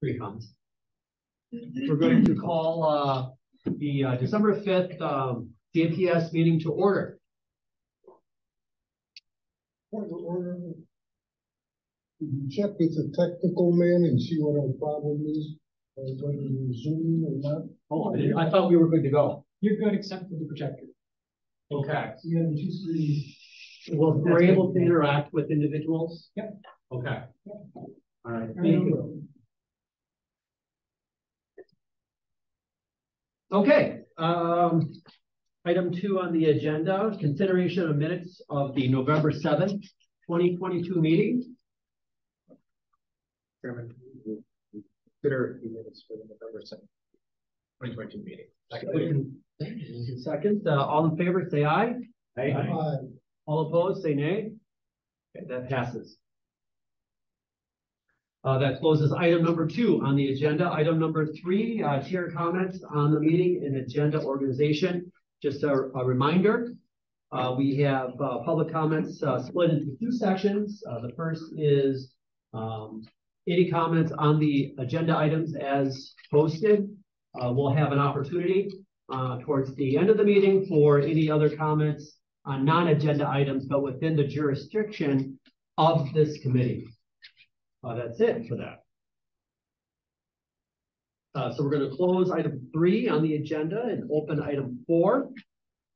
Three comments. We're going to call the December 5th DMPS meeting to order. Point of order. Did you check with the technical man and see what our problem is? Whether we're zooming or not? Oh, I thought we were good to go. You're good except for the projector. Okay. So you have the two screens. Well, we're able to interact with individuals? Yep. Okay. Yep. All right. Thank you. Okay. Item 2 on the agenda, consideration of minutes of the November 7th, 2022 meeting. Chairman, consider the minutes for the November 7th, 2022 meeting. Second, all in favor, say aye. Aye. Aye. All opposed, say nay. Okay, that passes. That closes item number 2 on the agenda. Item number 3, chair comments on the meeting and agenda organization. Just a reminder, we have public comments split into 2 sections. The first is any comments on the agenda items as posted. We'll have an opportunity towards the end of the meeting for any other comments on non-agenda items, but within the jurisdiction of this committee. That's it for that. So we're going to close item 3 on the agenda and open item 4,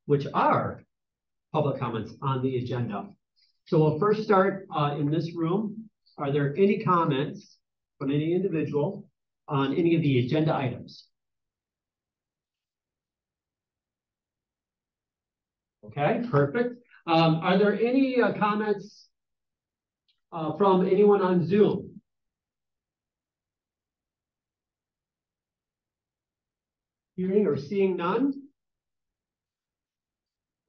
which are public comments on the agenda. So we'll first start in this room. Are there any comments from any individual on any of the agenda items? Okay, perfect. Are there any comments from anyone on Zoom? Hearing or seeing none?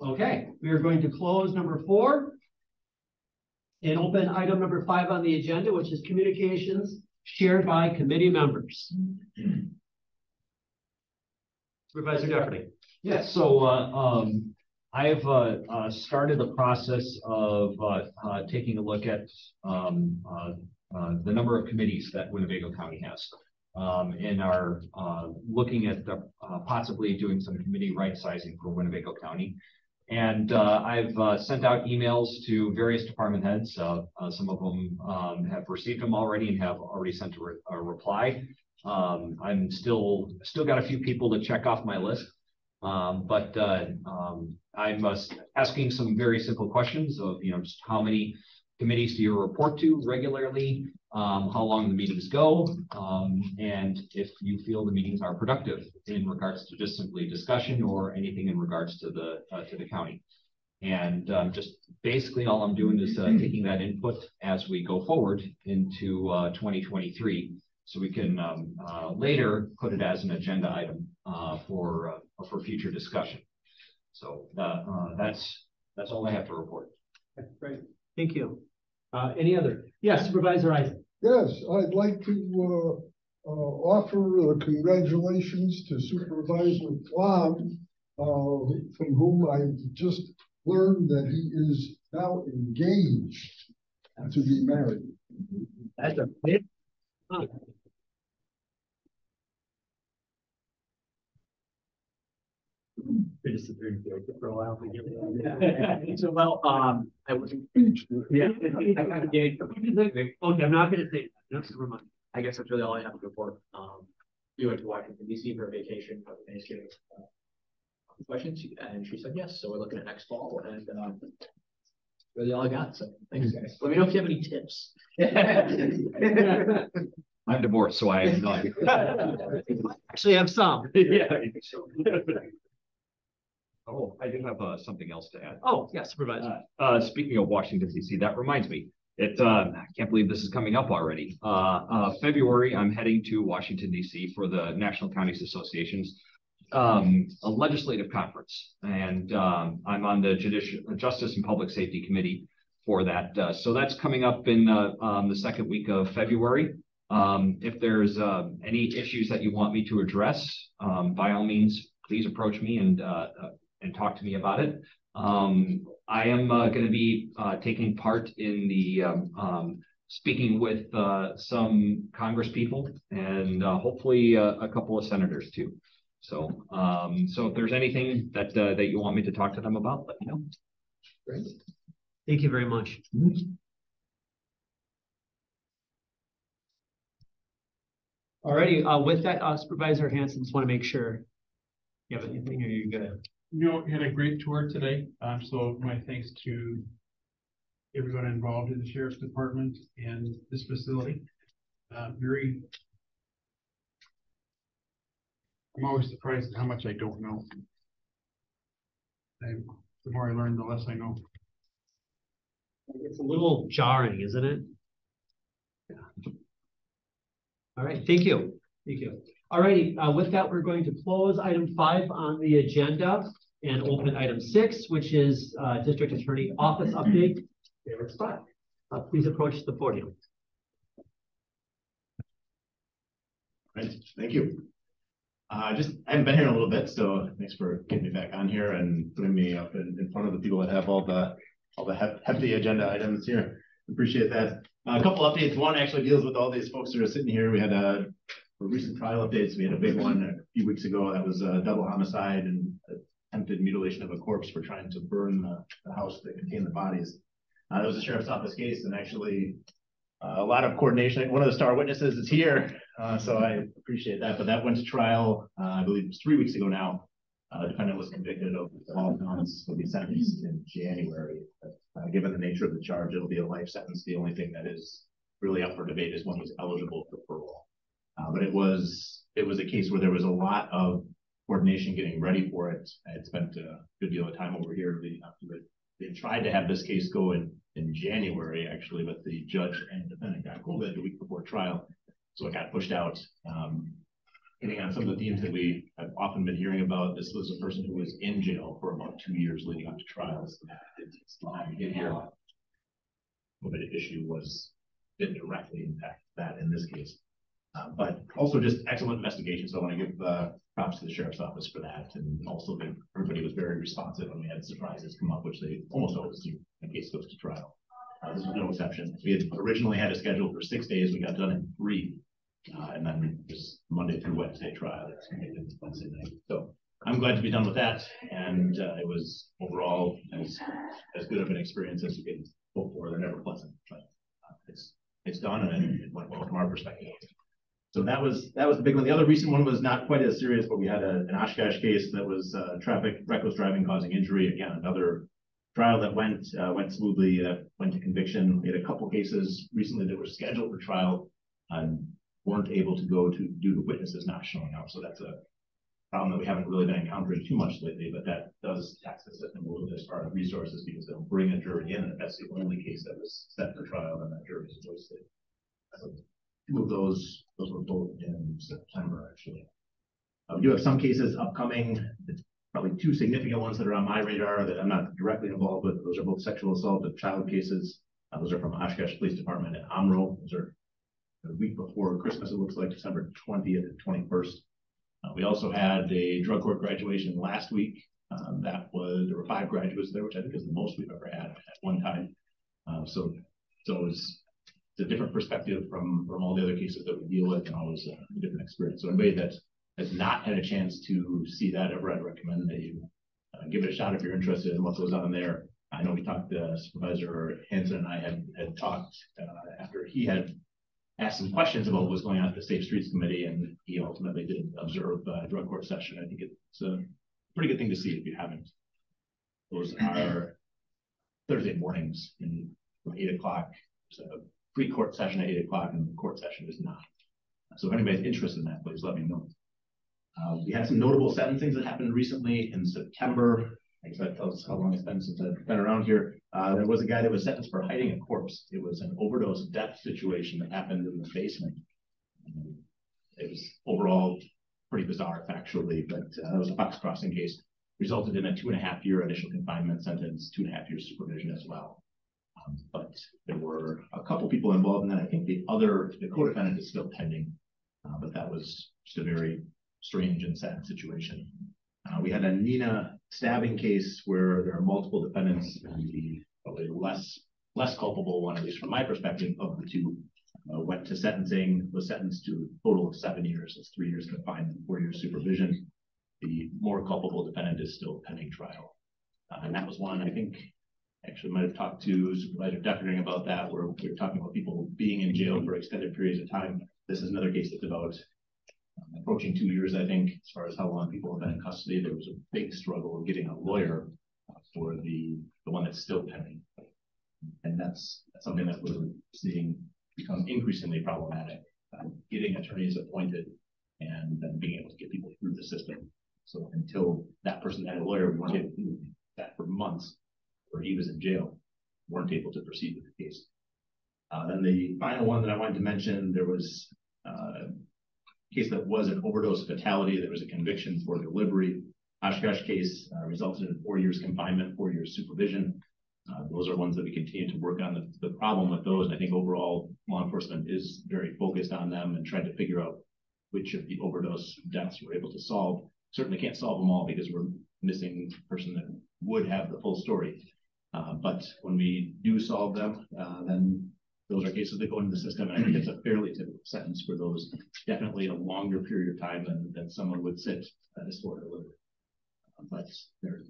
Okay, we are going to close number 4 and open item number 5 on the agenda, which is communications shared by committee members. Supervisor Jeffrey. Yes, so I have started the process of taking a look at the number of committees that Winnebago County has, and are looking at possibly doing some committee right sizing for Winnebago County. And I've sent out emails to various department heads. Some of them have received them already and have already sent a reply. I'm still got a few people to check off my list. But I'm asking some very simple questions of, just how many committees do you report to regularly, how long the meetings go, and if you feel the meetings are productive in regards to just simply discussion or anything in regards to the county. And just basically all I'm doing is taking that input as we go forward into 2023. So we can later put it as an agenda item for future discussion. So that's all I have to report. Okay, great, thank you. Any other? Yes, Supervisor Isaac. Yes, I'd like to offer congratulations to Supervisor Flom, from whom I just learned that he is now engaged to be married. That's a big. For a while. So well, I wasn't. Yeah. I got engaged. Okay, I'm not going to say that. Just remind. I guess that's really all I have to report. We went to Washington D.C. for a vacation for Thanksgiving. Questions, and she said yes. So we're looking at next fall, and really all I got. So thanks, guys. Let me know if you have any tips. I'm divorced, so I have none. Actually have some. Yeah. Oh, I do have something else to add. Oh, yeah, Supervisor. Speaking of Washington, D.C., that reminds me. I can't believe this is coming up already. February, I'm heading to Washington, D.C. for the National Counties Association's a legislative conference. And I'm on the Justice and Public Safety Committee for that. So that's coming up in the second week of February. If there's any issues that you want me to address, by all means, please approach me and talk to me about it. I am going to be taking part in the speaking with some Congress people and hopefully a couple of senators too. So, so if there's anything that you want me to talk to them about, let me know. Great. Thank you very much. Alrighty, with that, Supervisor Hanson, just want to make sure you have anything, or you're good. You know, had a great tour today. So my thanks to everyone involved in the Sheriff's Department and this facility. I'm always surprised at how much I don't know. The more I learn, the less I know. It's a little jarring, isn't it? Yeah. All right, thank you. Thank you. All righty, with that, we're going to close item 5 on the agenda and open item 6, which is District Attorney Office update. David Scott, please approach the podium. Right, thank you. I haven't been here in a little bit, so thanks for getting me back on here and putting me up in front of the people that have all the hefty agenda items here. Appreciate that. A couple updates. One actually deals with all these folks that are sitting here. We had a recent trial updates. We had a big one a few weeks ago. That was a double homicide and attempted mutilation of a corpse for trying to burn the house that contained the bodies. That was a sheriff's office case, and actually a lot of coordination. One of the star witnesses is here, so I appreciate that. But that went to trial, I believe it was 3 weeks ago now. The defendant was convicted of all counts, will be sentenced in January. Given the nature of the charge, it'll be a life sentence. The only thing that is really up for debate is when he's eligible for parole. But it was a case where there was a lot of coordination getting ready for it. I had spent a good deal of time over here leading up to it. They tried to have this case go in January, actually, but the judge and defendant got COVID the week before trial, so it got pushed out. Hitting on some of the themes that we have often been hearing about, this was a person who was in jail for about 2 years leading up to trials. It takes time to get here. COVID issue didn't directly impact that in this case. But also just excellent investigation. So I want to give props to the sheriff's office for that. And also that everybody was very responsive when we had surprises come up, which they almost always do in case it goes to trial. This was no exception. We had originally had a schedule for 6 days. We got done in 3. And then just Monday through Wednesday trial. It's Wednesday night. So I'm glad to be done with that. And it was overall as good of an experience as you can hope for. They're never pleasant, but it's done and it went well from our perspective. So that was the big one. The other recent one was not quite as serious, but we had an Oshkosh case that was reckless driving causing injury. Again, another trial that went smoothly, that went to conviction. We had a couple cases recently that were scheduled for trial and weren't able to go to due to witnesses not showing up. So that's a problem that we haven't really been encountering too much lately, but that does tax the system a little bit as far as resources because they'll bring a jury in, and if that's the only case that was set for trial, then that jury is wasted. So 2 of those were both in September, actually. We do have some cases upcoming. It's probably 2 significant ones that are on my radar that I'm not directly involved with. Those are both sexual assault of child cases. Those are from Oshkosh Police Department and Amro. Those are the week before Christmas, it looks like December 20th and 21st. We also had a drug court graduation last week. There were 5 graduates there, which I think is the most we've ever had at one time. So it's a different perspective from all the other cases that we deal with, and always a different experience. So anybody that has not had a chance to see that ever, I'd recommend that you give it a shot if you're interested in what goes on there. I know we talked, Supervisor Hanson and I had talked after he had asked some questions about what was going on at the Safe Streets Committee, and he ultimately did observe a drug court session. I think it's a pretty good thing to see if you haven't. Those are Thursday mornings from 8 o'clock. There's a pre-court session at 8 o'clock, and the court session is not. So if anybody's interested in that, please let me know. We had some notable sentencings that happened recently in September. I guess that tells us how long it's been since I've been around here. There was a guy that was sentenced for hiding a corpse. It was an overdose death situation that happened in the basement. It was overall pretty bizarre, factually, but it was a box crossing case. Resulted in a 2.5-year initial confinement sentence, 2.5 years supervision as well. But there were a couple people involved in that. I think the co-defendant is still pending, but that was just a very strange and sad situation. We had a Nina stabbing case where there are multiple defendants in the probably less less culpable one, at least from my perspective, of the two, went to sentencing, was sentenced to a total of 7 years. It's 3 years confinement, 4 years supervision. The more culpable defendant is still pending trial. And that was one, I think, actually might have talked to Supervisor Deckering about that, where we were talking about people being in jail for extended periods of time. This is another case that's about approaching 2 years, I think, as far as how long people have been in custody. There was a big struggle of getting a lawyer for the one that's still pending. And that's something that we're seeing become increasingly problematic, getting attorneys appointed and then being able to get people through the system. So until that person had a lawyer, we weren't able to do that for months, or he was in jail, weren't able to proceed with the case. Then the final one that I wanted to mention, there was a case that was an overdose fatality. There was a conviction for delivery. Oshkosh case resulted in 4 years confinement, 4 years supervision. Those are ones that we continue to work on. The problem with those, I think overall law enforcement is very focused on them and trying to figure out which of the overdose deaths we're able to solve. Certainly can't solve them all because we're missing a person that would have the full story. But when we do solve them, then those are cases that go into the system, and I think it's a fairly typical sentence for those. Definitely a longer period of time than someone would sit at a store delivery. But they're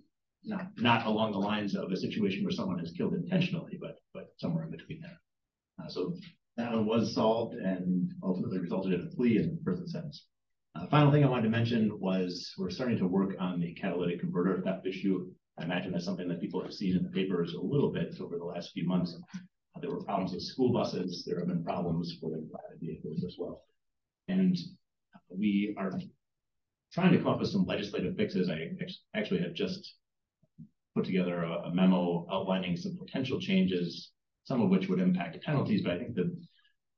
not along the lines of a situation where someone is killed intentionally, but somewhere in between there. So that one was solved and ultimately resulted in a plea and a prison sentence. Final thing I wanted to mention was we're starting to work on the catalytic converter theft issue. I imagine that's something that people have seen in the papers a little bit over the last few months. There were problems with school buses. There have been problems for private vehicles as well. And we are trying to come up with some legislative fixes. I actually have just put together a memo outlining some potential changes, some of which would impact penalties, but I think the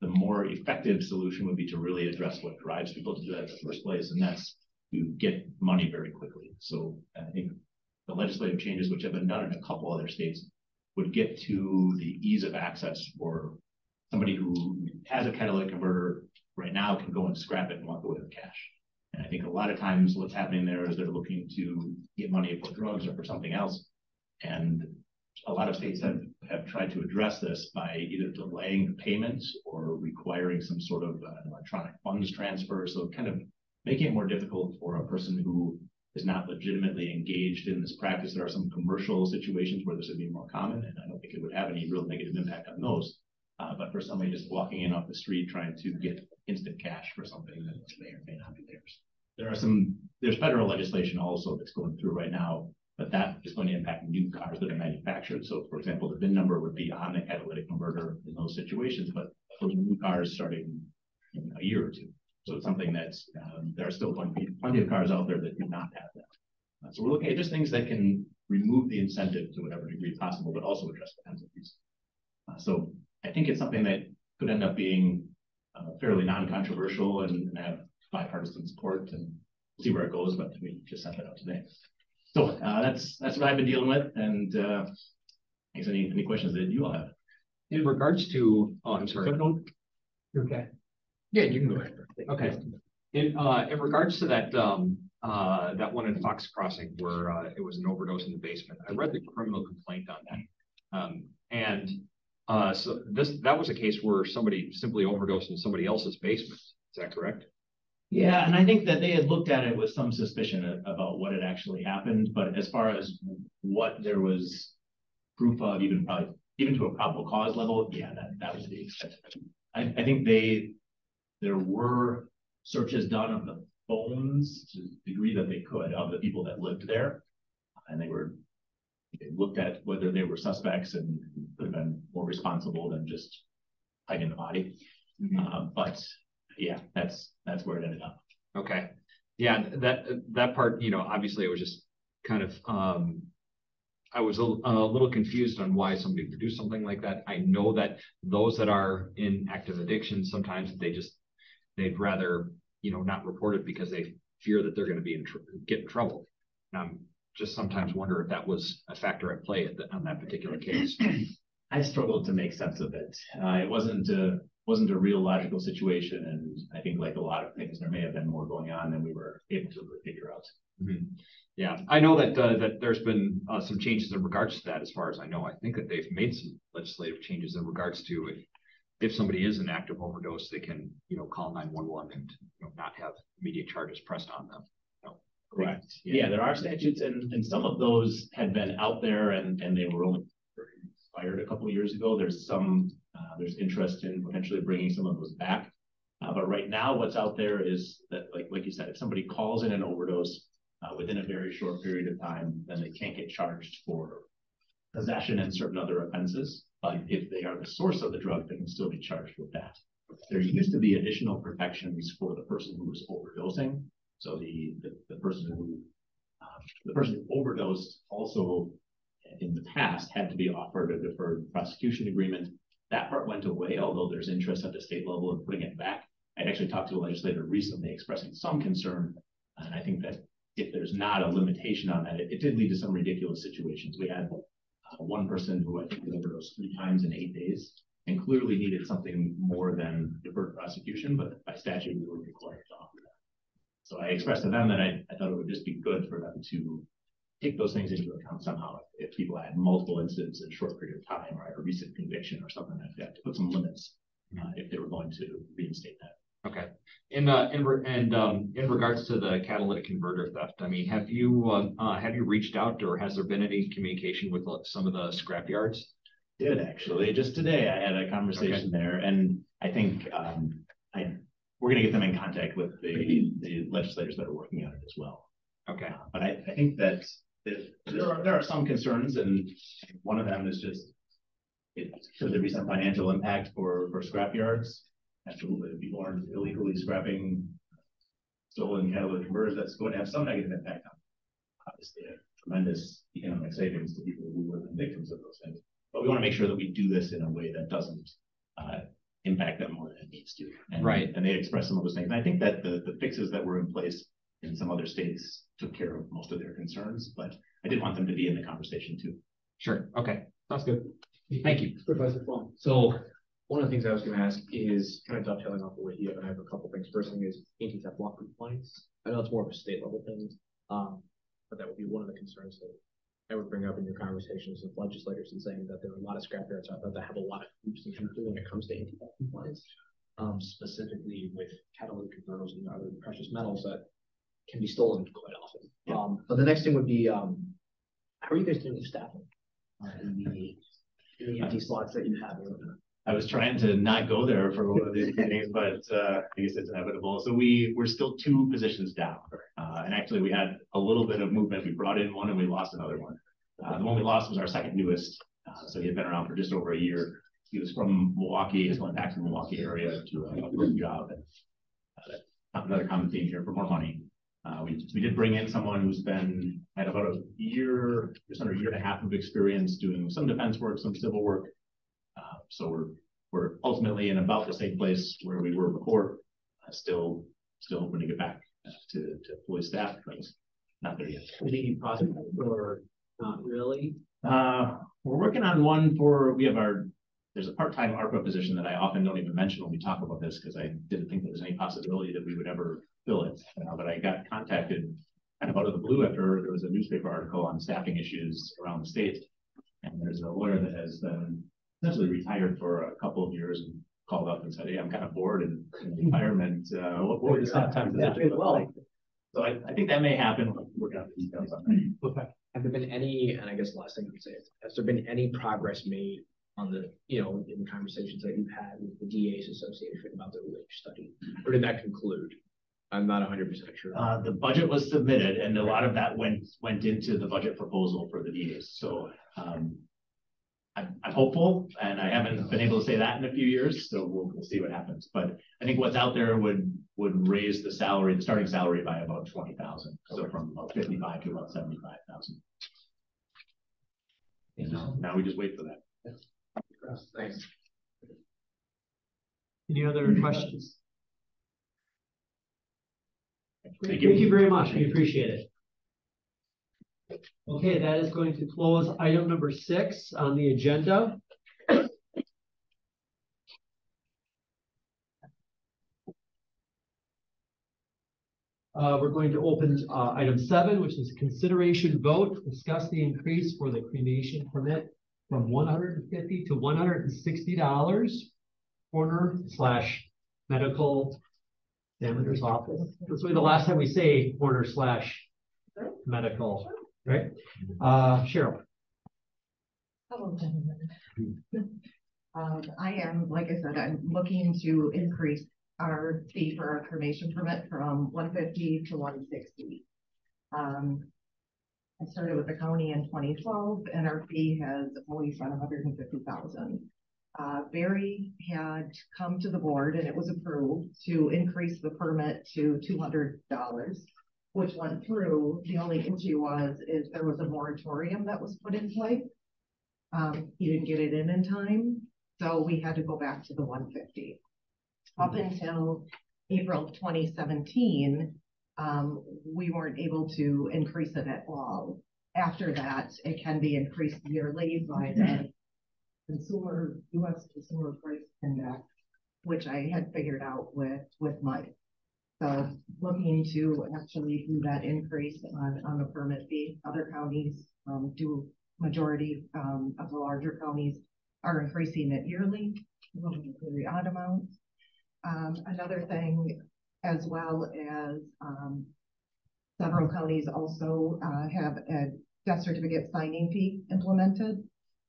more effective solution would be to really address what drives people to do that in the first place, and that's to get money very quickly. So I think the legislative changes, which have been done in a couple other states, would get to the ease of access for somebody who has a catalytic converter right now can go and scrap it and walk away with cash. And I think a lot of times what's happening there is they're looking to get money for drugs or for something else. And a lot of states have tried to address this by either delaying the payments or requiring some sort of electronic funds transfer. So kind of making it more difficult for a person who is not legitimately engaged in this practice. There are some commercial situations where this would be more common, and I don't think it would have any real negative impact on those. But for somebody just walking in off the street trying to get instant cash for something that may or may not be theirs. There's federal legislation also that's going through right now, but that is going to impact new cars that are manufactured. So for example, the VIN number would be on the catalytic converter in those situations, but those are new cars starting in a year or two. So it's something that's, there are still going to be plenty of cars out there that do not have that. So we're looking at just things that can remove the incentive to whatever degree possible, but also address the penalties. So I think it's something that could end up being fairly non-controversial and have bipartisan support, and see where it goes, but we just sent that out today. So that's what I've been dealing with, and thanks. Any questions that you all have? In regards to, oh, I'm sorry. Okay. Yeah, you can go ahead. Okay. In regards to that that one in Fox Crossing where it was an overdose in the basement, I read the criminal complaint on that, so that was a case where somebody simply overdosed in somebody else's basement. Is that correct? Yeah, and I think that they had looked at it with some suspicion about what had actually happened, but as far as what there was proof of, even to a probable cause level, yeah, that was the extent. I think there were searches done of the phones to the degree that they could of the people that lived there, and they looked at whether they were suspects and could have been more responsible than just hiding the body. But yeah, that's where it ended up. Okay. Yeah, that part, obviously it was just kind of, I was a little confused on why somebody would do something like that. I know that those that are in active addiction, sometimes they'd rather, not report it because they fear that they're going to get in trouble. And I'm just sometimes wonder if that was a factor at play on that particular case. I struggled to make sense of it. It wasn't a real logical situation, and I think like a lot of things, there may have been more going on than we were able to figure out. Mm-hmm. Yeah, I know that there's been some changes in regards to that. As far as I know, I think that they've made some legislative changes in regards to if somebody is an active overdose, they can, call 911 and, not have immediate charges pressed on them. Correct. Yeah, there are statutes, and some of those had been out there, and they were only expired a couple of years ago. There's there's interest in potentially bringing some of those back. But right now, what's out there is that, like you said, if somebody calls in an overdose within a very short period of time, then they can't get charged for possession and certain other offenses. But if they are the source of the drug, they can still be charged with that. There used to be additional protections for the person who was overdosing. So the person who overdosed also in the past had to be offered a deferred prosecution agreement. That part went away, although there's interest at the state level in putting it back. I actually talked to a legislator recently expressing some concern, and I think that if there's not a limitation on that, it did lead to some ridiculous situations. We had one person who I think overdosed 3 times in 8 days and clearly needed something more than deferred prosecution, but by statute we were required to offer that. So I expressed to them that I thought it would just be good for them to take those things into account somehow. If people had multiple incidents in a short period of time, or a recent conviction or something like that, to put some limits if they were going to reinstate that. Okay. In regards to the catalytic converter theft, I mean, have you reached out, or has there been any communication with some of the scrap yards? Did actually just today I had a conversation there, and I think we're going to get them in contact with the legislators that are working on it as well. Okay. But I think that there are some concerns, and one of them is just should there be some financial impact for scrap yards? Absolutely, if people aren't illegally scrapping stolen catalytic converters, that's going to have some negative impact on obviously a tremendous economic savings to people who were the victims of those things. But we want to make sure that we do this in a way that doesn't impact them more than it needs to. Right. And they express some of those things. And I think that the fixes that were in place in some other states took care of most of their concerns, but I did want them to be in the conversation too. Sure. Okay. Sounds good. Thank you. Supervisor Fong. So one of the things I was going to ask is kind of dovetailing off of what you have, and I have a couple things. First thing is anti-theft law compliance. I know it's more of a state level thing, but that would be one of the concerns that I would bring up in your conversations with legislators, and saying that there are a lot of scrap yards out there that have a lot of hoops to jump through when it comes to anti-theft compliance, specifically with catalytic converters and other precious metals that can be stolen quite often. Yeah. But the next thing would be, how are you guys doing with staffing in the empty slots that you have? I was trying to not go there for one of these meetings, but I guess it's inevitable. So we're still 2 positions down. And actually we had a little bit of movement. We brought in one and we lost another one. The one we lost was our second newest. So he had been around for just over a year. He was from Milwaukee. He's going back to the Milwaukee area to a good job. And another common theme here, for more money. We did bring in someone who's had about a year, just under a year and a half of experience doing some defense work, some civil work. So we're ultimately in about the same place where we were before. Still hoping to get back to fully staffed, but not there yet. Any possible or not really? We're working on one there's a part-time ARPA position that I often don't even mention when we talk about this, because I didn't think there was any possibility that we would ever fill it. But I got contacted kind of out of the blue after there was a newspaper article on staffing issues around the state. And there's a lawyer that has been essentially retired for a couple of years and called up and said, "Hey, I'm kind of bored in retirement. What would the staff time position look like?" So I think that may happen. We're working out the details on that. Okay. Have there been any, and I guess last thing I would say is, has there been any progress made on the, in the conversations that you've had with the DA's association about the wage study? Or did that conclude? I'm not 100% sure. The budget was submitted, and a lot of that went into the budget proposal for the DAs. So I'm hopeful, and I haven't been able to say that in a few years, so we'll see what happens. But I think what's out there would raise the starting salary by about 20,000. So from about 55 to about 75,000. Now we just wait for that. Thanks. Any other questions? Thank Thank you very much. We appreciate it. Okay, that is going to close item number 6 on the agenda. We're going to open, item 7, which is consideration vote, discuss the increase for the cremation permit from $150 to $160. Coroner/medical examiner's office. This will be the last time we say coroner/medical, right? Cheryl. Hello, gentlemen. I am, like I said, I'm looking to increase our fee for our cremation permit from $150 to $160. I started with the county in 2012, and our fee has always been $150,000. Barry had come to the board, and it was approved to increase the permit to $200, which went through. The only issue is there was a moratorium that was put in place. He didn't get it in time, so we had to go back to the $150. Up until April 2017, we weren't able to increase it at all. After that, it can be increased yearly by the U.S. Consumer Price Index, which I had figured out with Mike. So looking to actually do that increase on the permit fee. Other counties do. Majority of the larger counties are increasing it yearly, very odd amounts. Another thing, as well as several counties also have a death certificate signing fee implemented.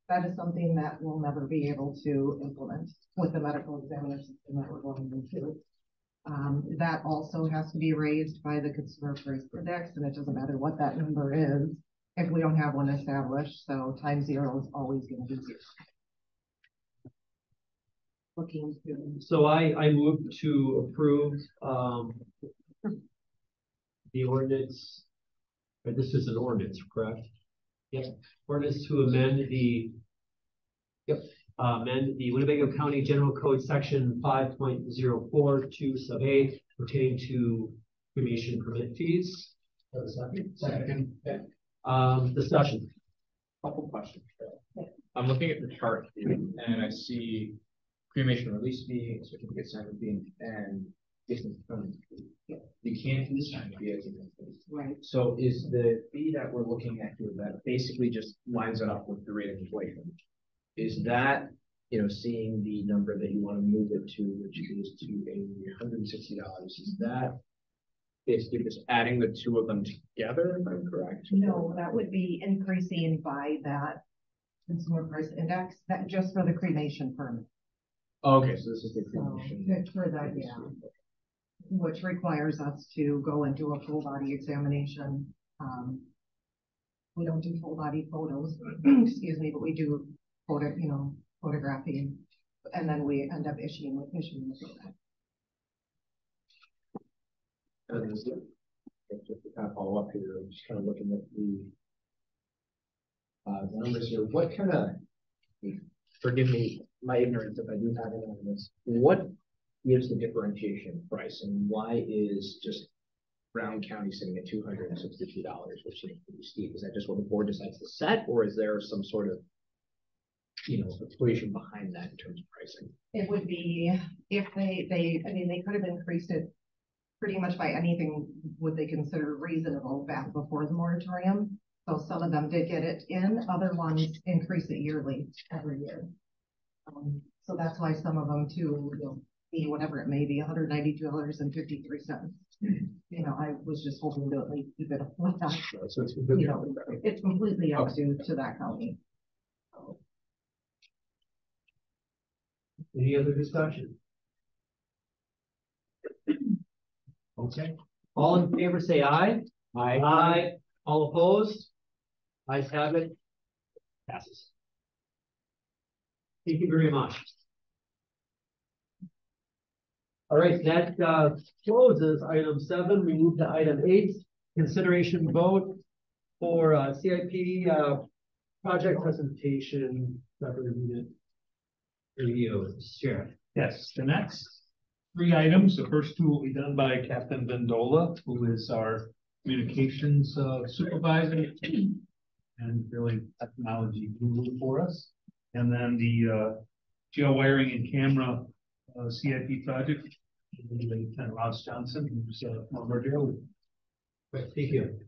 That is something that we'll never be able to implement with the medical examiner system that we're going into. That also has to be raised by the Consumer Price Index, and it doesn't matter what that number is if we don't have one established. So time zero is always going to be 0. Looking to. So I move to approve the ordinance. But this is an ordinance, correct? Yes. Ordinance to amend the Winnebago County General Code Section 5.042 sub A pertaining to cremation permit fees. Second. Okay. Discussion. Couple questions. I'm looking at the chart here, and I see cremation release fee, certificate signing fee, and business permit fee. You can't do sign fee as a business. Right. So is the fee that we're looking at here that basically just lines it up with the rate of inflation? Is that, seeing the number that you want to move it to, which is to $160, is that basically just adding the two of them together, if I'm correct? No, that would be increasing by that Consumer Price Index, that just for the cremation permit. Okay, so this is the cremation. For that, yeah. Which requires us to go and do a full body examination. We don't do full body photos, excuse me, but we do photographing, and then we end up issuing the permit. And just to kind of follow up here, I'm just kind of looking at the numbers here. What kind of, forgive me, my ignorance if I do have any on this, what gives the differentiation price, and why is just Brown County sitting at $262, which seems pretty steep? Is that just what the board decides to set, or is there some sort of equation behind that in terms of pricing? It would be if they could have increased it pretty much by anything would they consider reasonable back before the moratorium. So some of them did get it in, other ones increase it yearly every year. So that's why some of them too will be whatever it may be, $192.53. I was just hoping to at least keep it like that. So it's completely, it's completely up to that county. Any other discussion? Okay. All in favor, say aye. Aye. Aye. All opposed? Ayes have it. Passes. Thank you very much. All right, that closes item 7. We move to item 8, consideration vote for CIP project presentation unit review. Sheriff. Yes, the next 3 items, the first 2 will be done by Captain Vendola, who is our communications supervisor and really technology guru for us. And then the jail wiring and camera CIP project, Lieutenant Ross Johnson, who's one of our jail Right, thank you.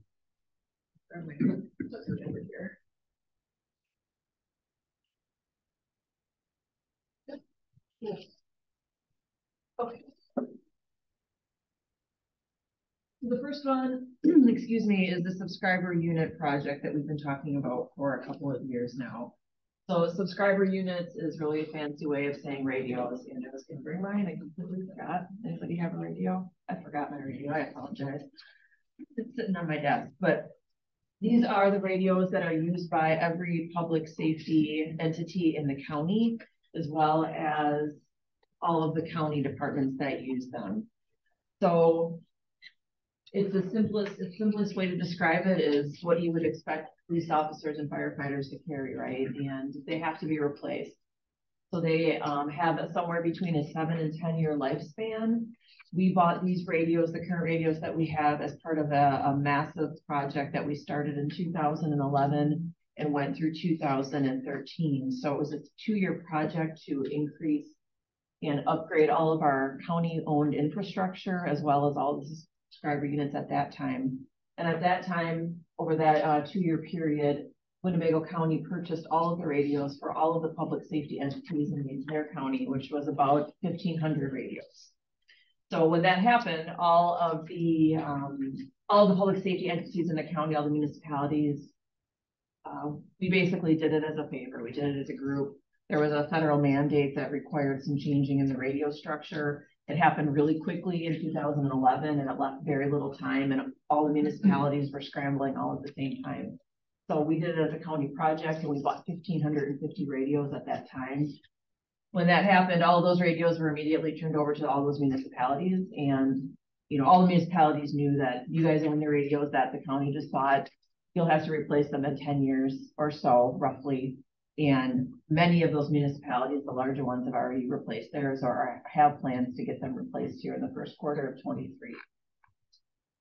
Okay. The first one, excuse me, is the subscriber unit project that we've been talking about for a couple of years now. So subscriber units is really a fancy way of saying radios, and I was gonna bring mine, I completely forgot. Anybody have a radio? I forgot my radio, I apologize. It's sitting on my desk, but these are the radios that are used by every public safety entity in the county, as well as all of the county departments that use them. So it's the simplest way to describe it is what you would expect police officers and firefighters to carry, right? And they have to be replaced. So they have somewhere between a 7 and 10 year lifespan. We bought these radios, the current radios that we have, as part of a massive project that we started in 2011 and went through 2013. So it was a 2-year project to increase and upgrade all of our county-owned infrastructure, as well as all the subscriber units at that time. And at that time, over that 2-year period, Winnebago County purchased all of the radios for all of the public safety entities in the entire county, which was about 1,500 radios. So when that happened, all of the public safety entities in the county, all the municipalities, we basically did it as a favor. We did it as a group. There was a federal mandate that required some changing in the radio structure. It happened really quickly in 2011, and it left very little time, and all the municipalities were scrambling all at the same time. So we did it as a county project, and we bought 1,550 radios at that time. When that happened, all of those radios were immediately turned over to all those municipalities, and all the municipalities knew that you guys own the radios that the county just bought. You'll have to replace them in 10 years or so, roughly. And many of those municipalities, the larger ones, have already replaced theirs or have plans to get them replaced here in the first quarter of 23.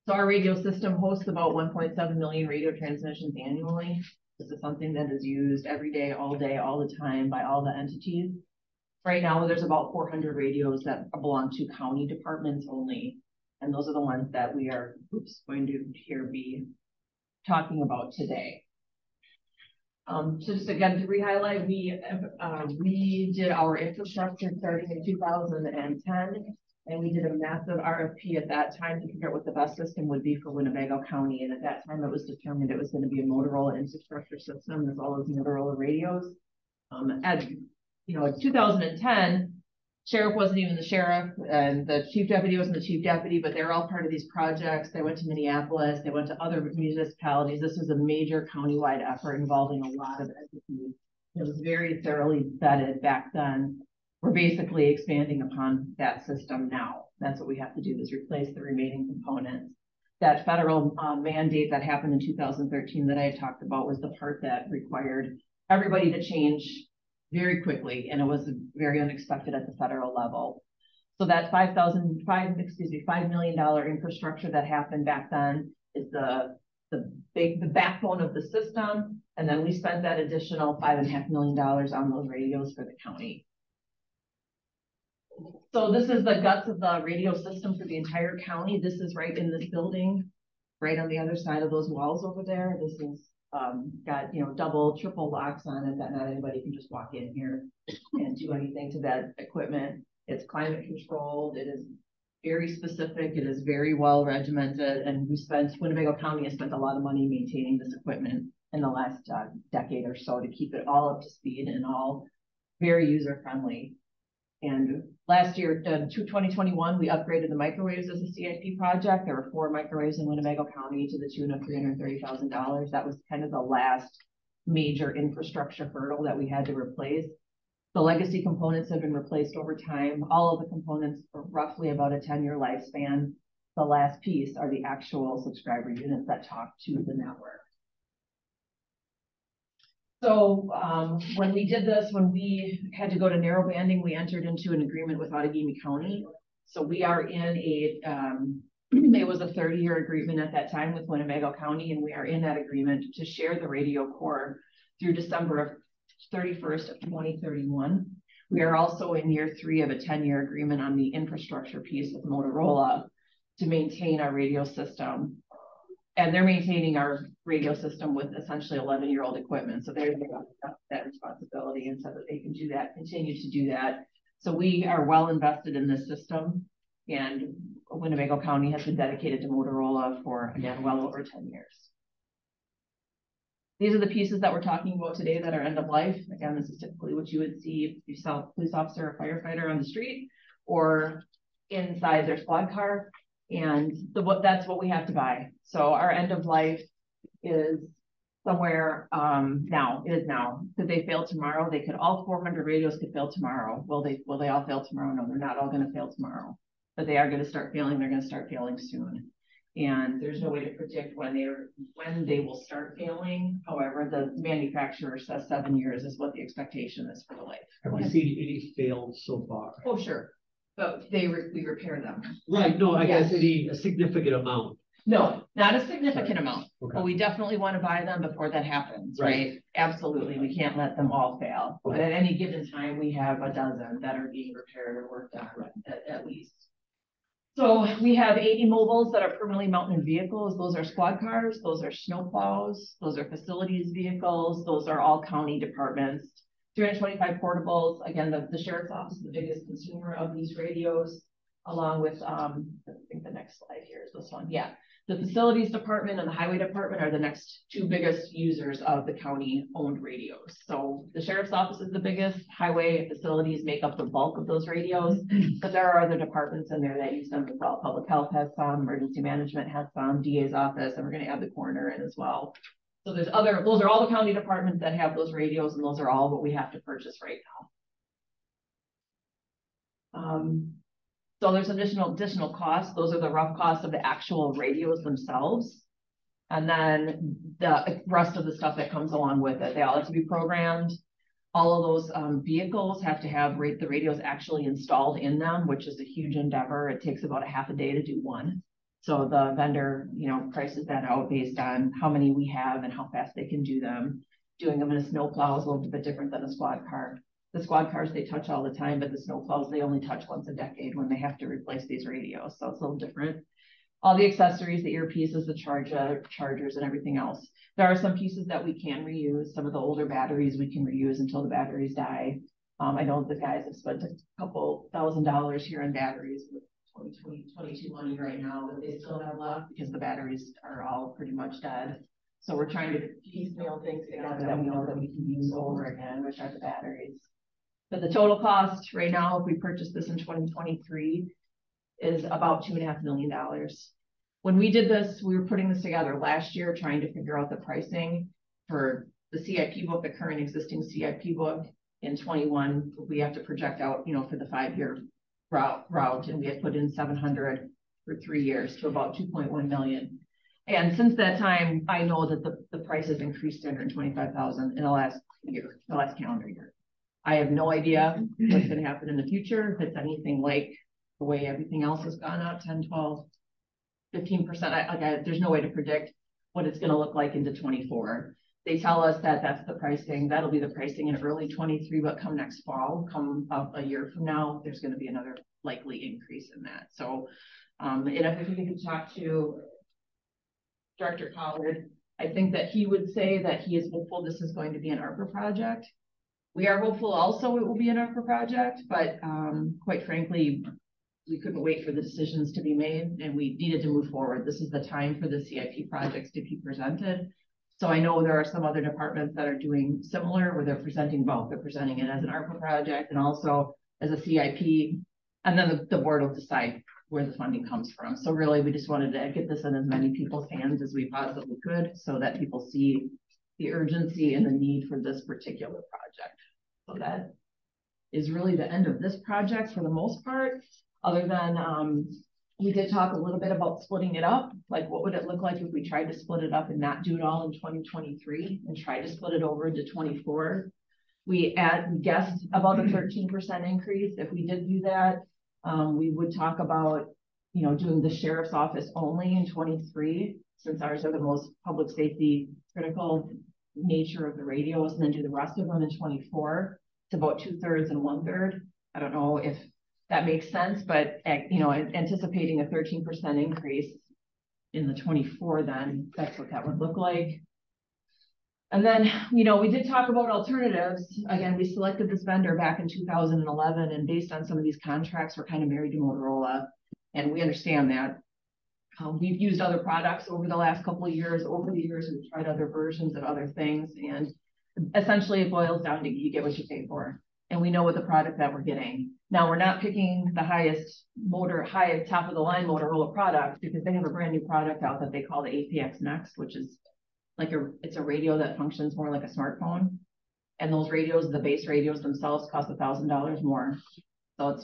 So our radio system hosts about 1.7 million radio transmissions annually. This is something that is used every day, all the time by all the entities. Right now, there's about 400 radios that belong to county departments only. And those are the ones that we are going to be talking about today. So just again, to re-highlight, we did our infrastructure starting in 2010, and we did a massive RFP at that time to figure out what the best system would be for Winnebago County. And at that time, it was determined it was going to be a Motorola infrastructure system as well as Motorola radios. In 2010, sheriff wasn't even the sheriff, and the chief deputy wasn't the chief deputy, but they were all part of these projects. They went to Minneapolis, they went to other municipalities. This was a major countywide effort involving a lot of entities. It was very thoroughly vetted back then. We're basically expanding upon that system now. That's what we have to do, is replace the remaining components. That federal mandate that happened in 2013 that I talked about was the part that required everybody to change very quickly, and it was very unexpected at the federal level. So that $5 million infrastructure that happened back then is the backbone of the system, and then we spent that additional $5.5 million on those radios for the county. So this is the guts of the radio system for the entire county. This is right in this building, right on the other side of those walls over there. This is got double, triple locks on it that not anybody can just walk in here and do anything to that equipment. It's climate controlled. It is very specific. It is very well regimented, and Winnebago County has spent a lot of money maintaining this equipment in the last decade or so to keep it all up to speed and all very user friendly. And last year, 2021, we upgraded the microwaves as a CIP project. There were 4 microwaves in Winnebago County to the tune of $330,000. That was kind of the last major infrastructure hurdle that we had to replace. The legacy components have been replaced over time. All of the components are roughly about a 10-year lifespan. The last piece are the actual subscriber units that talk to the network. So when we did this, when we had to go to narrow banding, we entered into an agreement with Outagamie County. So we are in it was a 30-year agreement at that time with Winnebago County, and we are in that agreement to share the radio core through December 31st of 2031. We are also in year 3 of a 10-year agreement on the infrastructure piece with Motorola to maintain our radio system. And they're maintaining our radio system with essentially 11-year-old equipment. So they're that responsibility, and so that they can do that, continue to do that. So we are well invested in this system, and Winnebago County has been dedicated to Motorola for, again, well over 10 years. These are the pieces that we're talking about today that are end of life. Again, this is typically what you would see if you saw a police officer or firefighter on the street or inside their squad car. And that's what we have to buy. So our end of life is somewhere now. Could they fail tomorrow? They could, all 400 radios could fail tomorrow. Will they all fail tomorrow? No, they're not all going to fail tomorrow, but they are going to start failing. They're going to start failing soon. And there's no way to predict when they will start failing. However, the manufacturer says 7 years is what the expectation is for the life. Have we seen any failed so far? Oh, sure. But we repair them. Right, no, I guess Yes. a significant amount. No, not a significant amount, Okay. but we definitely want to buy them before that happens, Right. right? Absolutely, we can't let them all fail. But at any given time, we have a dozen that are being repaired or worked on at least. So we have 80 mobiles that are permanently mounted in vehicles. Those are squad cars, those are snow plows, those are facilities vehicles, those are all county departments. 325 portables. Again, the sheriff's office is the biggest consumer of these radios, along with I think the next slide here is this one. Yeah. The facilities department and the highway department are the next two biggest users of the county owned radios. So the sheriff's office is the biggest. Highway and facilities make up the bulk of those radios, but there are other departments in there that use them as well. Public health has some, emergency management has some, DA's office, and we're going to add the coroner in as well. So those are all the county departments that have those radios, and those are all what we have to purchase right now. So there's additional costs. Those are the rough costs of the actual radios themselves. And then the rest of the stuff that comes along with it. They all have to be programmed. All of those vehicles have to have the radios actually installed in them, which is a huge endeavor. It takes about a half a day to do one. So the vendor, prices that out based on how many we have and how fast they can do them. Doing them in a snowplow is a little bit different than a squad car. The squad cars, they touch all the time, but the snowplows, they only touch once a decade when they have to replace these radios. So it's a little different. All the accessories, the earpieces, the chargers, and everything else. There are some pieces that we can reuse. Some of the older batteries we can reuse until the batteries die. I know the guys have spent a couple $1,000s here on batteries with 2022 money right now that they still have left because the batteries are all pretty much dead. So we're trying to piecemeal things together that we know that we can use over again, which are the batteries. But the total cost right now, if we purchase this in 2023, is about $2.5 million. When we did this, we were putting this together last year, trying to figure out the pricing for the CIP book, the current existing CIP book. In 21, we have to project out, for the 5-year route, and we had put in 700 for 3 years to about 2.1 million. And since that time, I know that the price has increased to 125,000 in the last calendar year. I have no idea what's going to happen in the future. If it's anything like the way everything else has gone up, 10, 12, 15%. There's no way to predict what it's going to look like into 24. They tell us that that's the pricing. That'll be the pricing in early 23, but come next fall, come up a year from now, there's going to be another likely increase in that. So, and if we could talk to Director Collard, I think that he would say that he is hopeful this is going to be an ARPA project. We are hopeful also it will be an ARPA project, but quite frankly, we couldn't wait for the decisions to be made and we needed to move forward. This is the time for the CIP projects to be presented. So I know there are some other departments that are doing similar where they're presenting both. They're presenting it as an ARPA project and also as a CIP, and then the board will decide where the funding comes from. So really, we just wanted to get this in as many people's hands as we possibly could so that people see the urgency and the need for this particular project. So that is really the end of this project for the most part, other than we did talk a little bit about splitting it up. Like, what would it look like if we tried to split it up and not do it all in 2023 and try to split it over into 24? We guessed about a 13% increase. If we did do that, we would talk about, doing the sheriff's office only in 23, since ours are the most public safety critical nature of the radios, and then do the rest of them in 24. It's about 2/3 and 1/3. I don't know if that makes sense, but anticipating a 13% increase in the 24, then that's what that would look like. And then, you know, we did talk about alternatives. Again, we selected this vendor back in 2011, and based on some of these contracts, we're kind of married to Motorola, and we understand that. We've used other products over the last couple of years. Over the years, we've tried other versions of other things, and essentially it boils down to you get what you pay for. And we know what the product that we're getting. Now, we're not picking the highest top of the line Motorola product, because they have a brand new product out that they call the APX Next, which is like it's a radio that functions more like a smartphone. And those radios, the base radios themselves, cost $1,000 more. So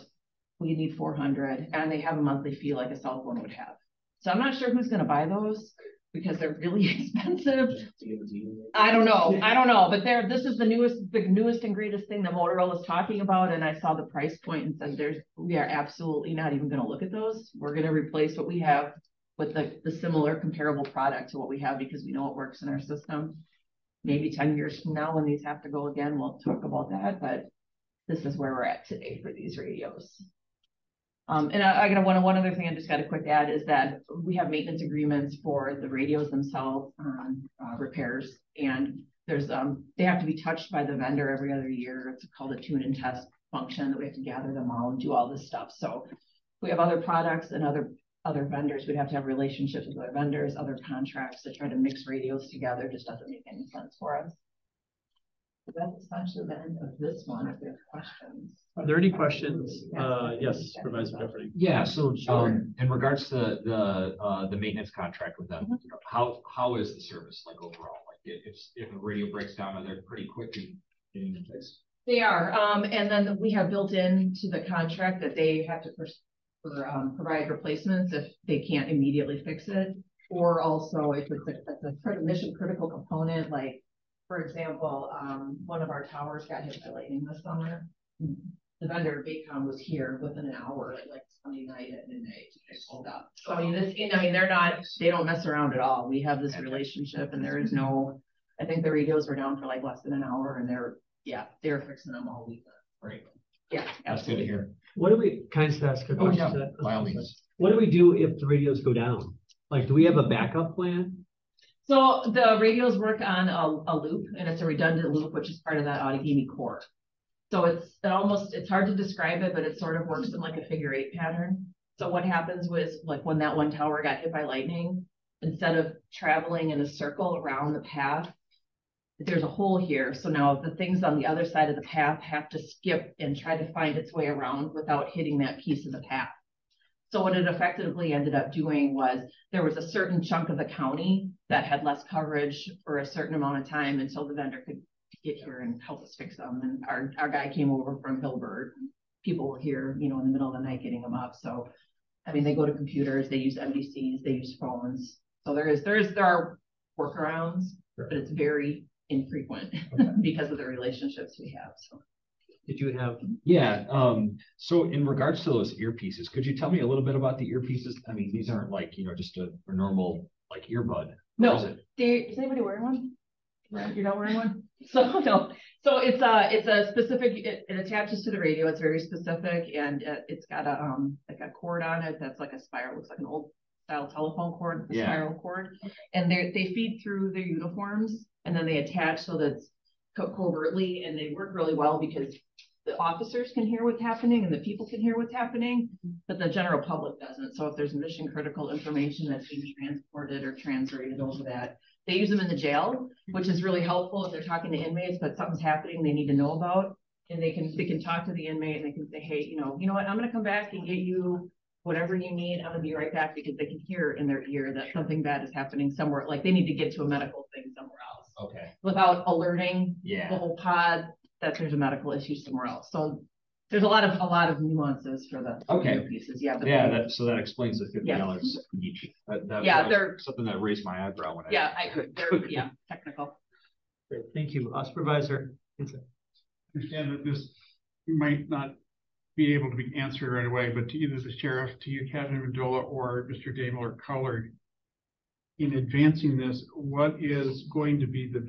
we need 400, and they have a monthly fee like a cell phone would have. So I'm not sure who's going to buy those because they're really expensive. I don't know, but this is the newest and greatest thing that Motorola is talking about. And I saw the price point and said, we are absolutely not even going to look at those. We're going to replace what we have with the similar comparable product to what we have, because we know it works in our system. Maybe 10 years from now, when these have to go again, we'll talk about that, but this is where we're at today for these radios. And I got one other thing I just got a quick add is that we have maintenance agreements for the radios themselves on repairs, and there's they have to be touched by the vendor every other year. It's called a tune and test function that we have to gather them all and do all this stuff. So we have other products and other vendors. We'd have to have relationships with other vendors, other contracts to try to mix radios together. Just doesn't make any sense for us. So that's essentially the end of this one. If there are questions. Are there any questions? Yes, Supervisor Jeffrey. Yeah, so in regards to the maintenance contract with them, how is the service like overall? Like if a radio breaks down, are they pretty quick in fix? They are, and then we have built into the contract that they have to provide replacements if they can't immediately fix it, or also if it's a mission critical component, like for example, one of our towers got hit by lightning this summer. The vendor Baycom was here within an hour, like Sunday night at midnight. They pulled up. So I mean, they don't mess around at all. We have this relationship, and there is no. I think the radios were down for like less than an hour, and they're fixing them all weekend. Right. Yeah, that's good to hear. What do we kind of ask a question? By all means. What do we do if the radios go down? Like, do we have a backup plan? So the radios work on a loop, and it's a redundant loop, which is part of that Audagimi core. So it's hard to describe it, but it sort of works in like a figure-8 pattern. So what happens was, like when that one tower got hit by lightning, instead of traveling in a circle around the path, there's a hole here. So now the things on the other side of the path have to skip and try to find its way around without hitting that piece of the path. So what it effectively ended up doing was there was a certain chunk of the county that had less coverage for a certain amount of time until the vendor could get here and help us fix them. And our guy came over from Hillbert. People were here, in the middle of the night getting them up. So, I mean, they go to computers, they use MDCs, they use phones. So there are workarounds, but it's very infrequent because of the relationships we have. So. Did you have? Yeah. So in regards to those earpieces, could you tell me a little bit about the earpieces? I mean, these aren't like, just a normal like earbud. No. Is anybody wearing one? Right. You're not wearing one? So no. So it's a specific. It attaches to the radio. It's very specific, and it's got a like a cord on it that's like a spiral. Looks like an old style telephone cord, a spiral cord, and they feed through their uniforms, and then they attach so that it's covertly, and they work really well because the officers can hear what's happening and the people can hear what's happening, but the general public doesn't. So if there's mission critical information that's being transported or translated over that, they use them in the jail, which is really helpful if they're talking to inmates, but something's happening they need to know about, and they can talk to the inmate and they can say, hey, you know what, I'm going to come back and get you whatever you need. I'm going to be right back, because they can hear in their ear that something bad is happening somewhere. Like they need to get to a medical thing somewhere else. Okay. Without alerting the whole pod that there's a medical issue somewhere else. So there's a lot of nuances for the pieces. Yeah. So that explains the $50 each. They're something that raised my eyebrow when they're technical. Great, thank you, Supervisor. I understand that this might not be able to be answered right away, but to either the sheriff, to you, Captain Mendola, or Mr. Daimler Colored, in advancing this, what is going to be the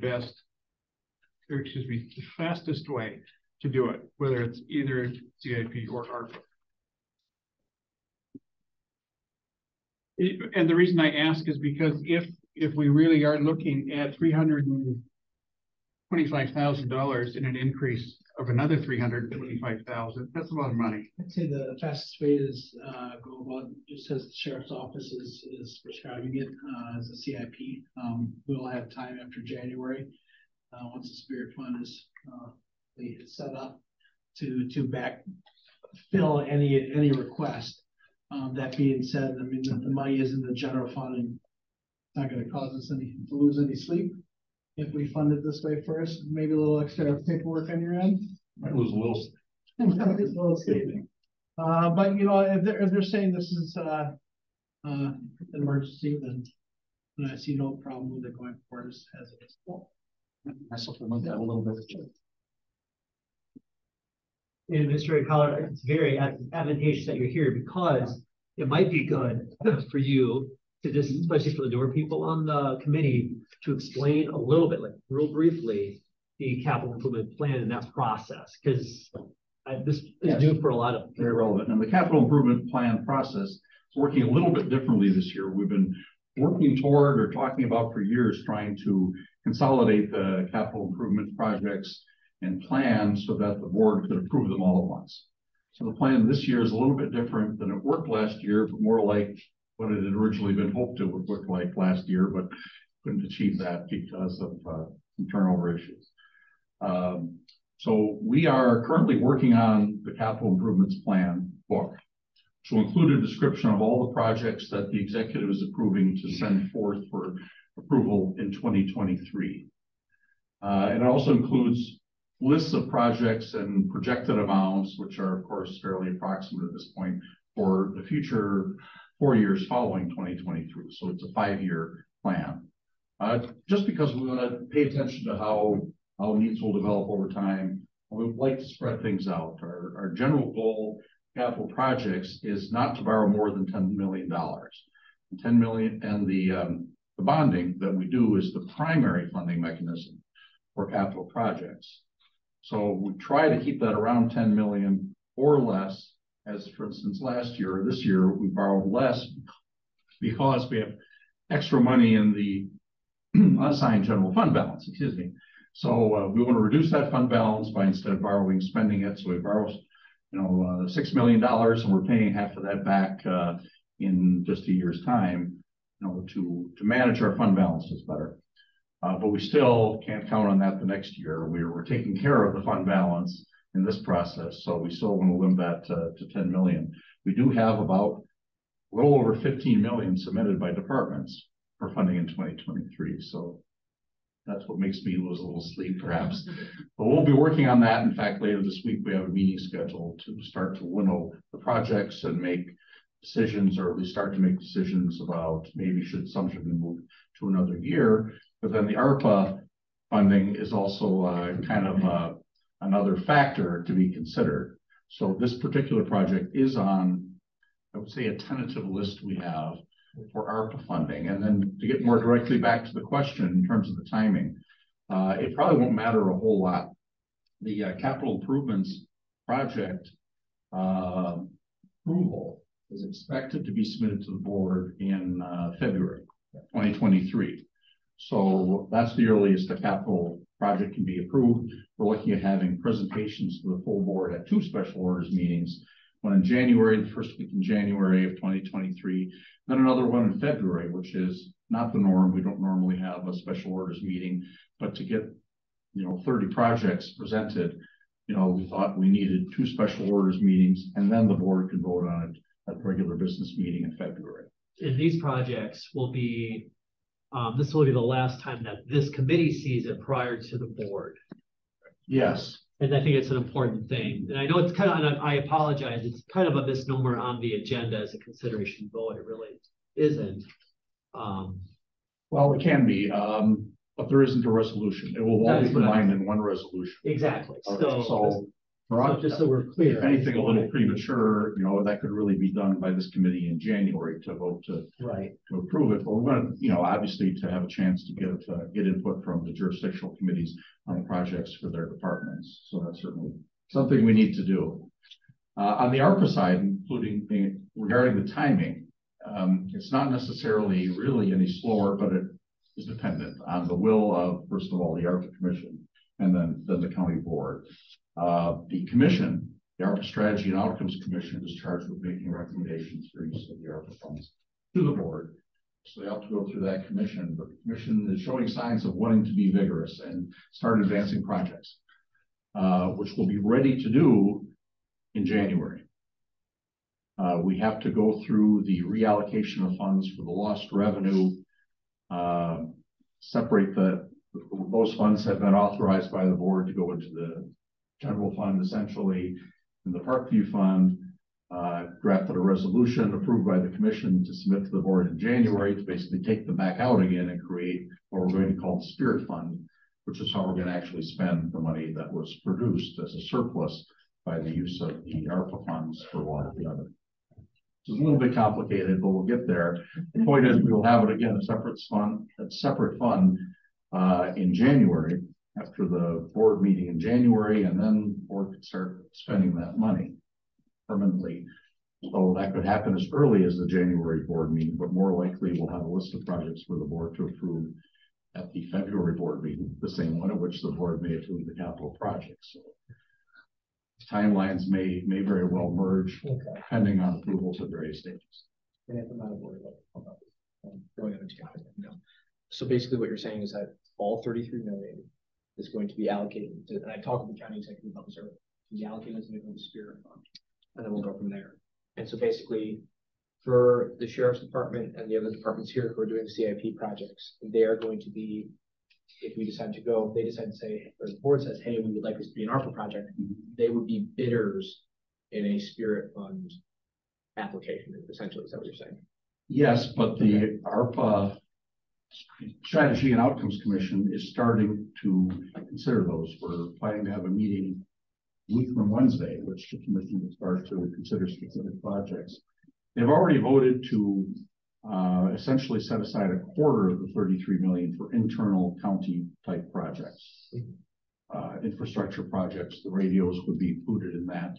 fastest way to do it, whether it's either CIP or ARPA? And the reason I ask is because if we really are looking at $325,000 in an increase of another $325,000, that's a lot of money. I'd say the fastest way is go about, just as the sheriff's office is prescribing it as a CIP. We'll have time after January, once the spirit fund is set up to backfill any request. That being said, I mean, the money is in the general fund and it's not going to cause us to lose any sleep if we fund it this way first. Maybe a little extra paperwork on your end. Might lose a little. It's a little sleeping. But you know, if they're saying this is an emergency, then I see no problem with it going forward as it is. I supplement that a little bit. And Mr. Collar, it's very advantageous that you're here because it might be good for you to just, especially for the newer people on the committee, to explain a little bit, like real briefly, the capital improvement plan and that process, because this is new for a lot of. Very relevant. And the capital improvement plan process is working a little bit differently this year. We've been working toward or talking about for years trying to consolidate the capital improvement projects and plan so that the board could approve them all at once. So the plan this year is a little bit different than it worked last year, but more like what it had originally been hoped it would look like last year, but couldn't achieve that because of some turnover issues. So we are currently working on the capital improvements plan book, which will include a description of all the projects that the executive is approving to send forth for approval in 2023. And it also includes lists of projects and projected amounts, which are of course fairly approximate at this point, for the future 4 years following 2023. So it's a 5-year plan. Just because we want to pay attention to how needs will develop over time, we would like to spread things out. Our general goal, capital projects, is not to borrow more than $10 million. $10 million, and the bonding that we do is the primary funding mechanism for capital projects. So we try to keep that around 10 million or less, as for instance, last year or this year, we borrowed less because we have extra money in the unassigned general fund balance, excuse me. So we want to reduce that fund balance by, instead of borrowing, spending it. So we borrow, $6 million, and we're paying half of that back in just a year's time, to manage our fund balances better. But we still can't count on that the next year. We're taking care of the fund balance in this process, so we still want to limit that to 10 million. We do have about a little over 15 million submitted by departments for funding in 2023. So that's what makes me lose a little sleep, perhaps. But we'll be working on that. In fact, later this week, we have a meeting scheduled to start to winnow the projects and make decisions, or at least start to make decisions about maybe some should be moved to another year. But then the ARPA funding is also kind of another factor to be considered. So this particular project is on, I would say, a tentative list we have for ARPA funding. And then to get more directly back to the question in terms of the timing, it probably won't matter a whole lot. The capital improvements project approval is expected to be submitted to the board in February 2023. So that's the earliest the capital project can be approved. We're looking at having presentations to the full board at 2 special orders meetings, one in January, the first week in January of 2023, then another one in February, which is not the norm. We don't normally have a special orders meeting, but to get 30 projects presented, we thought we needed 2 special orders meetings, and then the board could vote on it at the regular business meeting in February. And these projects will be, this will be the last time that this committee sees it prior to the board. Yes. And I think it's an important thing. And I know it's kind of, and I apologize, it's kind of a misnomer on the agenda as a consideration vote. It really isn't. Well, it can be, but there isn't a resolution. It will all be combined in one resolution. Exactly. So for us, just so we're clear, if anything, a little premature, that could really be done by this committee in January to vote to approve it. But we want to, obviously, to have a chance to get input from the jurisdictional committees on projects for their departments. So that's certainly something we need to do. On the ARPA side, including regarding the timing, It's not necessarily really any slower, but it is dependent on the will of, first of all, the ARPA Commission and then the county board. The commission, the ARPA Strategy and Outcomes Commission, is charged with making recommendations for use of the ARPA funds to the board. So they have to go through that commission, but the commission is showing signs of wanting to be vigorous and start advancing projects, which we'll be ready to do in January. We have to go through the reallocation of funds for the lost revenue, separate those funds have been authorized by the board to go into the general fund, essentially, in the Parkview Fund, drafted a resolution approved by the commission to submit to the board in January to basically take them back out again and create what we're going to call the Spirit Fund, which is how we're going to actually spend the money that was produced as a surplus by the use of the ARPA funds for one or the other. It's a little bit complicated, but we'll get there. The point is, we will have it again, a separate fund in January, after the board meeting in January, and then the board could start spending that money permanently. So that could happen as early as the January board meeting, but more likely we'll have a list of projects for the board to approve at the February board meeting, the same one at which the board may approve the capital projects. So timelines may very well merge, depending on approvals at various stages. So basically what you're saying is that all 33 million is going to be allocated to, and I talked with the county executive officer, to be allocated to the Spirit Fund, and then we'll go from there. And so basically, for the sheriff's department and the other departments here who are doing CIP projects, they are going to be, if we decide to go, if they decide to say, or the board says, hey, we would like this to be an ARPA project, they would be bidders in a Spirit Fund application, essentially. Is that what you're saying? Yes, but the ARPA Strategy and Outcomes Commission is starting to consider those. We're planning to have a meeting a week from Wednesday, which the commission will start to consider specific projects. They've already voted to essentially set aside a quarter of the 33 million for internal county type projects. Infrastructure projects, the radios would be included in that.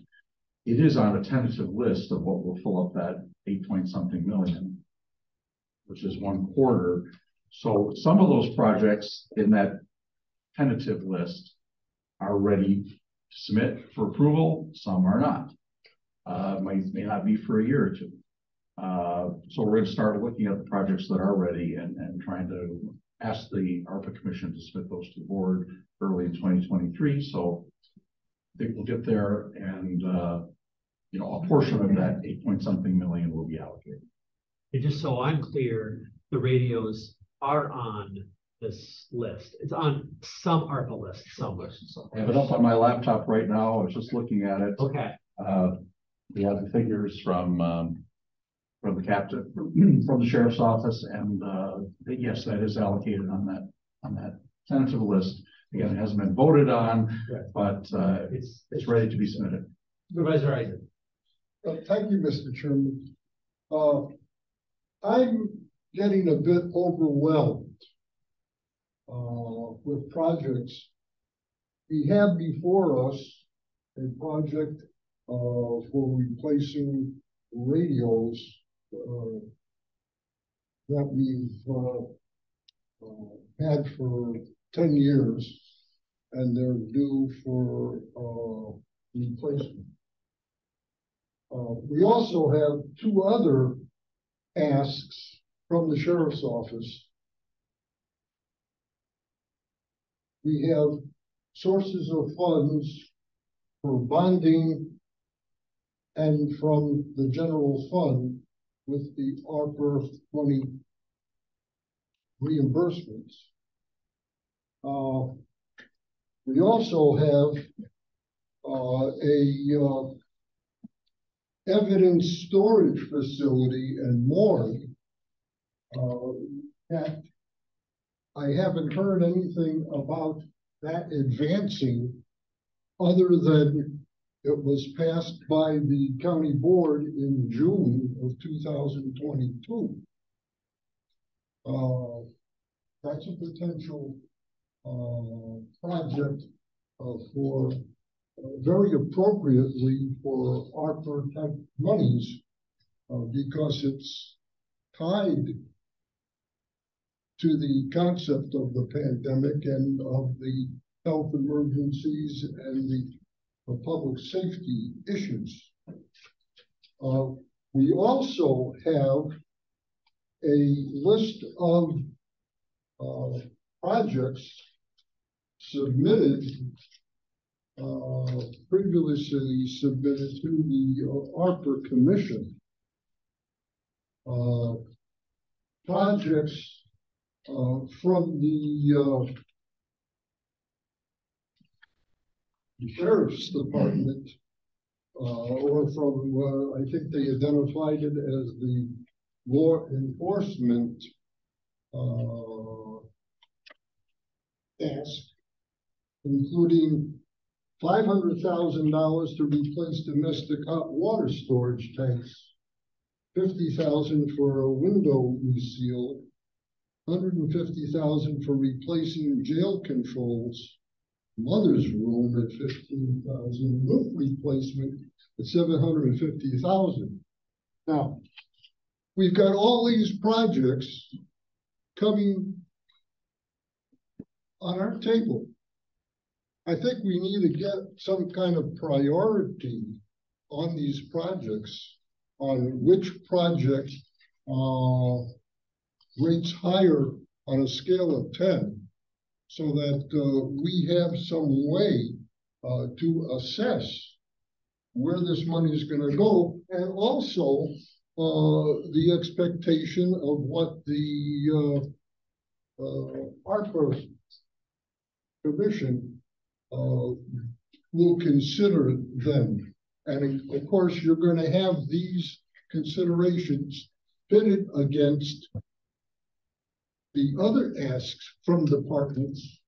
It is on a tentative list of what will fill up that 8-point-something million, which is 1/4. So some of those projects in that tentative list are ready to submit for approval. Some are not. May not be for a year or two. So we're going to start looking at the projects that are ready and trying to ask the ARPA Commission to submit those to the board early in 2023. So I think we'll get there, and a portion of that 8-point-something million will be allocated. And just so I'm clear, the radios are on this list. It's on some ARPA list somewhere. I have it up on my laptop right now. I was just looking at it. Okay. We have the figures from the captain, from the sheriff's office, and yes, that is allocated on that tentative list. Again, it hasn't been voted on, but it's ready to be submitted. Supervisor Isaac. Thank you, Mr. Chairman. I'm getting a bit overwhelmed with projects. We have before us a project for replacing radios that we've had for 10 years, and they're due for replacement. We also have 2 other asks from the sheriff's office. We have sources of funds for bonding and from the general fund with the ARPA money reimbursements. We also have a evidence storage facility and morgue that I haven't heard anything about that advancing, other than it was passed by the county board in June of 2022. That's a potential project for very appropriately for ARPA type monies, because it's tied to the concept of the pandemic and of the health emergencies and the public safety issues. We also have a list of projects submitted, previously submitted to the ARPA Commission. Projects from the Sheriff's Department, or from, I think they identified it as the law enforcement task, including $500,000 to replace domestic hot water storage tanks, $50,000 for a window reseal, $150,000 for replacing jail controls, mother's room at $15,000, roof replacement at $750,000. Now, we've got all these projects coming on our table. I think we need to get some kind of priority on these projects, on which project rates higher on a scale of 10, so that we have some way to assess where this money is going to go, and also the expectation of what the ARPA Commission will consider them. And of course, you're going to have these considerations pitted against the other asks from departments.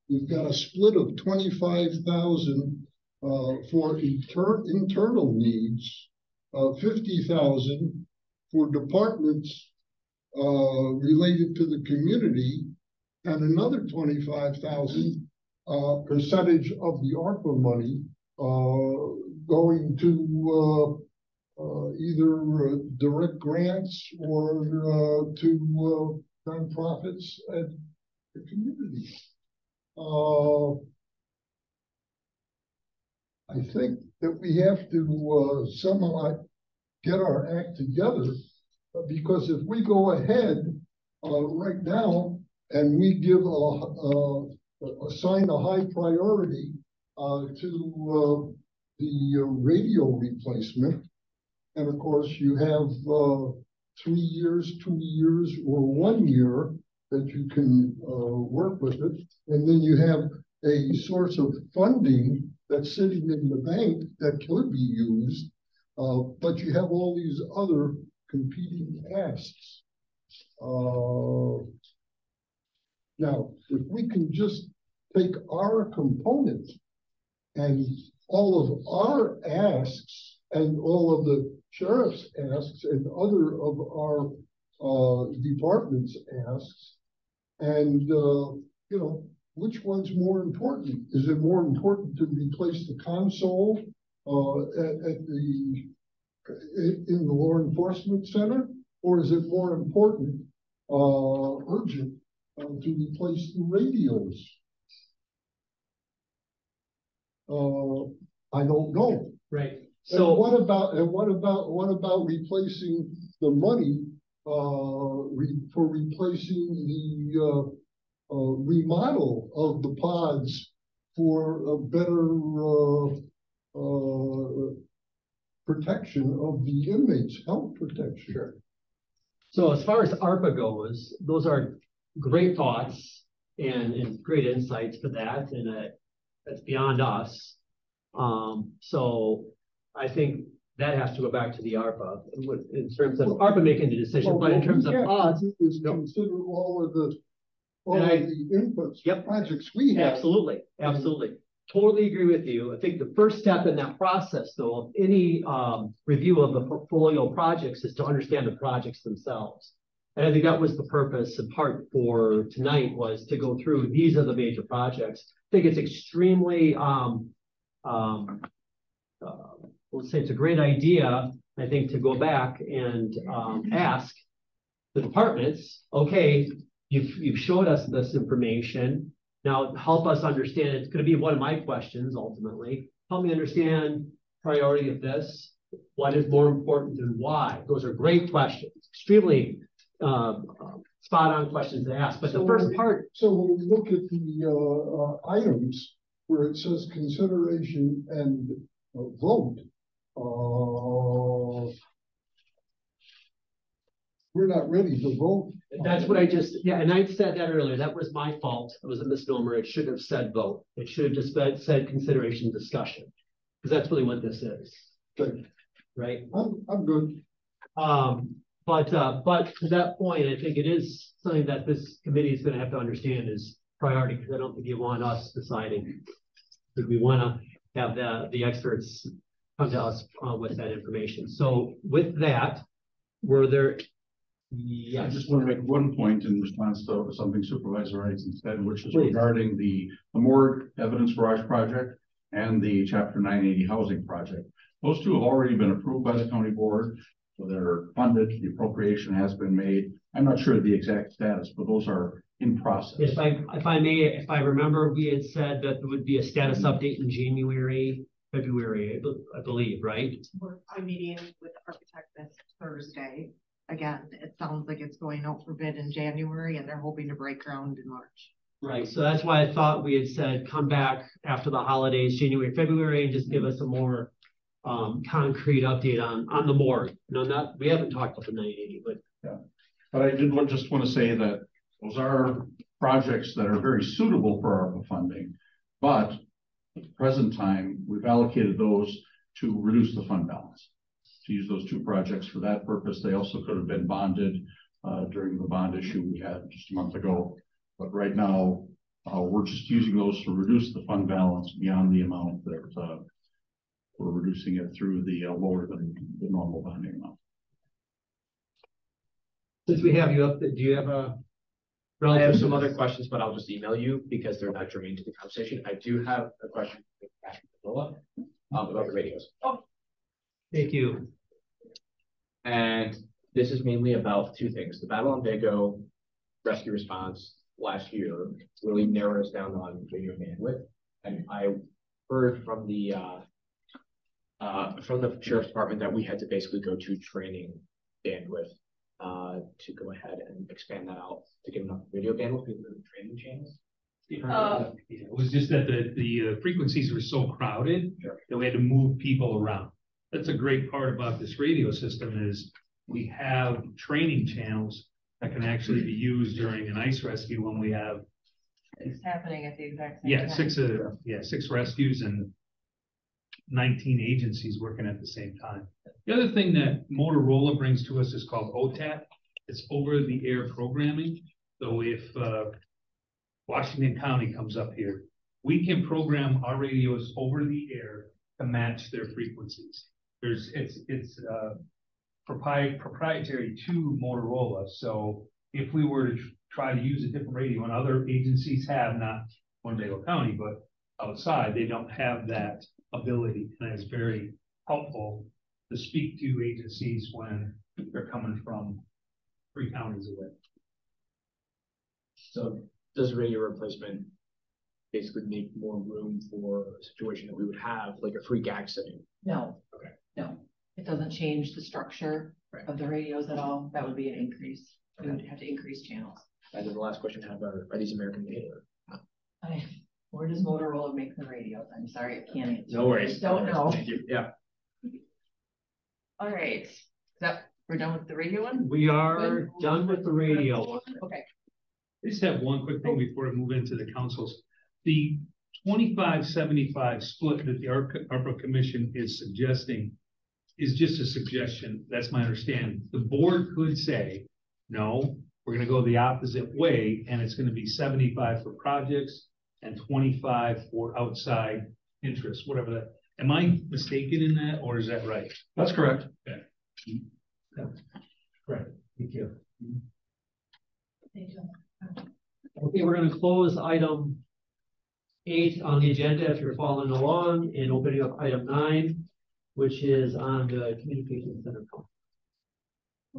We've got a split of $25,000 for internal needs, $50,000 for departments related to the community, and another $25,000 percentage of the ARPA money going to either direct grants or to nonprofits and the community. I think that we have to somehow get our act together, because if we go ahead right now and we give assign a high priority to the radio replacement, and of course you have 3 years, 2 years, or 1 year that you can work with it, and then you have a source of funding that's sitting in the bank that could be used, but you have all these other competing asks. Now, if we can just take our component and all of our asks and all of the sheriff's asks and other of our departments' asks, and you know, which one's more important? Is it more important to replace the console in the law enforcement center, or is it more important, urgent, to replace the radios? I don't know. Right. So what about replacing the money for replacing the remodel of the pods for a better protection of the inmates, health protection? Sure. So as far as ARPA goes, those are great thoughts and great insights for that, and that's beyond us. So I think that has to go back to the ARPA in terms of ARPA making the decision, but in terms of us, is consider all of the inputs, yep, projects we have. Absolutely, absolutely. Totally agree with you. I think the first step in that process, though, of any review of the portfolio projects is to understand the projects themselves. And I think that was the purpose in part for tonight, was to go through, these are the major projects. I think it's extremely, let's say it's a great idea, I think, to go back and ask the departments, okay, you've showed us this information. Now help us understand, it's gonna be one of my questions ultimately. Help me understand priority of this. What is more important and why? Those are great questions, extremely spot on questions to ask. But the first part. So when we look at the items where it says consideration and vote, we're not ready to vote. That's what I just, yeah, and I said that earlier. That was my fault. It was a misnomer. It should have said vote. It should have just said consideration discussion. Because that's really what this is. Okay. Right? I'm good. But to that point, I think it is something that this committee is going to have to understand is priority, because I don't think you want us deciding. Because we want to have the experts come to us with that information. So with that, were there? I just want to make one point in response to something Supervisor Eisen said, which is Please. regarding the Morgue Evidence Garage project and the Chapter 980 housing project. Those two have already been approved by the county board. So they're funded, the appropriation has been made. I'm not sure of the exact status, but those are in process. If I remember, we had said that there would be a status update in January, February, I believe, right? I'm meeting with the architect this Thursday. Again, it sounds like it's going out for bid in January and they're hoping to break ground in March. Right, so that's why I thought we had said, come back after the holidays, January, February, and just give us a more concrete update on the morgue. No, we haven't talked about the 980, but. Yeah, but I did just want to say that those are projects that are very suitable for ARPA funding, but at the present time, we've allocated those to reduce the fund balance. To use those two projects for that purpose. They also could have been bonded during the bond issue we had just a month ago. But right now, we're just using those to reduce the fund balance beyond the amount that we're reducing it through the lower than the normal bonding amount. Since we have you up, do you have a? I have some other questions, but I'll just email you because they're not germane to the conversation. I do have a question about the radios. Oh. Thank you. And this is mainly about two things. The Battle on Winnebago rescue response last year really narrowed us down on radio bandwidth. And I heard from the sheriff's department that we had to basically go to training bandwidth to go ahead and expand that out to get enough radio bandwidth for the training channels. It was just that the frequencies were so crowded that we had to move people around. That's a great part about this radio system is we have training channels that can actually be used during an ice rescue when we have. It's happening at the exact same time. Six rescues and 19 agencies working at the same time. The other thing that Motorola brings to us is called OTAP. It's over the air programming. So if Washington County comes up here, we can program our radios over the air to match their frequencies. It's proprietary to Motorola. So if we were to try to use a different radio, and other agencies have, not Winnebago County, but outside, they don't have that ability. And it's very helpful to speak to agencies when they're coming from 3 counties away. So does radio replacement basically make more room for a situation that we would have, like a free gag setting? No. Okay. No, it doesn't change the structure of the radios at all. That would be an increase. We would have to increase channels. And then the last question I have are these American made? Where does Motorola make the radios? I'm sorry, I can't answer. No worries. I just don't know. Thank you. Yeah. All right. We're done with the radio one? We are done with the radio. Okay. I just have one quick thing before I move into the councils. The 25-75 split that the ARPA Commission is suggesting is just a suggestion. That's my understanding. The board could say, no, we're going to go the opposite way, and it's going to be 75 for projects and 25 for outside interests, whatever that. Am I mistaken in that, or is that right? That's correct. Okay. Correct. Thank you. Okay, we're going to close item 8 on the agenda if you're following along, and opening up item 9, which is on the communication center.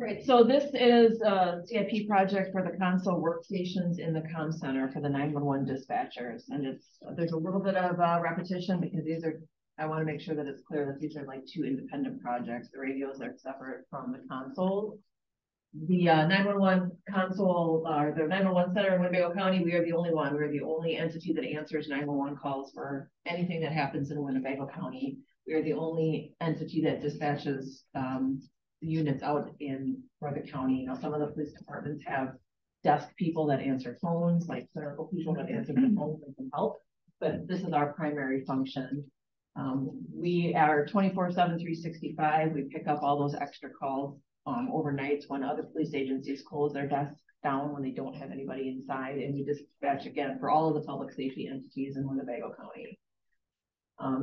Right, so this is a CIP project for the console workstations in the comm center for the 911 dispatchers. And there's a little bit of repetition because I want to make sure that it's clear that these are like two independent projects. The radios are separate from the console. The 911 console, or the 911 center in Winnebago County, we are the only one. We're the only entity that answers 911 calls for anything that happens in Winnebago County. We are the only entity that dispatches units out for the county. Now, some of the police departments have desk people that answer phones, like clerical people that answer the phones and can help, but this is our primary function. We are 24/7, 365. We pick up all those extra calls overnights when other police agencies close their desks down when they don't have anybody inside, and we dispatch again for all of the public safety entities in Winnebago County.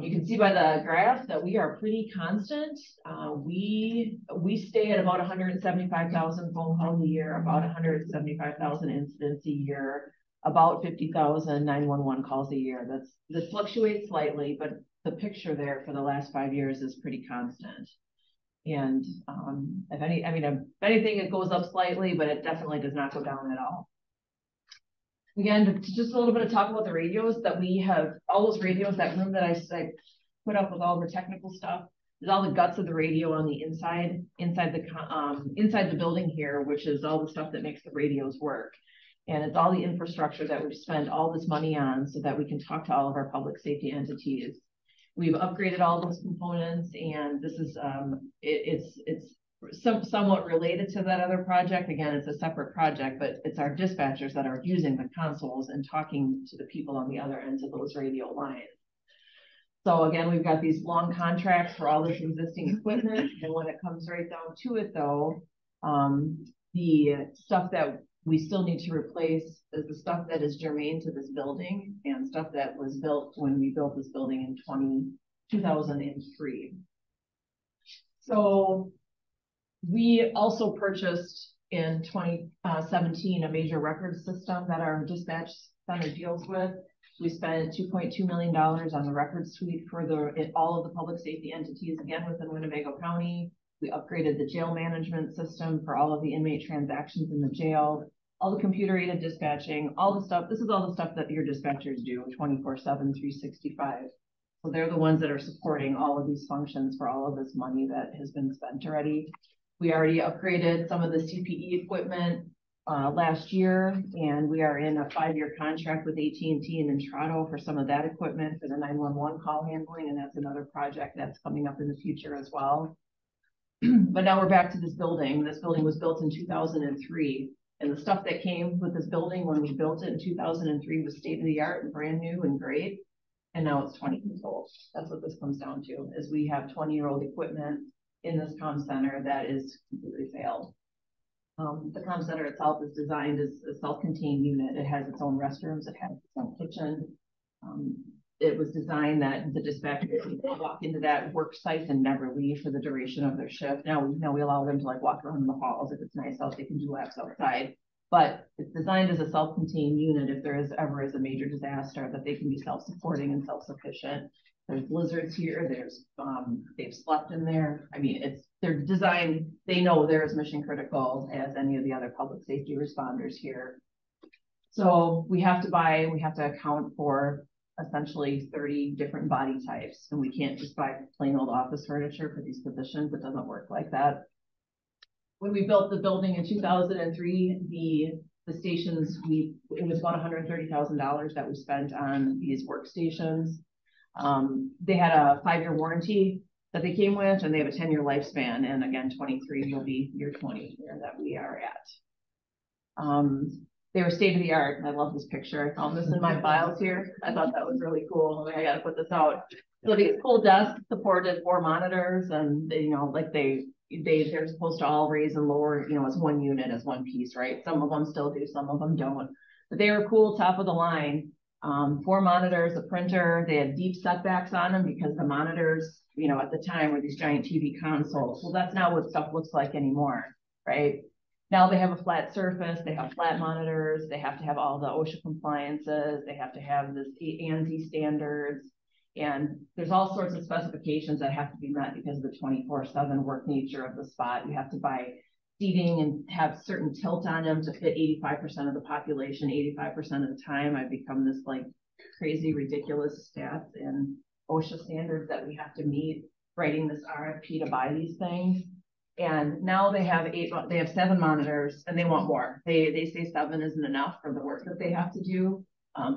You can see by the graph that we are pretty constant. We stay at about 175,000 phone calls a year, about 175,000 incidents a year, about 50,000 911 calls a year. This fluctuates slightly, but the picture there for the last 5 years is pretty constant. And if anything, it goes up slightly, but it definitely does not go down at all. Again, just a little bit of talk about the radios that we have, all those radios, that room that I put up with all the technical stuff. There's all the guts of the radio on the inside the building here, which is all the stuff that makes the radios work. And it's all the infrastructure that we've spent all this money on so that we can talk to all of our public safety entities. We've upgraded all those components, and this is it's somewhat related to that other project. Again, it's a separate project, but it's our dispatchers that are using the consoles and talking to the people on the other ends of those radio lines. So again, we've got these long contracts for all this existing equipment, and when it comes right down to it, though, the stuff that we still need to replace is the stuff that is germane to this building and stuff that was built when we built this building in 2003. So we also purchased in 2017 a major record system that our dispatch center deals with. We spent $2.2 million on the record suite for all of the public safety entities, again, within Winnebago County. We upgraded the jail management system for all of the inmate transactions in the jail, all the computer-aided dispatching, all the stuff. This is all the stuff that your dispatchers do 24/7, 365. So they're the ones that are supporting all of these functions for all of this money that has been spent already. We already upgraded some of the CPE equipment last year, and we are in a 5-year contract with AT&T and Intrado for some of that equipment for the 911 call handling, and that's another project that's coming up in the future as well. But now we're back to this building. This building was built in 2003, and the stuff that came with this building when we built it in 2003 was state-of-the-art and brand new and great, and now it's 20 years old. That's what this comes down to, is we have 20-year-old equipment in this comm center that is completely failed. The comm center itself is designed as a self-contained unit. It has its own restrooms, it has its own kitchen. It was designed that the dispatchers can walk into that work site and never leave for the duration of their shift. Now we allow them to like walk around in the halls. If it's nice out, they can do laps outside. But it's designed as a self-contained unit. If there is ever a major disaster, that they can be self-supporting and self-sufficient. There's blizzards here. They've slept in there. I mean, they're designed. They know they're as mission critical as any of the other public safety responders here. So we have to account for essentially 30 different body types, and we can't just buy plain old office furniture for these positions. It doesn't work like that. When we built the building in 2003, the stations, it was about $130,000 that we spent on these workstations. They had a 5-year warranty that they came with, and they have a 10-year lifespan. And again, 23 will be year 20 here that we are at. They were state of the art. I love this picture. I found this in my files here. I thought that was really cool. I got to put this out. So these full desks supported 4 monitors, and they're supposed to all raise and lower, as one unit, as one piece, right? Some of them still do, some of them don't. But they were cool, top of the line. 4 monitors, a printer. They had deep setbacks on them because the monitors, at the time were these giant TV consoles. Well, that's not what stuff looks like anymore, right? Now they have a flat surface, they have flat monitors, they have to have all the OSHA compliances, they have to have this ANSI standards, and there's all sorts of specifications that have to be met because of the 24/7 work nature of the spot. You have to buy seating and have certain tilt on them to fit 85% of the population, 85% of the time. I've become this like crazy, ridiculous stats and OSHA standards that we have to meet, writing this RFP to buy these things. And now they have 7 monitors and they want more. They say 7 isn't enough for the work that they have to do.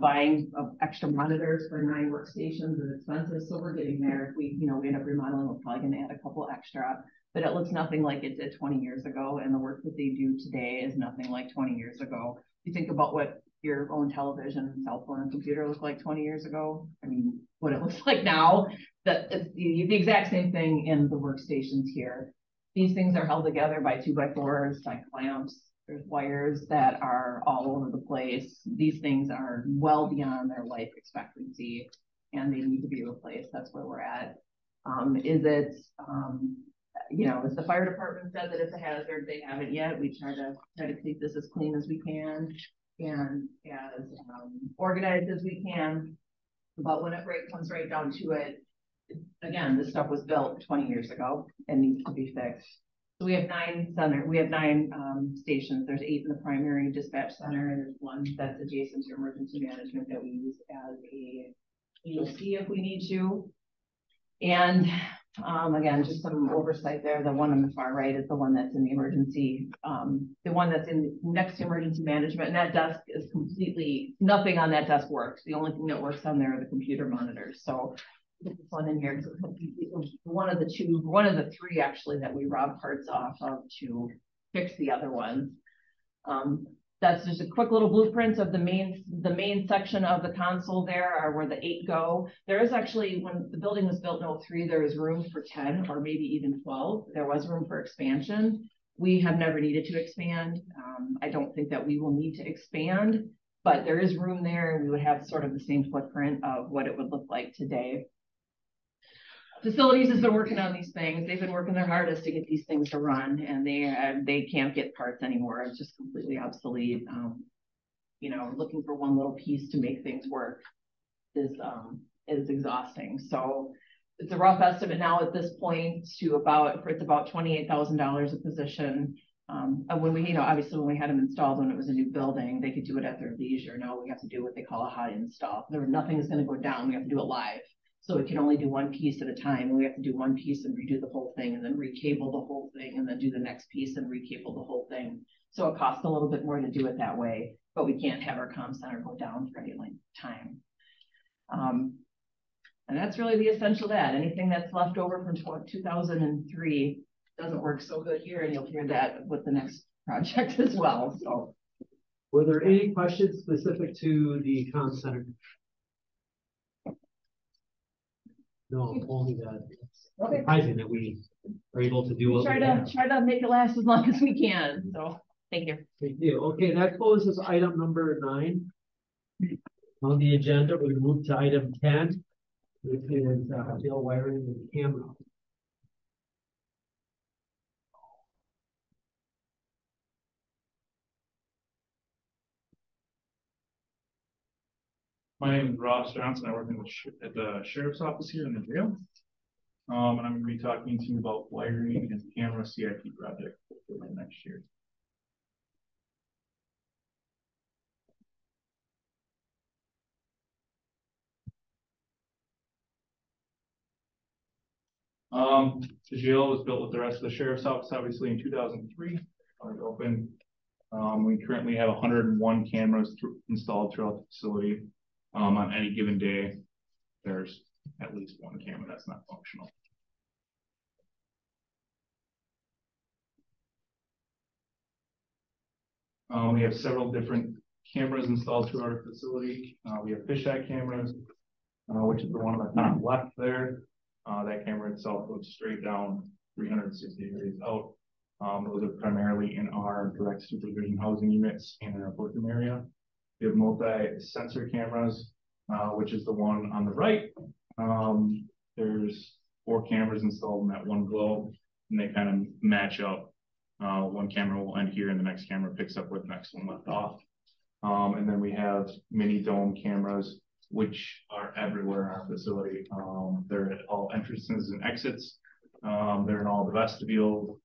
Buying extra monitors for 9 workstations is expensive, so we're getting there. If we end up remodeling, we're probably going to add a couple extra, but it looks nothing like it did 20 years ago, and the work that they do today is nothing like 20 years ago. You think about what your own television, cell phone, and computer looked like 20 years ago. I mean, what it looks like now, that it's the exact same thing in the workstations here. These things are held together by 2x4s, by clamps. There's wires that are all over the place. These things are well beyond their life expectancy and they need to be replaced. That's where we're at. Is the fire department said that it's a hazard, they haven't yet. We try to keep this as clean as we can and as organized as we can. But when it comes right down to it, again, this stuff was built 20 years ago and needs to be fixed. So we have 9 stations. There's 8 in the primary dispatch center, and there's 1 that's adjacent to emergency management that we use as a EOC if we need to. And again, just some oversight there. The one on the far right is the one that's in the emergency, the one that's in next to emergency management. And that desk is completely, nothing on that desk works. The only thing that works on there are the computer monitors. So this one in here, one of the 3 actually that we robbed parts off of to fix the other ones. That's just a quick little blueprint of the main section of the console. There are where the 8 go. There is actually, when the building was built in 03, there was room for 10 or maybe even 12. There was room for expansion. We have never needed to expand. I don't think that we will need to expand, but there is room there. We would have sort of the same footprint of what it would look like today. Facilities has been working on these things. They've been working their hardest to get these things to run, and they can't get parts anymore. It's just completely obsolete. Looking for one little piece to make things work is exhausting. So it's a rough estimate now at this point it's about $28,000 a position. And when we, obviously when we had them installed when it was a new building, they could do it at their leisure. Now we have to do what they call a hot install. Nothing is going to go down. We have to do it live. So we can only do one piece at a time, and we have to do one piece and redo the whole thing, and then recable the whole thing, and then do the next piece and recable the whole thing. So it costs a little bit more to do it that way, but we can't have our comm center go down for any length of time. And that's really the essential that. Anything that's left over from 2003 doesn't work so good here, and you'll hear that with the next project as well. So, were there any questions specific to the comm center? No, only that. Okay. Surprising that we are able to do what try to make it last as long as we can. So thank you. Thank you. Okay, that closes item number 9 on the agenda. We're going to move to item 10, which is bill wiring and camera. My name is Ross Johnson. I work at the sheriff's office here in the jail. And I'm going to be talking to you about wiring and camera CIP project for next year. The jail was built with the rest of the sheriff's office, obviously in 2003. It opened. We currently have 101 cameras installed throughout the facility. On any given day, there's at least one camera that's not functional. We have several different cameras installed throughout our facility. We have fisheye cameras, which is the one on the top left there. That camera itself goes straight down 360 degrees out. Those are primarily in our direct supervision housing units and in our working area. We have multi-sensor cameras, which is the one on the right. There's 4 cameras installed in that one globe, and they kind of match up. One camera will end here, and the next camera picks up where the next one left off. And then we have mini dome cameras, which are everywhere in our facility. They're at all entrances and exits. They're in all the vestibules.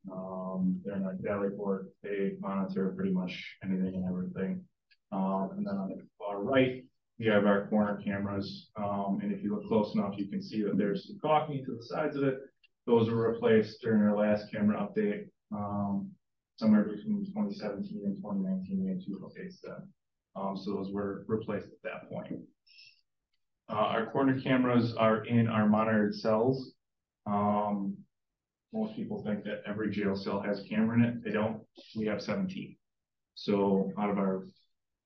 They're in our daily report. They monitor pretty much anything and everything. And then on the far right, we have our corner cameras. And if you look close enough, you can see that there's some caulking to the sides of it. Those were replaced during our last camera update. Somewhere between 2017 and 2019, we had 2 updates then. So those were replaced at that point. Our corner cameras are in our monitored cells. Most people think that every jail cell has a camera in it. They don't. We have 17. So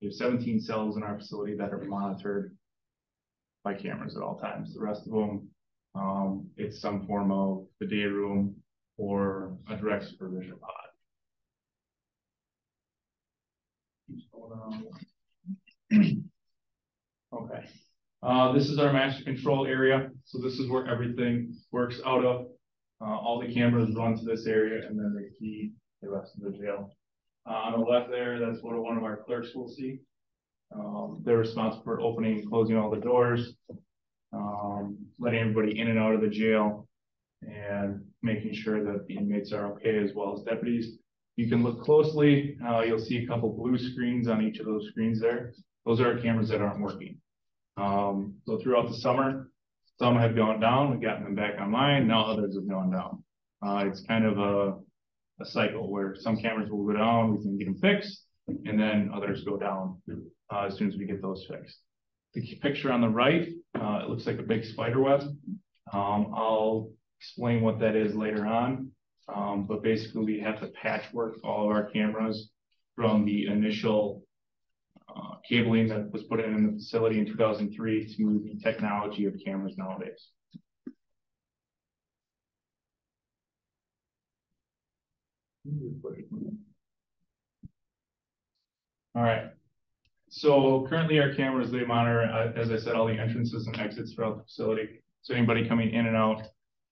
we have 17 cells in our facility that are monitored by cameras at all times. The rest of them, it's some form of the day room or a direct supervision pod. Okay. This is our master control area. So this is where everything works out of. All the cameras run to this area and then they feed the rest of the jail. On the left there, that's what one of our clerks will see. They're responsible for opening and closing all the doors, letting everybody in and out of the jail, and making sure that the inmates are okay, as well as deputies. You can look closely. You'll see a couple blue screens on each of those screens there. Those are our cameras that aren't working. So throughout the summer, some have gone down. We've gotten them back online. Now others have gone down. It's kind of a cycle where some cameras will go down, we can get them fixed, and then others go down as soon as we get those fixed. The picture on the right, it looks like a big spider web. I'll explain what that is later on, but basically we have to patchwork all of our cameras from the initial cabling that was put in the facility in 2003 to the technology of cameras nowadays. All right. So currently our cameras, they monitor, as I said, all the entrances and exits throughout the facility. So anybody coming in and out,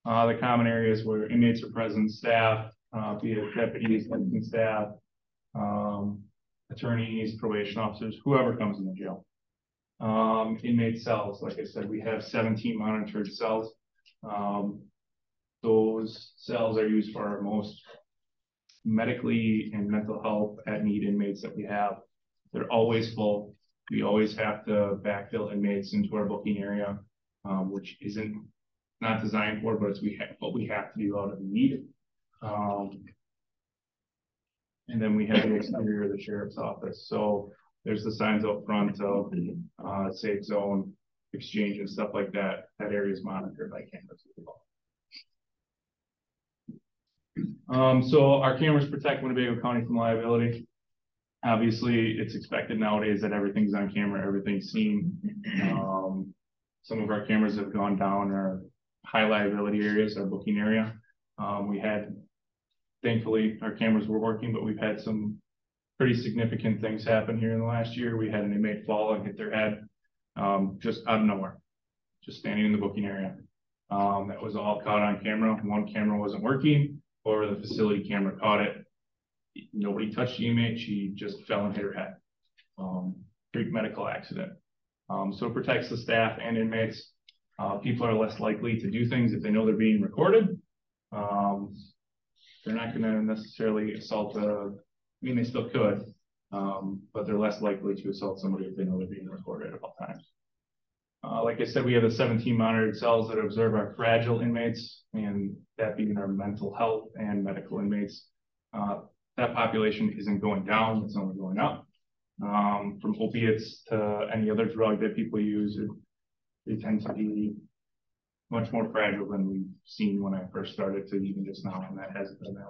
the common areas where inmates are present, staff, be it deputies, and staff, attorneys, probation officers, whoever comes in the jail. Inmate cells, like I said, we have 17 monitored cells. Those cells are used for our most medically and mental health at need inmates that we have. They're always full. We always have to backfill inmates into our booking area, which isn't not designed for, but it's what we have to do out of need. And then we have the exterior of the sheriff's office. So there's the signs out front of safe zone, exchange, and stuff like that. That area is monitored by cameras as well. So our cameras protect Winnebago County from liability. Obviously, it's expected nowadays that everything's on camera, everything's seen. Some of our cameras have gone down our high liability areas, our booking area. Thankfully, our cameras were working, but we've had some pretty significant things happen here in the last year. We had an inmate fall and hit their head just out of nowhere, just standing in the booking area. That was all caught on camera. One camera wasn't working, or the facility camera caught it. Nobody touched the inmate. She just fell and hit her head. Freak medical accident. So it protects the staff and inmates. People are less likely to do things if they know they're being recorded. They're not going to necessarily assault they still could, but they're less likely to assault somebody if they know they're being recorded at all times. Like I said, we have the 17 monitored cells that observe our fragile inmates, and that being our mental health and medical inmates. That population isn't going down, it's only going up. From opiates to any other drug that people use, they tend to be much more fragile than we've seen when I first started to even just now, and that hasn't been that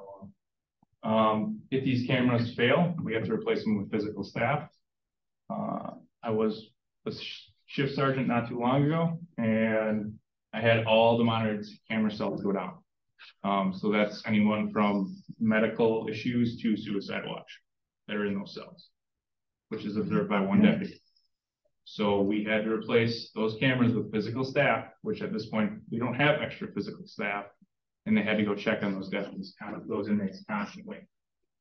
long. If these cameras fail, we have to replace them with physical staff. I was a shift sergeant not too long ago, and I had all the monitored camera cells go down. So that's anyone from medical issues to suicide watch that are in those cells, which is observed by one deputy. So we had to replace those cameras with physical staff, which at this point, we don't have extra physical staff, and they had to go check on those deputies, those inmates constantly,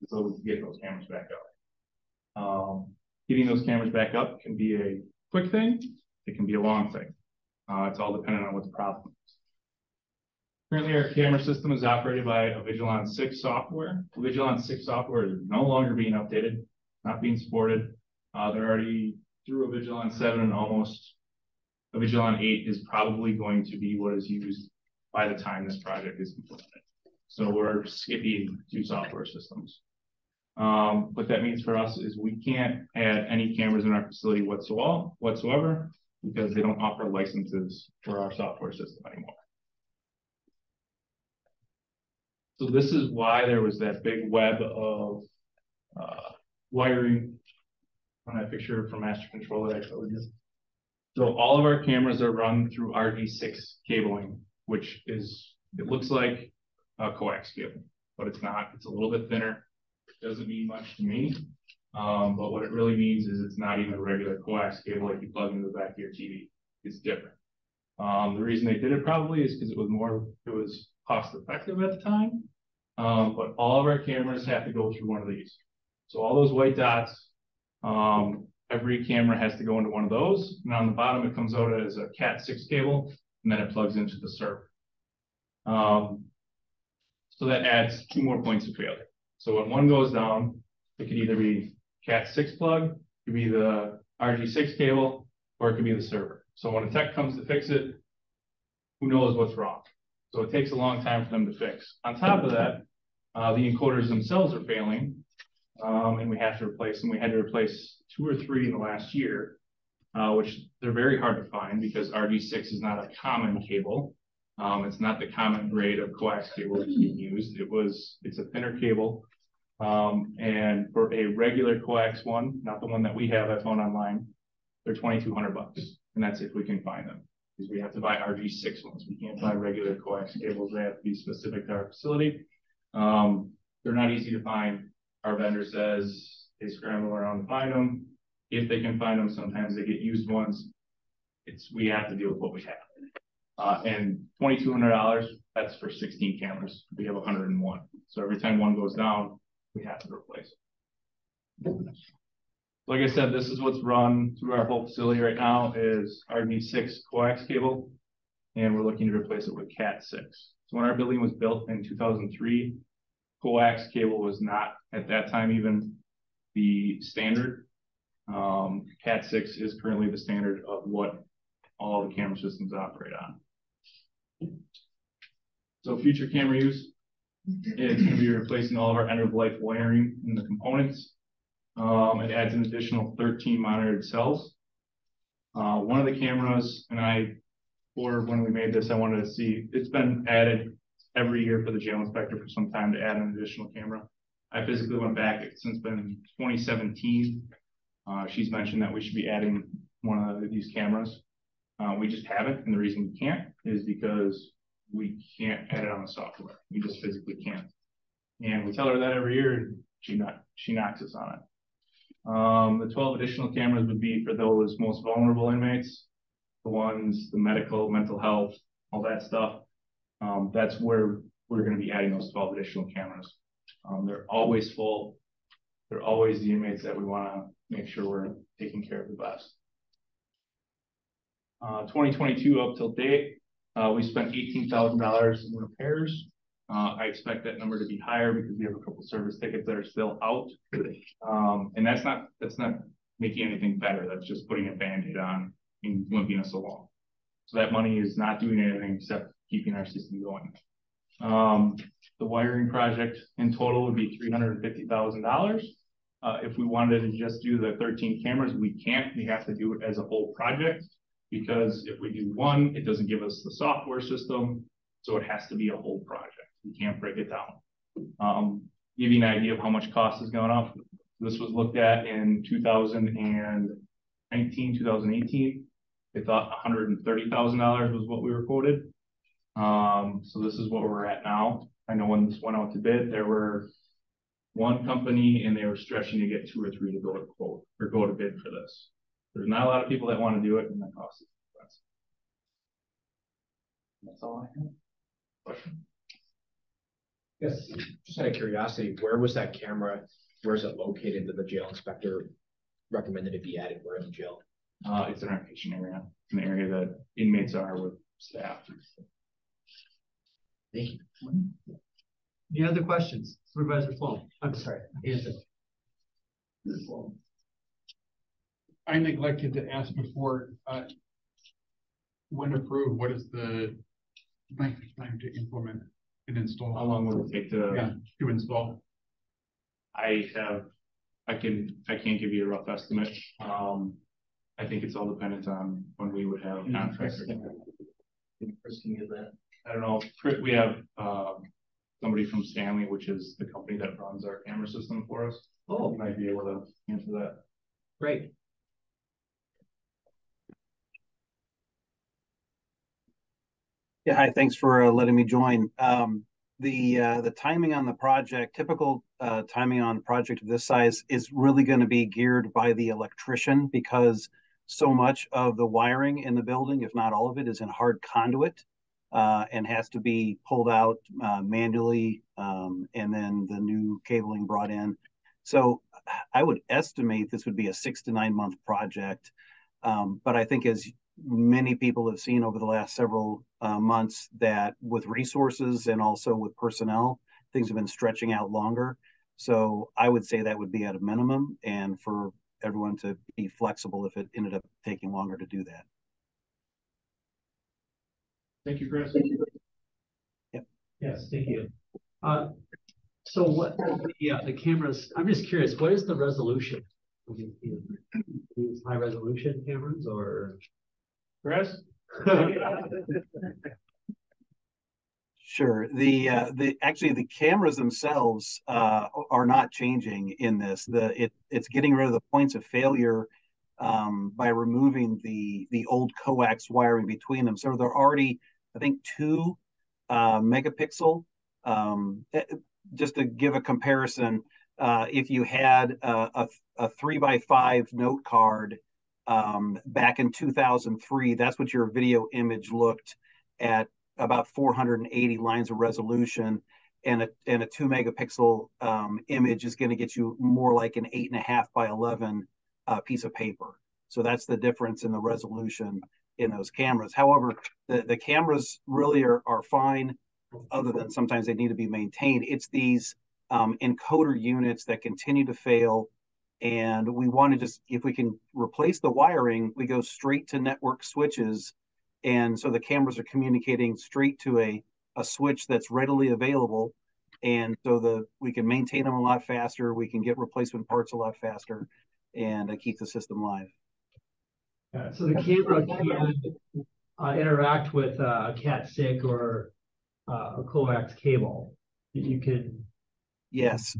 so we could get those cameras back up. Getting those cameras back up can be a quick thing, it can be a long thing. It's all dependent on what the problem is. Currently, our camera system is operated by a Vigilon 6 software. Vigilon 6 software is no longer being updated, not being supported. They're already through a Vigilon 7 and almost a Vigilon 8 is probably going to be what is used by the time this project is completed. So we're skipping 2 software systems. What that means for us is we can't add any cameras in our facility whatsoever because they don't offer licenses for our software system anymore. So this is why there was that big web of wiring on that picture from Master Control that I showed you. So all of our cameras are run through RG6 cabling, which is, it looks like a coax cable, but it's not. It's a little bit thinner. It doesn't mean much to me, but what it really means is it's not even a regular coax cable like you plug into the back of your TV. It's different. The reason they did it probably is because it was cost effective at the time, but all of our cameras have to go through one of these. So all those white dots, every camera has to go into one of those, and on the bottom it comes out as a Cat 6 cable, and then it plugs into the server. So that adds 2 more points of failure. So when one goes down, it could either be Cat 6 plug, it could be the RG6 cable, or it could be the server. So when a tech comes to fix it, who knows what's wrong? So it takes a long time for them to fix. On top of that, the encoders themselves are failing, and we have to replace them. We had to replace 2 or 3 in the last year, which they're very hard to find because RG6 is not a common cable. It's not the common grade of coax cable that's being used. It's a thinner cable. And for a regular coax one, not the one that we have I found online, they're $2,200. And that's if we can find them. Because we have to buy RG6 ones. We can't buy regular coax cables. They have to be specific to our facility. They're not easy to find. Our vendor says they scramble around to find them. If they can find them, sometimes they get used ones. We have to deal with what we have. And $2,200, that's for 16 cameras. We have 101. So every time one goes down, we have to replace it. Like I said, this is what's run through our whole facility right now is RG6 coax cable, and we're looking to replace it with Cat 6. So when our building was built in 2003, coax cable was not at that time even the standard. Cat 6 is currently the standard of what all the camera systems operate on. So future camera use is going to be replacing all of our end-of-life wiring in the components. It adds an additional 13 monitored cells. One of the cameras, or when we made this, I wanted to see, it's been added every year for the jail inspector for some time to add an additional camera. I physically went back, since been 2017. She's mentioned that we should be adding one of these cameras. We just haven't, and the reason we can't is because we can't add it on the software. We just physically can't. And we tell her that every year, and she knocks us on it. The 12 additional cameras would be for those most vulnerable inmates, the medical, mental health, all that stuff. That's where we're going to be adding those 12 additional cameras. They're always full. They're always the inmates that we want to make sure we're taking care of the best. 2022 up till date, we spent $18,000 in repairs. I expect that number to be higher because we have a couple service tickets that are still out. And that's not making anything better. That's just putting a Band-Aid on and limping us along. So that money is not doing anything except keeping our system going. The wiring project in total would be $350,000. If we wanted to just do the 13 cameras, we can't. We have to do it as a whole project because if we do one, it doesn't give us the software system. So it has to be a whole project. We can't break it down. Give you an idea of how much cost is going up. This was looked at in 2019, 2018. They thought $130,000 was what we were quoted. So this is what we're at now. I know when this went out to bid, there were one company and they were stretching to get 2 or 3 to go to quote or go to bid for this. There's not a lot of people that want to do it, and the cost is expensive. That's all I have. Question? Yes. Just out of curiosity, where was that camera? Where is it located that the jail inspector recommended it be added? Where in the jail? It's in our kitchen area, in the area that inmates are with staff. Thank you. Any other questions? Supervisor Sloan, I'm sorry, Hanson. I neglected to ask before, when approved, what is the length of time to implement and install? How long will it take to? Yeah, to install. I can't give you a rough estimate. I think it's all dependent on when we would have contractors. Interesting is that. I don't know, we have, somebody from Stanley, which is the company that runs our camera system for us. Oh, Might be able to answer that. great. Yeah, hi, thanks for letting me join. The timing on the project, typical timing on a project of this size is really going to be geared by the electrician because so much of the wiring in the building, if not all of it, is in hard conduit and has to be pulled out manually and then the new cabling brought in. So I would estimate this would be a 6 to 9 month project. But I think as many people have seen over the last several months that with resources and also with personnel, things have been stretching out longer. So I would say that would be at a minimum and for everyone to be flexible if it ended up taking longer to do that. Thank you, Chris. Yep. Yes, thank you. So what, the cameras, I'm just curious, what is the resolution? These high resolution cameras or? Chris? Sure. Actually the cameras themselves are not changing in this. It's getting rid of the points of failure by removing the old coax wiring between them. So they're already, I think, 2 megapixel. Just to give a comparison, if you had a 3x5 note card back in 2003, that's what your video image looked at, about 480 lines of resolution, and a 2 megapixel image is going to get you more like an 8.5 by 11 piece of paper. So that's the difference in the resolution in those cameras. However, the cameras really are fine, other than sometimes they need to be maintained. It's these encoder units that continue to fail. And we want to just, if we can replace the wiring, we go straight to network switches. And so the cameras are communicating straight to a switch that's readily available. And so we can maintain them a lot faster. We can get replacement parts a lot faster and keep the system live. So the camera can interact with a Cat 6 or a coax cable. You can. Yes.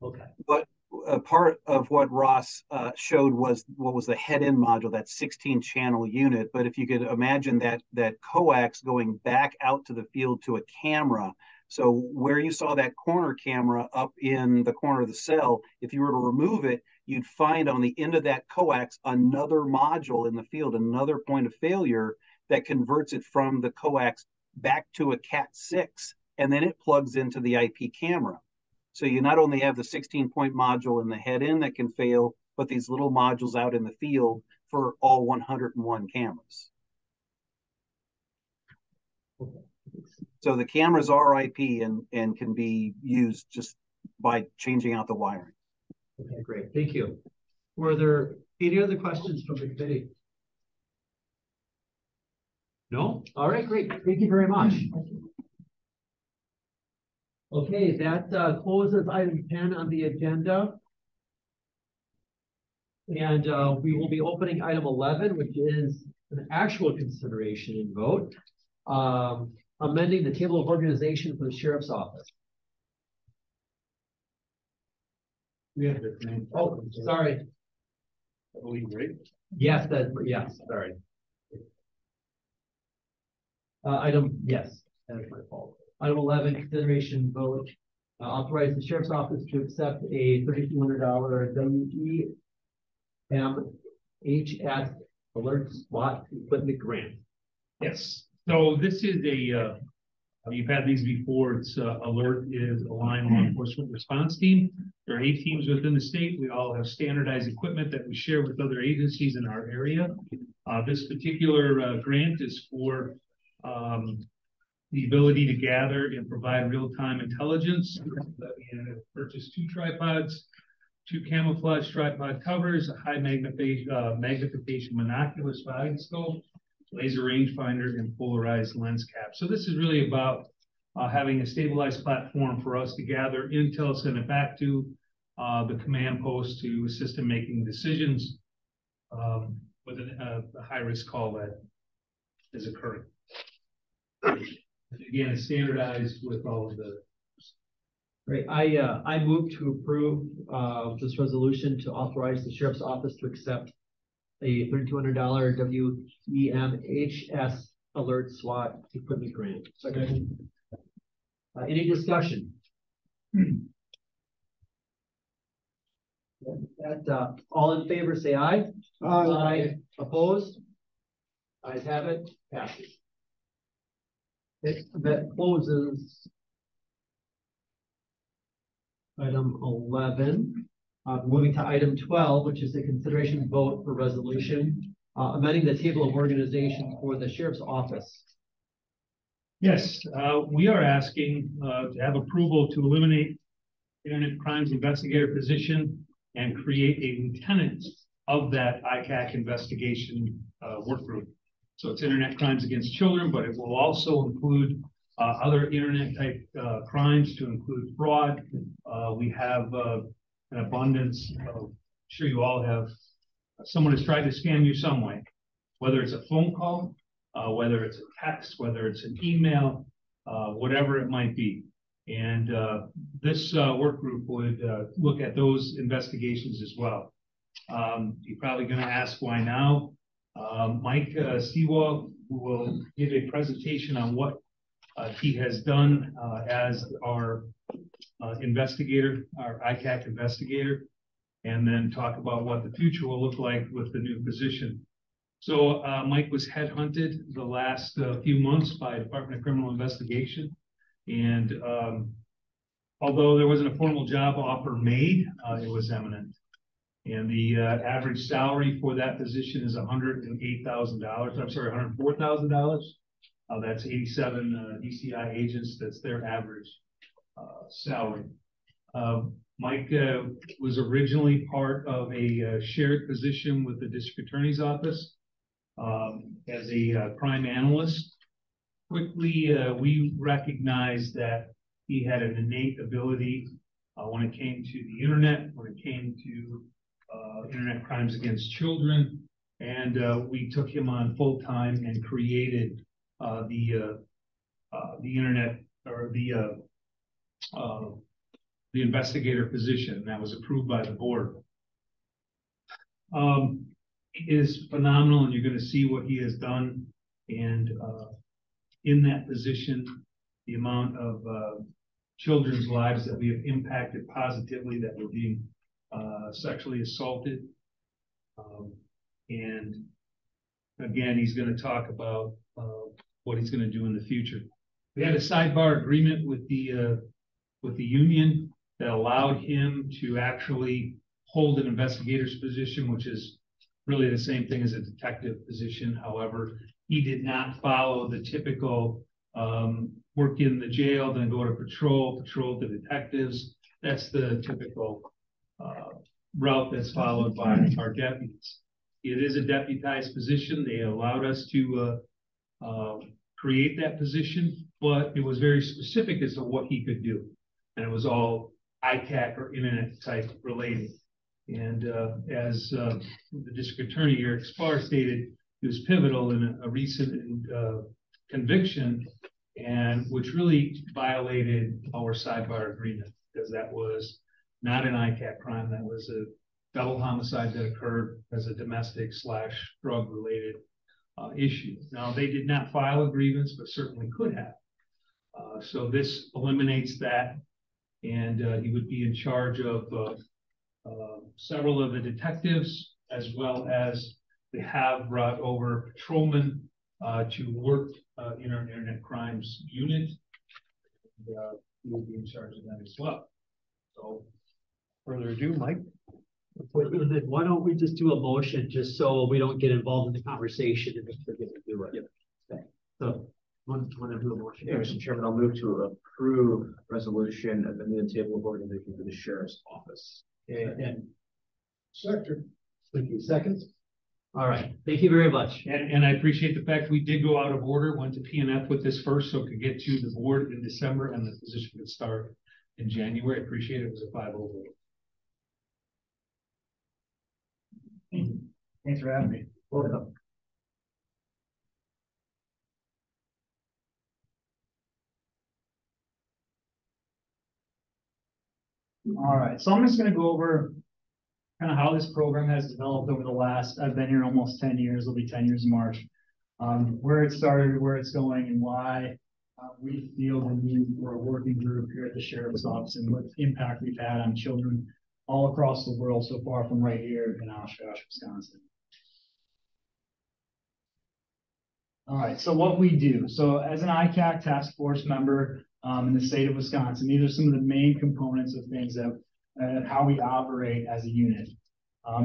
Okay. But part of what Ross showed was what was the head-end module, that 16-channel unit. But if you could imagine that coax going back out to the field to a camera. So where you saw that corner camera up in the corner of the cell, if you were to remove it, you'd find on the end of that coax another module in the field, another point of failure that converts it from the coax back to a Cat 6, and then it plugs into the IP camera. So you not only have the 16-point module in the head end that can fail, but these little modules out in the field for all 101 cameras. So the cameras are IP and can be used just by changing out the wiring. Okay, great. Thank you. Were there any other questions from the committee? No? All right, great. Thank you very much. Okay, that closes item 10 on the agenda. And we will be opening item 11, which is an actual consideration and vote, amending the table of organization for the sheriff's office. We have the name. Oh, sorry. I believe, right? Yes, yes, sorry. Yes, that is my fault. Item 11, consideration vote, authorize the sheriff's office to accept a $3,200 WEMHS alert SWAT equipment grant. Yes. So this is you've had these before. It's alert is a line law enforcement response team. There are 8 teams within the state. We all have standardized equipment that we share with other agencies in our area. This particular grant is for the ability to gather and provide real-time intelligence. We have purchased 2 tripods, 2 camouflage tripod covers, a high magnification monocular spotting scope, laser rangefinder, and polarized lens cap. So this is really about having a stabilized platform for us to gather intel, send it back to the command post to assist in making decisions with a high-risk call that is occurring. Again, it's standardized with all of the. Great. I move to approve this resolution to authorize the sheriff's office to accept a $3,200 WEMHS alert SWAT equipment grant. Second. Any discussion? All in favor, say aye. Aye. Opposed? Ayes have it. Passes. That closes item 11. Moving to item 12, which is the consideration vote for resolution amending the table of organization for the sheriff's office. Yes, we are asking to have approval to eliminate internet crimes investigator position and create a lieutenant of that ICAC investigation work group. So it's internet crimes against children, but it will also include other internet type crimes, to include fraud. We have an abundance of, I'm sure you all have, someone has tried to scam you some way, whether it's a phone call, whether it's a text, whether it's an email, whatever it might be. And this work group would look at those investigations as well. You're probably going to ask why now. Mike Sewall will give a presentation on what he has done as our investigator, our ICAC investigator, and then talk about what the future will look like with the new position. So Mike was headhunted the last few months by Department of Criminal Investigation. And although there wasn't a formal job offer made, it was imminent. And the average salary for that position is $108,000. I'm sorry, $104,000. That's 87 DCI agents. That's their average salary. Mike was originally part of a shared position with the district attorney's office as a crime analyst. Quickly, we recognized that he had an innate ability when it came to the internet, when it came to internet crimes against children, and we took him on full time and created the internet, or the investigator position that was approved by the board. He is phenomenal, and you're going to see what he has done. And in that position, the amount of children's lives that we have impacted positively, that were being sexually assaulted. And again, he's going to talk about what he's going to do in the future. We had a sidebar agreement with the union that allowed him to actually hold an investigator's position, which is really the same thing as a detective position. However, he did not follow the typical work in the jail, then go to patrol to detectives. That's the typical route that's followed by our deputies. It is a deputized position. They allowed us to create that position, but it was very specific as to what he could do. And it was all ICAC or internet type related. And as the district attorney, Eric Spar, stated, he was pivotal in a recent conviction, and which really violated our sidebar agreement, because that was not an ICAC crime. That was a double homicide that occurred as a domestic / drug related issue. Now, they did not file a grievance, but certainly could have. So this eliminates that, and he would be in charge of several of the detectives, as well as they have brought over patrolmen to work in our internet crimes unit. And, he will be in charge of that as well. So, further ado, Mike. Why don't we just do a motion, just so we don't get involved in the conversation and just forget to do it? Yep. Okay. So, someone want to do a motion? Yeah, Mr. Chairman, I'll move to approve resolution amending the table of organization for the sheriff's office. Okay, and Second. thank you, seconds. All right, thank you very much. And I appreciate the fact we did go out of order, went to PNF with this first, so it could get to the board in December and the position could start in January. I appreciate it. It was a 5-0 vote. Thanks for having me. Welcome. All right, so I'm just gonna go over kind of how this program has developed over the last, I've been here almost 10 years, it'll be 10 years in March. Where it started, where it's going, and why we feel the need for a working group here at the Sheriff's Office and what impact we've had on children all across the world so far from right here in Oshkosh, Wisconsin. All right, so what we do. So as an ICAC task force member in the state of Wisconsin, these are some of the main components of things that how we operate as a unit.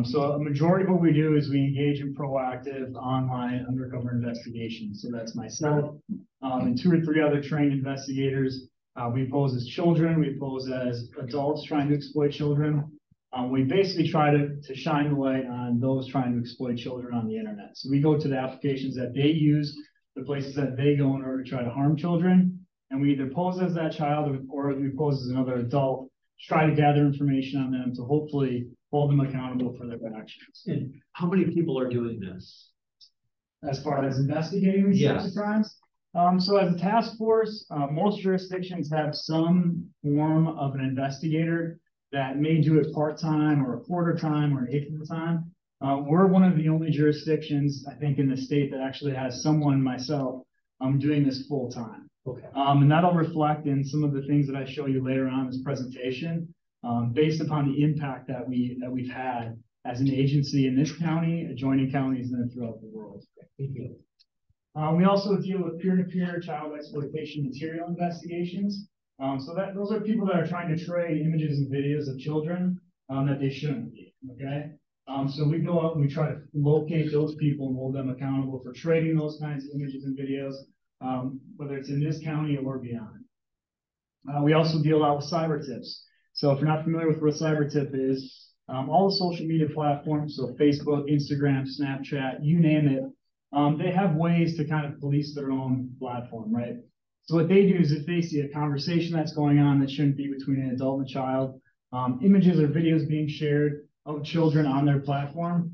So a majority of what we do is we engage in proactive online undercover investigations. So that's myself and 2 or 3 other trained investigators. We pose as children, we pose as adults trying to exploit children. We basically try to shine the light on those trying to exploit children on the internet. So we go to the applications that they use, the places that they go in order to try to harm children. And we either pose as that child or we pose as another adult, try to gather information on them to hopefully hold them accountable for their actions. And how many people are doing this? As far as investigating these types of crimes. So as a task force, most jurisdictions have some form of an investigator that may do it part-time or a quarter time or an eighth of the time. We're one of the only jurisdictions, I think, in the state that actually has someone, myself, doing this full-time. Okay. And that'll reflect in some of the things that I show you later on in this presentation, based upon the impact that we've had as an agency in this county, adjoining counties, and then throughout the world. We also deal with peer-to-peer child exploitation material investigations. So those are people that are trying to trade images and videos of children that they shouldn't be. Okay. So we go out and we try to locate those people and hold them accountable for trading those kinds of images and videos, whether it's in this county or beyond. We also deal a lot with cyber tips. So if you're not familiar with what cyber tip is, all the social media platforms, so Facebook, Instagram, Snapchat, you name it, they have ways to kind of police their own platform, right? So what they do is if they see a conversation that's going on that shouldn't be between an adult and a child, images or videos being shared of children on their platform,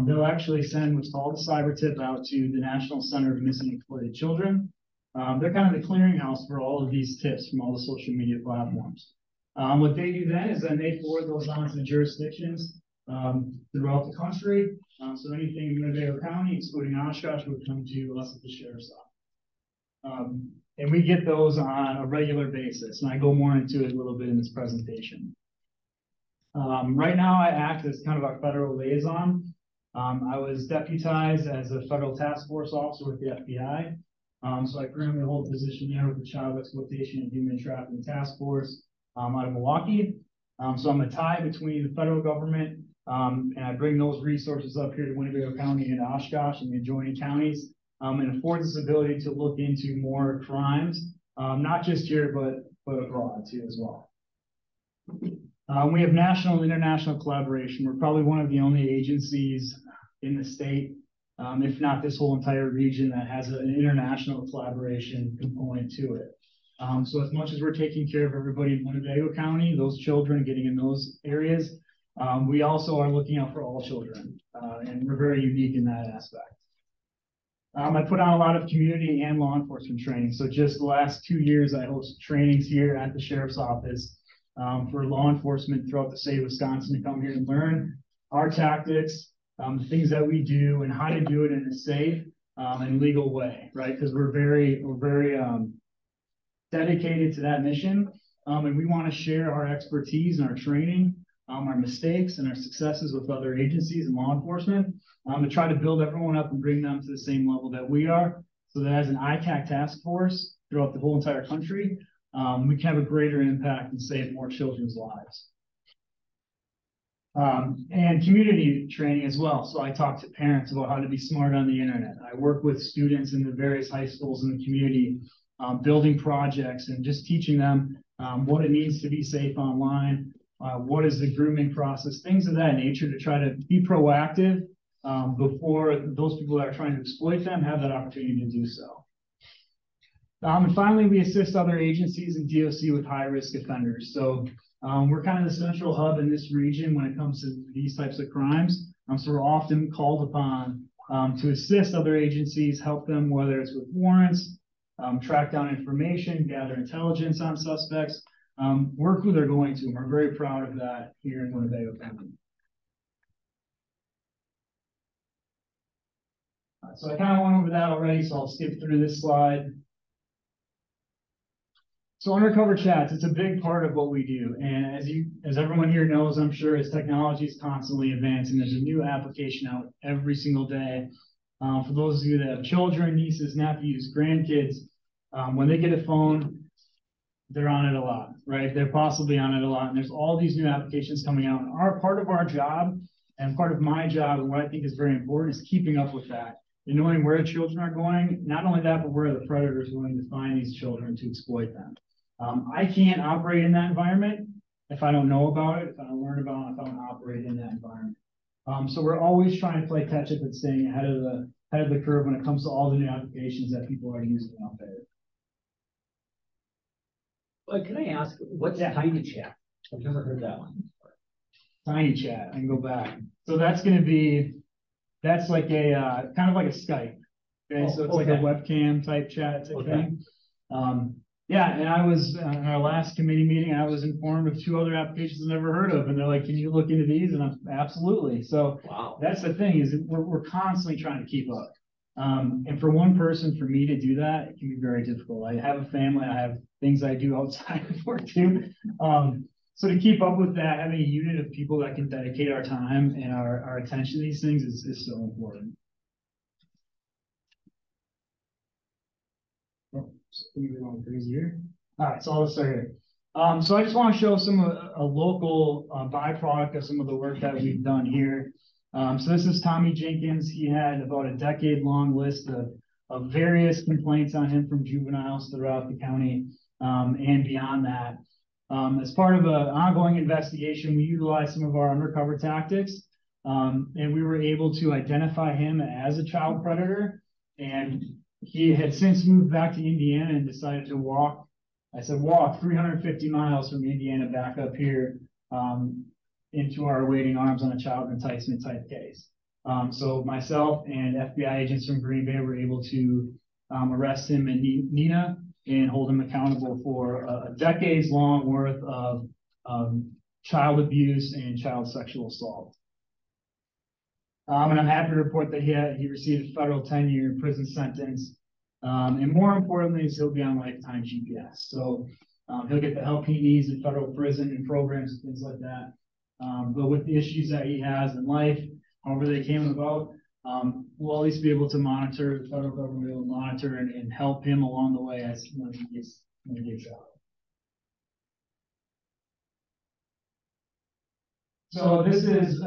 they'll actually send what's called a cyber tip out to the National Center of Missing and Exploited Children. They're kind of the clearinghouse for all of these tips from all the social media platforms. What they do then is they forward those on to the jurisdictions throughout the country. So anything in Winnebago County, excluding Oshkosh, would come to us at the Sheriff's Office. And we get those on a regular basis, and I go more into it a little bit in this presentation. Right now, I act as kind of our federal liaison. I was deputized as a federal task force officer with the FBI. So I currently hold a position there with the Child Exploitation and Human Trafficking Task Force out of Milwaukee. So I'm a tie between the federal government and I bring those resources up here to Winnebago County and Oshkosh and the adjoining counties. And affords us ability to look into more crimes, not just here, but abroad too as well. We have national and international collaboration. We're probably one of the only agencies in the state, if not this whole entire region, that has an international collaboration component to it. So as much as we're taking care of everybody in Winnebago County, those children getting in those areas, we also are looking out for all children, and we're very unique in that aspect. I put on a lot of community and law enforcement training. So just the last 2 years, I host trainings here at the Sheriff's Office for law enforcement throughout the state of Wisconsin to come here and learn our tactics, the things that we do, and how to do it in a safe and legal way, right? Because we're very dedicated to that mission, and we want to share our expertise and our training, our mistakes and our successes with other agencies and law enforcement, to try to build everyone up and bring them to the same level that we are, so that as an ICAC task force throughout the whole entire country, we can have a greater impact and save more children's lives. And community training as well. So I talk to parents about how to be smart on the internet. I work with students in the various high schools in the community, building projects and just teaching them what it means to be safe online, what is the grooming process, things of that nature to try to be proactive before those people that are trying to exploit them have that opportunity to do so. And finally, we assist other agencies and DOC with high-risk offenders. So we're kind of the central hub in this region when it comes to these types of crimes. So we're often called upon to assist other agencies, help them, whether it's with warrants, track down information, gather intelligence on suspects, work who they're going to. And we're very proud of that here in Winnebago County. So I kind of went over that already, so I'll skip through this slide. So undercover chats, it's a big part of what we do. And as everyone here knows, I'm sure, as technology is constantly advancing, there's a new application out every single day. For those of you that have children, nieces, nephews, grandkids, when they get a phone, they're on it a lot, right? They're possibly on it a lot. And there's all these new applications coming out. And part of our job and part of my job, and what I think is very important, is keeping up with that and knowing where the children are going. Not only that, but where are the predators willing to find these children to exploit them. I can't operate in that environment if I don't know about it, if I don't learn about it, if I don't operate in that environment. So we're always trying to play catch up and staying ahead of the curve when it comes to all the new applications that people are using out there. But can I ask, what's Tiny Chat? I've never heard that one. Tiny Chat, I can go back. So that's like a kind of like a Skype. Okay, so it's like a webcam type chat type thing. Yeah, and I was in our last committee meeting, I was informed of 2 other applications I've never heard of, and they're like, "Can you look into these?" And I'm absolutely. So that's the thing, is we're constantly trying to keep up. And for one person, for me to do that, it can be very difficult. I have a family, I have things I do outside of work too. So to keep up with that, having a unit of people that can dedicate our time and our attention to these things is so important. Going crazy here. All right, so I'll start here. So I just want to show a local byproduct of some of the work that we've done here. So this is Tommy Jenkins. He had about a decade-long list of various complaints on him from juveniles throughout the county and beyond that. As part of an ongoing investigation, we utilized some of our undercover tactics, and we were able to identify him as a child predator. And he had since moved back to Indiana and decided to walk 350 miles from Indiana back up here into our awaiting arms on a child enticement type case. So myself and FBI agents from Green Bay were able to arrest him in Neenah and hold him accountable for a decades-long worth of child abuse and child sexual assault. And I'm happy to report that he received a federal 10-year prison sentence. And more importantly, is he'll be on lifetime GPS. So he'll get the help he needs in federal prison and programs and things like that. But with the issues that he has in life, however they came about, we'll at least be able to monitor, the federal government will monitor and help him along the way as when he gets out. So this is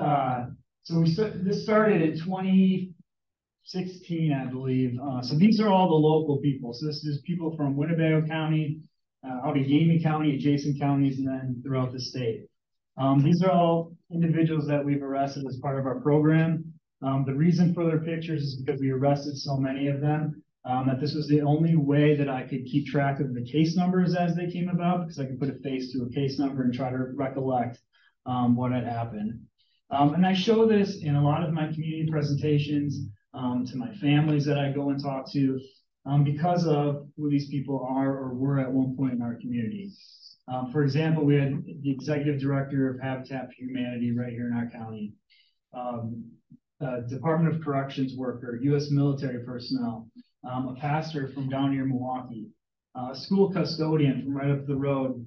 this started in 2016, I believe. So these are all the local people. So this is people from Winnebago County, out of Gamey County, adjacent counties, and then throughout the state. These are all individuals that we've arrested as part of our program. The reason for their pictures is because we arrested so many of them that this was the only way that I could keep track of the case numbers as they came about, because I could put a face to a case number and try to recollect what had happened. And I show this in a lot of my community presentations to my families that I go and talk to because of who these people are or were at one point in our community. For example, we had the executive director of Habitat for Humanity right here in our county, Department of Corrections worker, U.S. military personnel, a pastor from down near Milwaukee, a school custodian from right up the road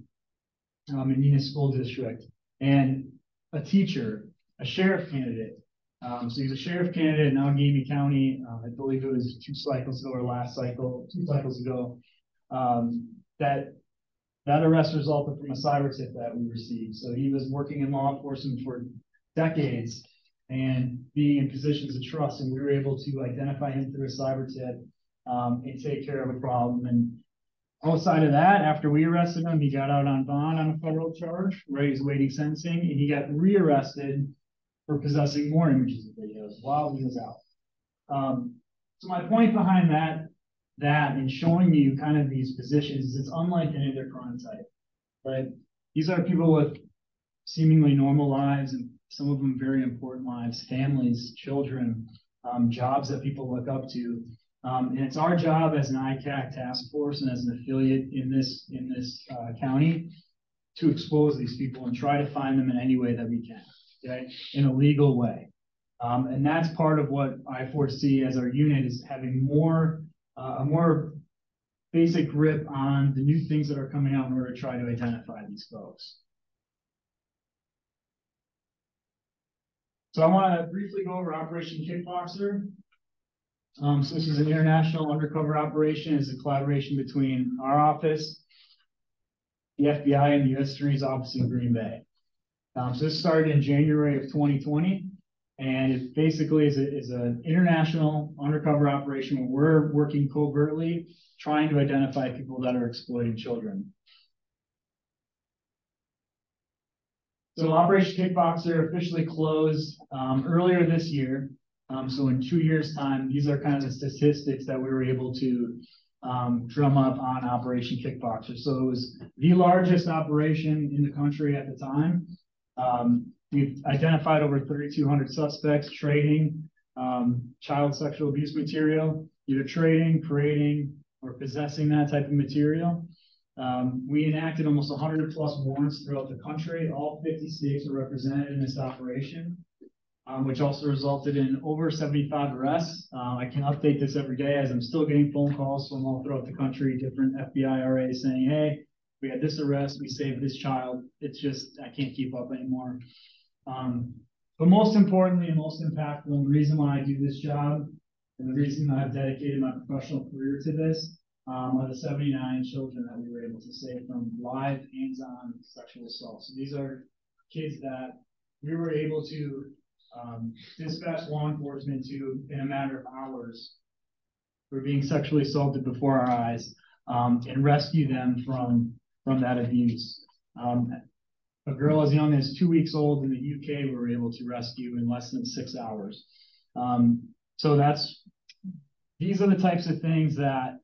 in Neenah School District, and a teacher, a sheriff candidate. So he's a sheriff candidate in Gamey County. I believe it was 2 cycles ago or last cycle, 2 cycles ago, that arrest resulted from a cyber tip that we received. So he was working in law enforcement for decades and being in positions of trust, and we were able to identify him through a cyber tip and take care of a problem. And outside of that, after we arrested him, he got out on bond on a federal charge, right? He's awaiting sentencing, and he got rearrested for possessing more images of videos while he was out. So my point behind that and showing you kind of these positions is it's unlike any other crime type, right? These are people with seemingly normal lives, and some of them very important lives, families, children, jobs that people look up to. And it's our job as an ICAC task force and as an affiliate in this county to expose these people and try to find them in any way that we can, okay, in a legal way. And that's part of what I foresee as our unit is having a more basic grip on the new things that are coming out in order to try to identify these folks. So I want to briefly go over Operation Kickboxer. So this is an international undercover operation. It's a collaboration between our office, the FBI, and the U.S. Attorney's Office in Green Bay. So this started in January of 2020, and it basically is an international undercover operation where we're working covertly, trying to identify people that are exploiting children. So Operation Kickboxer officially closed earlier this year. So in 2 years' time, these are kind of the statistics that we were able to drum up on Operation Kickboxer. So it was the largest operation in the country at the time. We've identified over 3,200 suspects trading child sexual abuse material, either trading, creating, or possessing that type of material. We enacted almost 100 plus warrants throughout the country. All 50 states were represented in this operation, which also resulted in over 75 arrests. I can update this every day as I'm still getting phone calls from all throughout the country, different FBI RAs saying, hey, we had this arrest, we saved this child. It's just, I can't keep up anymore. But most importantly and most impactful, and the reason why I do this job and the reason I've dedicated my professional career to this are the 79 children that we were able to save from live hands-on sexual assault. So these are kids that we were able to dispatch law enforcement to in a matter of hours for being sexually assaulted before our eyes and rescue them from that abuse. A girl as young as 2 weeks old in the UK we were able to rescue in less than 6 hours. So these are the types of things that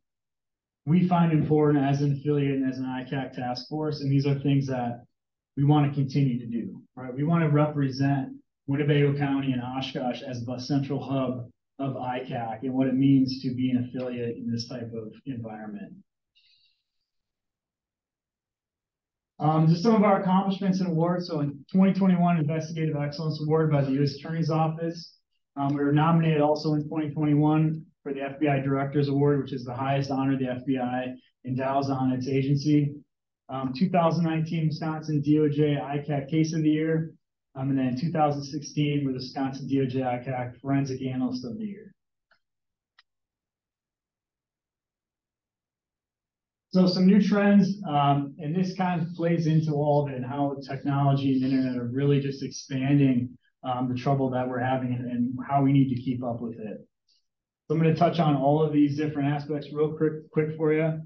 we find important as an affiliate and as an ICAC task force, and these are things that we want to continue to do, right? We want to represent Winnebago County and Oshkosh as the central hub of ICAC and what it means to be an affiliate in this type of environment. Just some of our accomplishments and awards. So in 2021, Investigative Excellence Award by the U.S. Attorney's Office. We were nominated also in 2021 for the FBI Director's Award, which is the highest honor the FBI endows on its agency. 2019 Wisconsin DOJ ICAC Case of the Year. And then in 2016, we're the Wisconsin DOJ ICAC Forensic Analyst of the Year. So some new trends, and this kind of plays into all of it and how technology and the internet are really just expanding the trouble that we're having and how we need to keep up with it. So I'm going to touch on all of these different aspects real quick for you.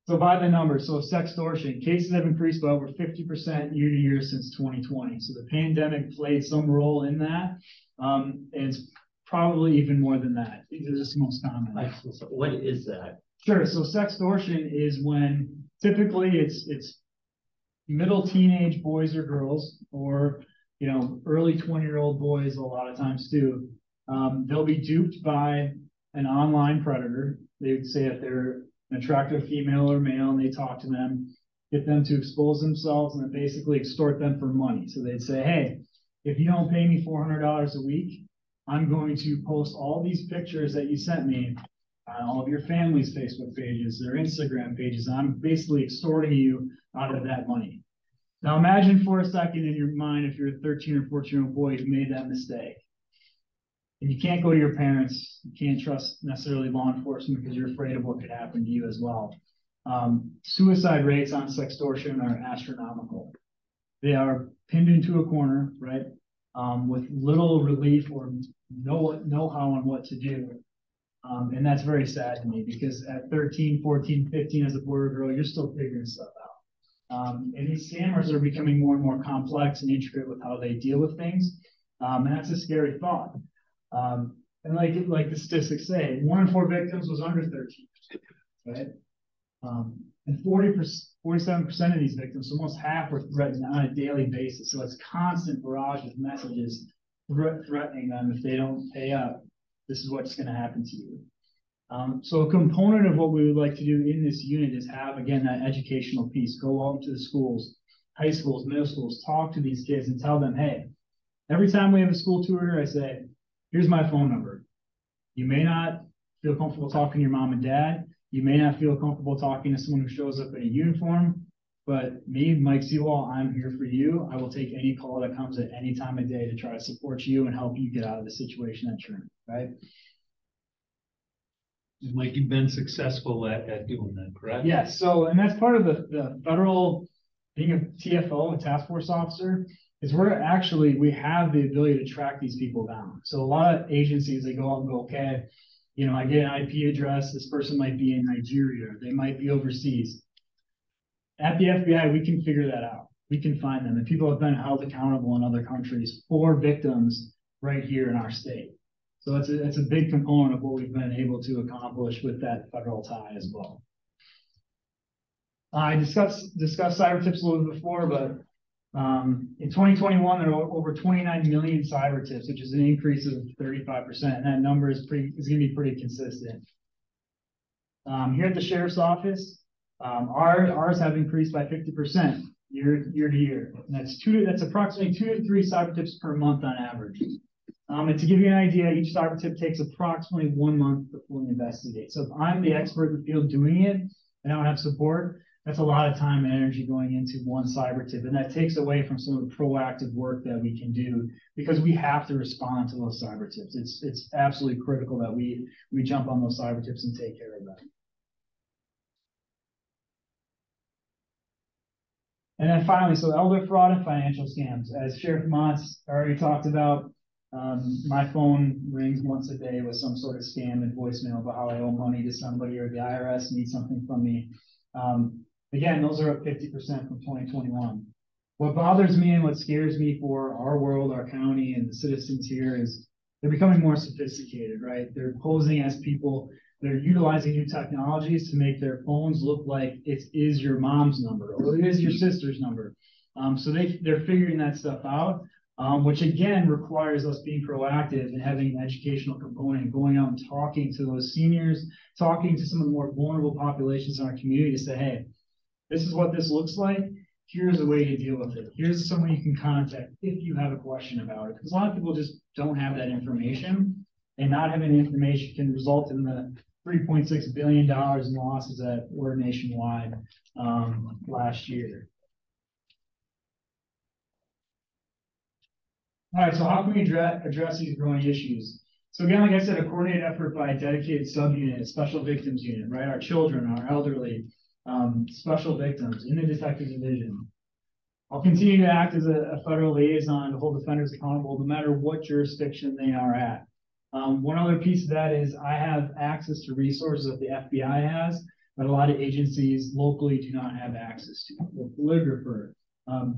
So by the numbers, so sextortion, cases have increased by over 50% year to year since 2020. So the pandemic played some role in that. And it's probably even more than that. These are just the most common. So what is that? Sure. So sextortion is when typically it's middle teenage boys or girls, or early 20-year-old boys a lot of times too. They'll be duped by an online predator. They would say if they're an attractive female or male, and they talk to them, get them to expose themselves, and then basically extort them for money. So they'd say, hey, if you don't pay me $400 a week, I'm going to post all these pictures that you sent me on all of your family's Facebook pages, their Instagram pages. And I'm basically extorting you out of that money. Now imagine for a second in your mind, if you're a 13 or 14-year-old boy who made that mistake. And you can't go to your parents, you can't trust necessarily law enforcement because you're afraid of what could happen to you as well. Suicide rates on sextortion are astronomical. They are pinned into a corner, right? with little relief or no know-how on what to do. And that's very sad to me because at 13, 14, 15 as a boy or girl, you're still figuring stuff out. And these scammers are becoming more and more complex and intricate with how they deal with things. And that's a scary thought. And like the statistics say, 1 in 4 victims was under 13, right? And 47% of these victims, almost half, were threatened on a daily basis. So it's constant barrage of messages threatening them if they don't pay up. This is what's going to happen to you. So a component of what we would like to do in this unit is have, again, that educational piece. Go out to the schools, high schools, middle schools, talk to these kids and tell them, hey, every time we have a school tutor, I say, here's my phone number. You may not feel comfortable talking to your mom and dad. You may not feel comfortable talking to someone who shows up in a uniform, but me, Mike Sewall, I'm here for you. I will take any call that comes at any time of day to try to support you and help you get out of the situation that you're in, right? Mike, you've been successful at doing that, correct? Yes. So, and that's part of the federal, being a TFO, a task force officer, is we have the ability to track these people down. So a lot of agencies, they go out and go, okay, you know, I get an IP address. This person might be in Nigeria. They might be overseas. At the FBI, we can figure that out. We can find them. And people have been held accountable in other countries for victims right here in our state. So it's a big component of what we've been able to accomplish with that federal tie as well. I discussed cyber tips a little bit before, but in 2021, there were over 29 million cyber tips, which is an increase of 35%. And that number is going to be pretty consistent. Here at the sheriff's office, ours have increased by 50% year to year. And that's approximately 2 to 3 cyber tips per month on average. And to give you an idea, each cyber tip takes approximately 1 month to fully investigate. So if I'm the expert in the field doing it and I don't have support, that's a lot of time and energy going into one cyber tip. And that takes away from some of the proactive work that we can do because we have to respond to those cyber tips. It's absolutely critical that we jump on those cyber tips and take care of them. And then finally, so elder fraud and financial scams. As Sheriff Montz already talked about, my phone rings once a day with some sort of scam and voicemail about how I owe money to somebody or the IRS needs something from me. Again, those are up 50% from 2021. What bothers me and what scares me for our world, our county, and the citizens here is they're becoming more sophisticated, right? They're posing as people. They're utilizing new technologies to make their phones look like it is your mom's number or it is your sister's number. So they're figuring that stuff out, which again requires us being proactive and having an educational component, going out and talking to those seniors, talking to some of the more vulnerable populations in our community to say, hey, this is what this looks like. Here's a way to deal with it. Here's someone you can contact if you have a question about it. Because a lot of people just don't have that information, and not having the information can result in the $3.6 billion in losses that were nationwide last year. All right, so how can we address these growing issues? So again, like I said, a coordinated effort by a dedicated subunit, a special victims unit, right? Our children, our elderly, special victims in the detective division. I'll continue to act as a federal liaison to hold offenders accountable no matter what jurisdiction they are at. One other piece of that is I have access to resources that the FBI has, but a lot of agencies locally do not have access to. The polygrapher,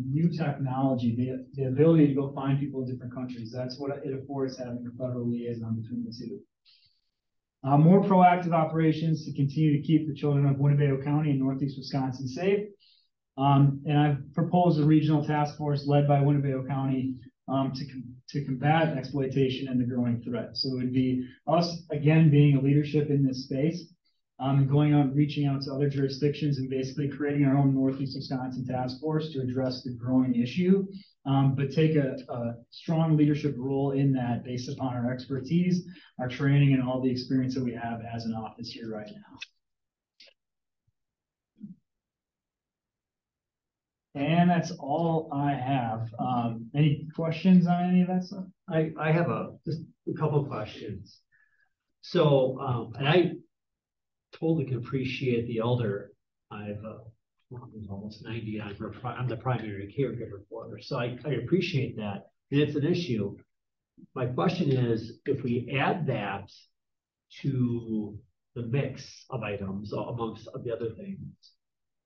new technology, the ability to go find people in different countries. That's what it affords having a federal liaison between the two. More proactive operations to continue to keep the children of Winnebago County and Northeast Wisconsin safe. And I've proposed a regional task force led by Winnebago County to combat exploitation and the growing threat. So it would be us, again, being a leadership in this space, and going out and reaching out to other jurisdictions and basically creating our own Northeast Wisconsin task force to address the growing issue, but take a strong leadership role in that based upon our expertise, our training, and all the experience that we have as an office here right now. And that's all I have. Any questions on any of that stuff? I have just a couple of questions. So, and I totally can appreciate the elder. I'm almost 90. I'm the primary caregiver for her, so I appreciate that. and it's an issue. My question is, if we add that to the mix of items amongst the other things,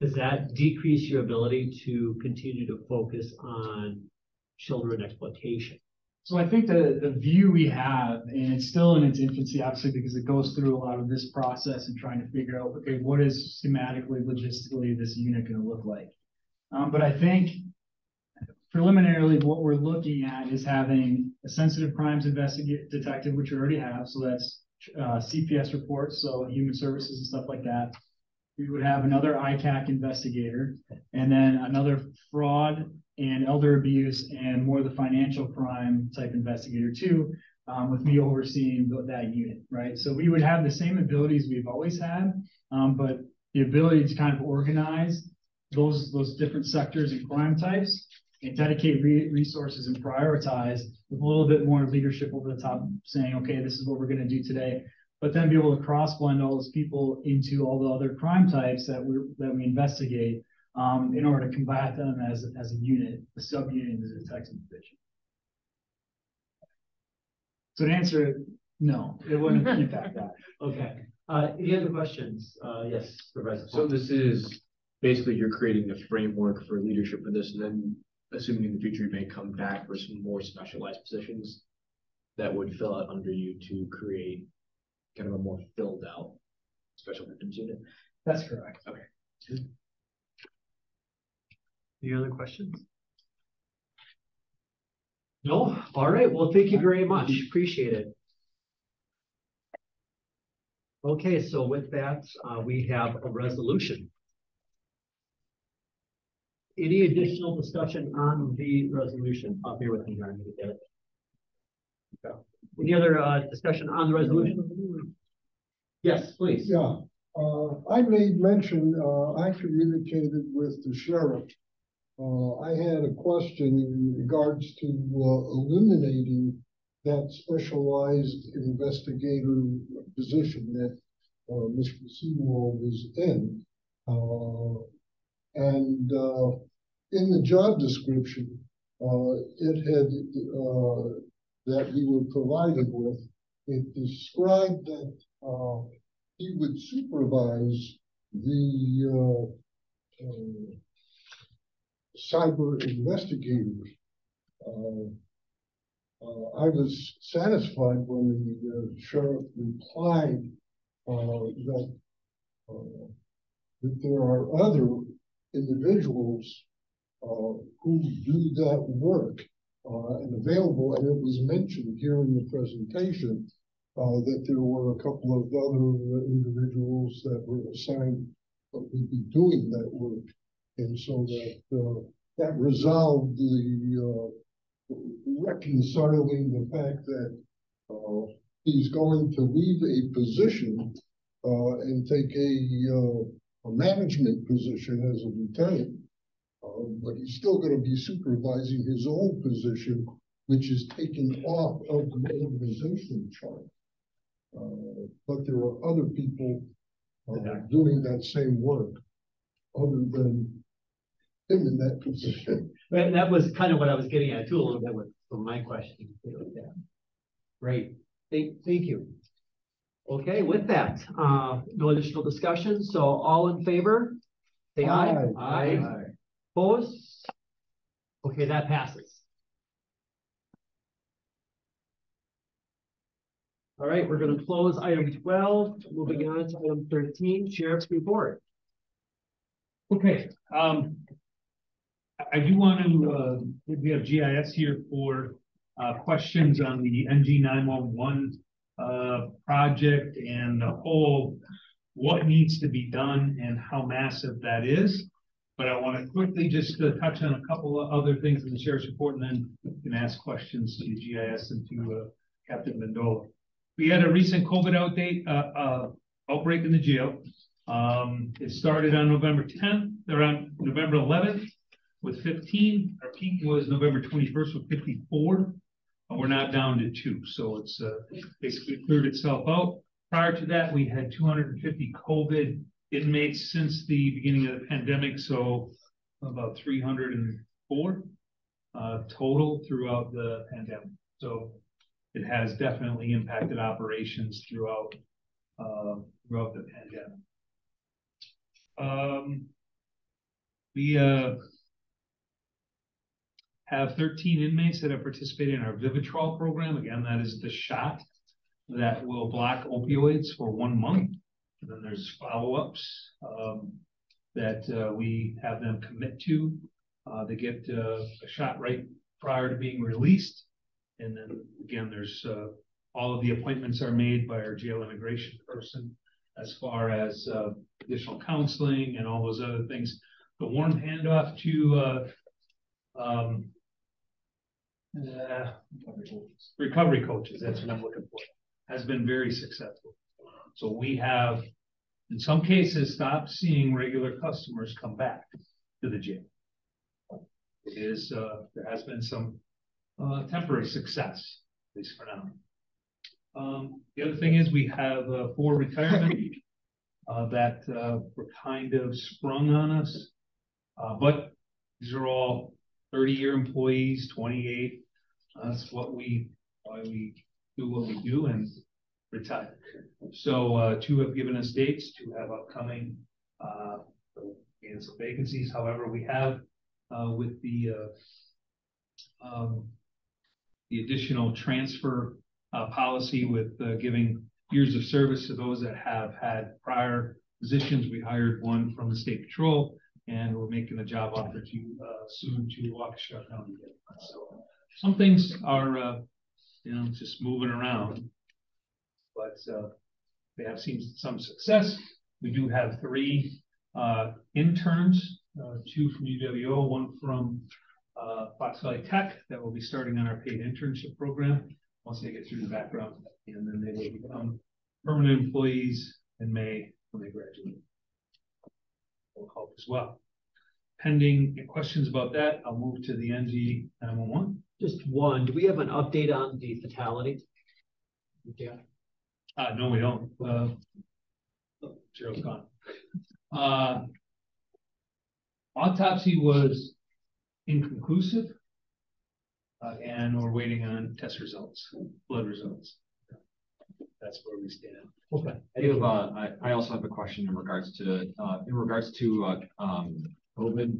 does that decrease your ability to continue to focus on children exploitation? So I think the view we have, and it's still in its infancy, obviously, because it goes through a lot of this process and trying to figure out, okay, what is schematically, logistically this unit going to look like? But I think preliminarily, what we're looking at is having a sensitive crimes detective, which we already have. So that's CPS reports, so human services and stuff like that. We would have another ICAC investigator, and then another fraud and elder abuse and more the financial crime type investigator too, with me overseeing that unit, right? So we would have the same abilities we've always had, but the ability to kind of organize those different sectors and crime types and dedicate resources and prioritize with a little bit more leadership over the top, saying, okay, this is what we're going to do today, but then be able to cross blend all those people into all the other crime types that we investigate in order to combat them as a unit, a subunit in the detection division. So to answer it, no, it wouldn't impact that. Okay. Any other questions? Yes, Supervisor. So this is basically you're creating the framework for leadership for this, and then assuming in the future you may come back for some more specialized positions that would fill out under you to create kind of a more filled out special victims unit. That's correct. Okay. Any other questions? No? All right. Well, thank you very much. Appreciate it. Okay, so with that, we have a resolution. Any additional discussion on the resolution? Bear with me here. I'm gonna get it. Okay. Any other discussion on the resolution? Yes, please. Yeah, I made mention, I communicated with the sheriff. I had a question in regards to eliminating that specialized investigator position that Mr. Sewell was in. And in the job description, it had that we were provided with, it described that he would supervise the cyber investigators. I was satisfied when the sheriff replied that there are other individuals who do that work and available, and it was mentioned here in the presentation that there were a couple of other individuals that were assigned would be doing that work, and so that that resolved the reconciling the fact that he's going to leave a position and take a management position as a lieutenant, but he's still going to be supervising his own position, which is taken off of the organization chart. But there are other people doing that same work other than him in that position. But that was kind of what I was getting at too, a little bit with from my question. Great. Thank you. Okay, with that, no additional discussion. So all in favor, say aye. Aye. Opposed? Okay, that passes. All right, we're going to close item 12. Moving on to item 13, Sheriff's Report. Okay, I do want to, we have GIS here for questions on the NG 911 project and the whole, what needs to be done and how massive that is. But I want to quickly just touch on a couple of other things in the sheriff's report, and then you can ask questions to the GIS and to Captain Mendola. We had a recent COVID outbreak in the jail. It started on November 10th, around November 11th with 15. Our peak was November 21st with 54. We're not down to 2, so it's basically cleared itself out. Prior to that, we had 250 COVID inmates since the beginning of the pandemic, so about 304. total throughout the pandemic. So it has definitely impacted operations throughout the pandemic. We have 13 inmates that have participated in our Vivitrol program. Again, that is the shot that will block opioids for 1 month. And then there's follow-ups that we have them commit to. They get a shot right prior to being released. And then again, there's all of the appointments are made by our jail immigration person as far as additional counseling and all those other things. The warm handoff to recovery coaches, that's what I'm looking for, has been very successful. So we have, in some cases, stopped seeing regular customers come back to the jail. It is, there has been some temporary success, at least for now. The other thing is we have 4 retirement that were kind of sprung on us, but these are all 30-year employees, 28. That's why we do what we do and retire. So 2 have given us dates, 2 have upcoming and some vacancies. However, we have with the additional transfer policy with giving years of service to those that have had prior positions. We hired one from the State Patrol, and we're making a job offer to soon to Waukesha County. So some things are, just moving around, but they have seen some success. We do have 3 interns, 2 from UWO, 1 from Fox Valley Tech that will be starting on our paid internship program once they get through the background, and then they will become permanent employees in May when they graduate. Will help as well. Pending questions about that, I'll move to the NG 911. Just one. Do we have an update on the fatality? Yeah. No, we don't. Cheryl's gone. Autopsy was inconclusive, and we're waiting on test results, blood results. That's where we stand. Okay. I also have a question in regards to COVID.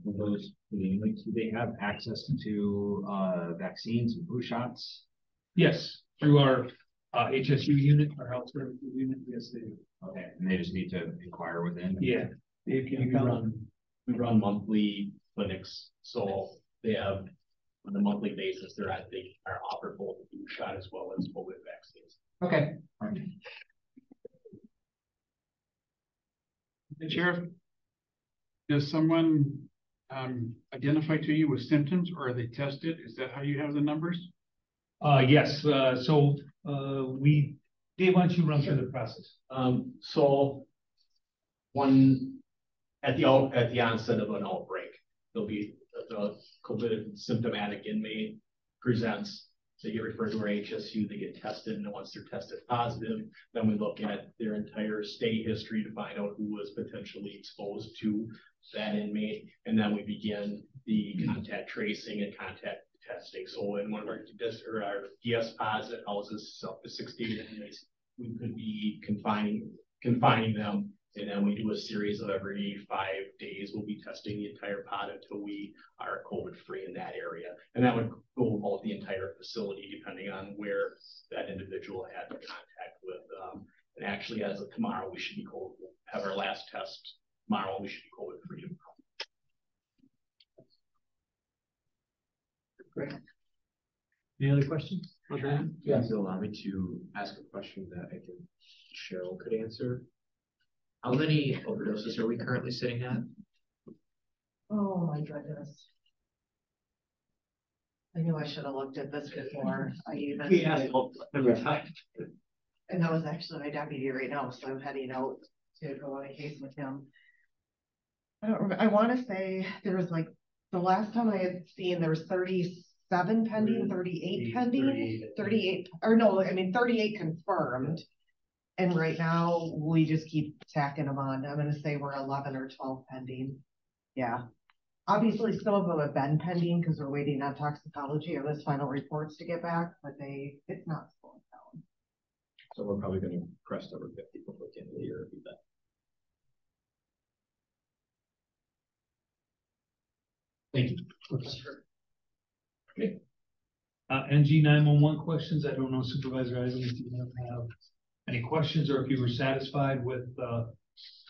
For those, do they have access to vaccines and flu shots? Yes, through our HSU unit, our health service unit. Yes, they do. Okay, and they just need to inquire within. Yeah, we run monthly clinics, so they have on a monthly basis. They are offered both the flu shot as well as COVID vaccines. Okay. Sheriff, does someone identify to you with symptoms, or are they tested? Is that how you have the numbers? Yes. So Dave, why don't you run through the process? So one at the onset of an outbreak, there'll be the COVID symptomatic inmate presents. They get referred to our HSU, they get tested, and once they're tested positive, then we look at their entire stay history to find out who was potentially exposed to that inmate, and then we begin the contact tracing and contact testing. So in one of our DS pods that houses up to 60 inmates, we could be confining them. And then we do a series of every 5 days, we'll be testing the entire pod until we are COVID free in that area. And that would go about the entire facility, depending on where that individual had contact with. And actually, as of tomorrow, we should be have our last test tomorrow. We should be COVID free. Great. Any other questions? Okay. Yeah. So allow me to ask a question that I think Cheryl could answer. How many overdoses are we currently sitting at? Oh my goodness. I knew I should have looked at this before I even. Yeah, every time. And that was actually my deputy right now, so I'm heading out to go on a case with him. I don't remember. I want to say there was like the last time I had seen there was 37 pending, 38 pending, 38 or no, I mean 38 confirmed. And right now we just keep tacking them on. I'm going to say we're 11 or 12 pending. Yeah. Obviously, some of them have been pending because we're waiting on toxicology or those final reports to get back, but it's not slowing down. So we're probably gonna crest over 50 before the end of the year. If that. Thank you. Okay. NG 911 questions. I don't know, Supervisor Eisen, if you have any questions or if you were satisfied with what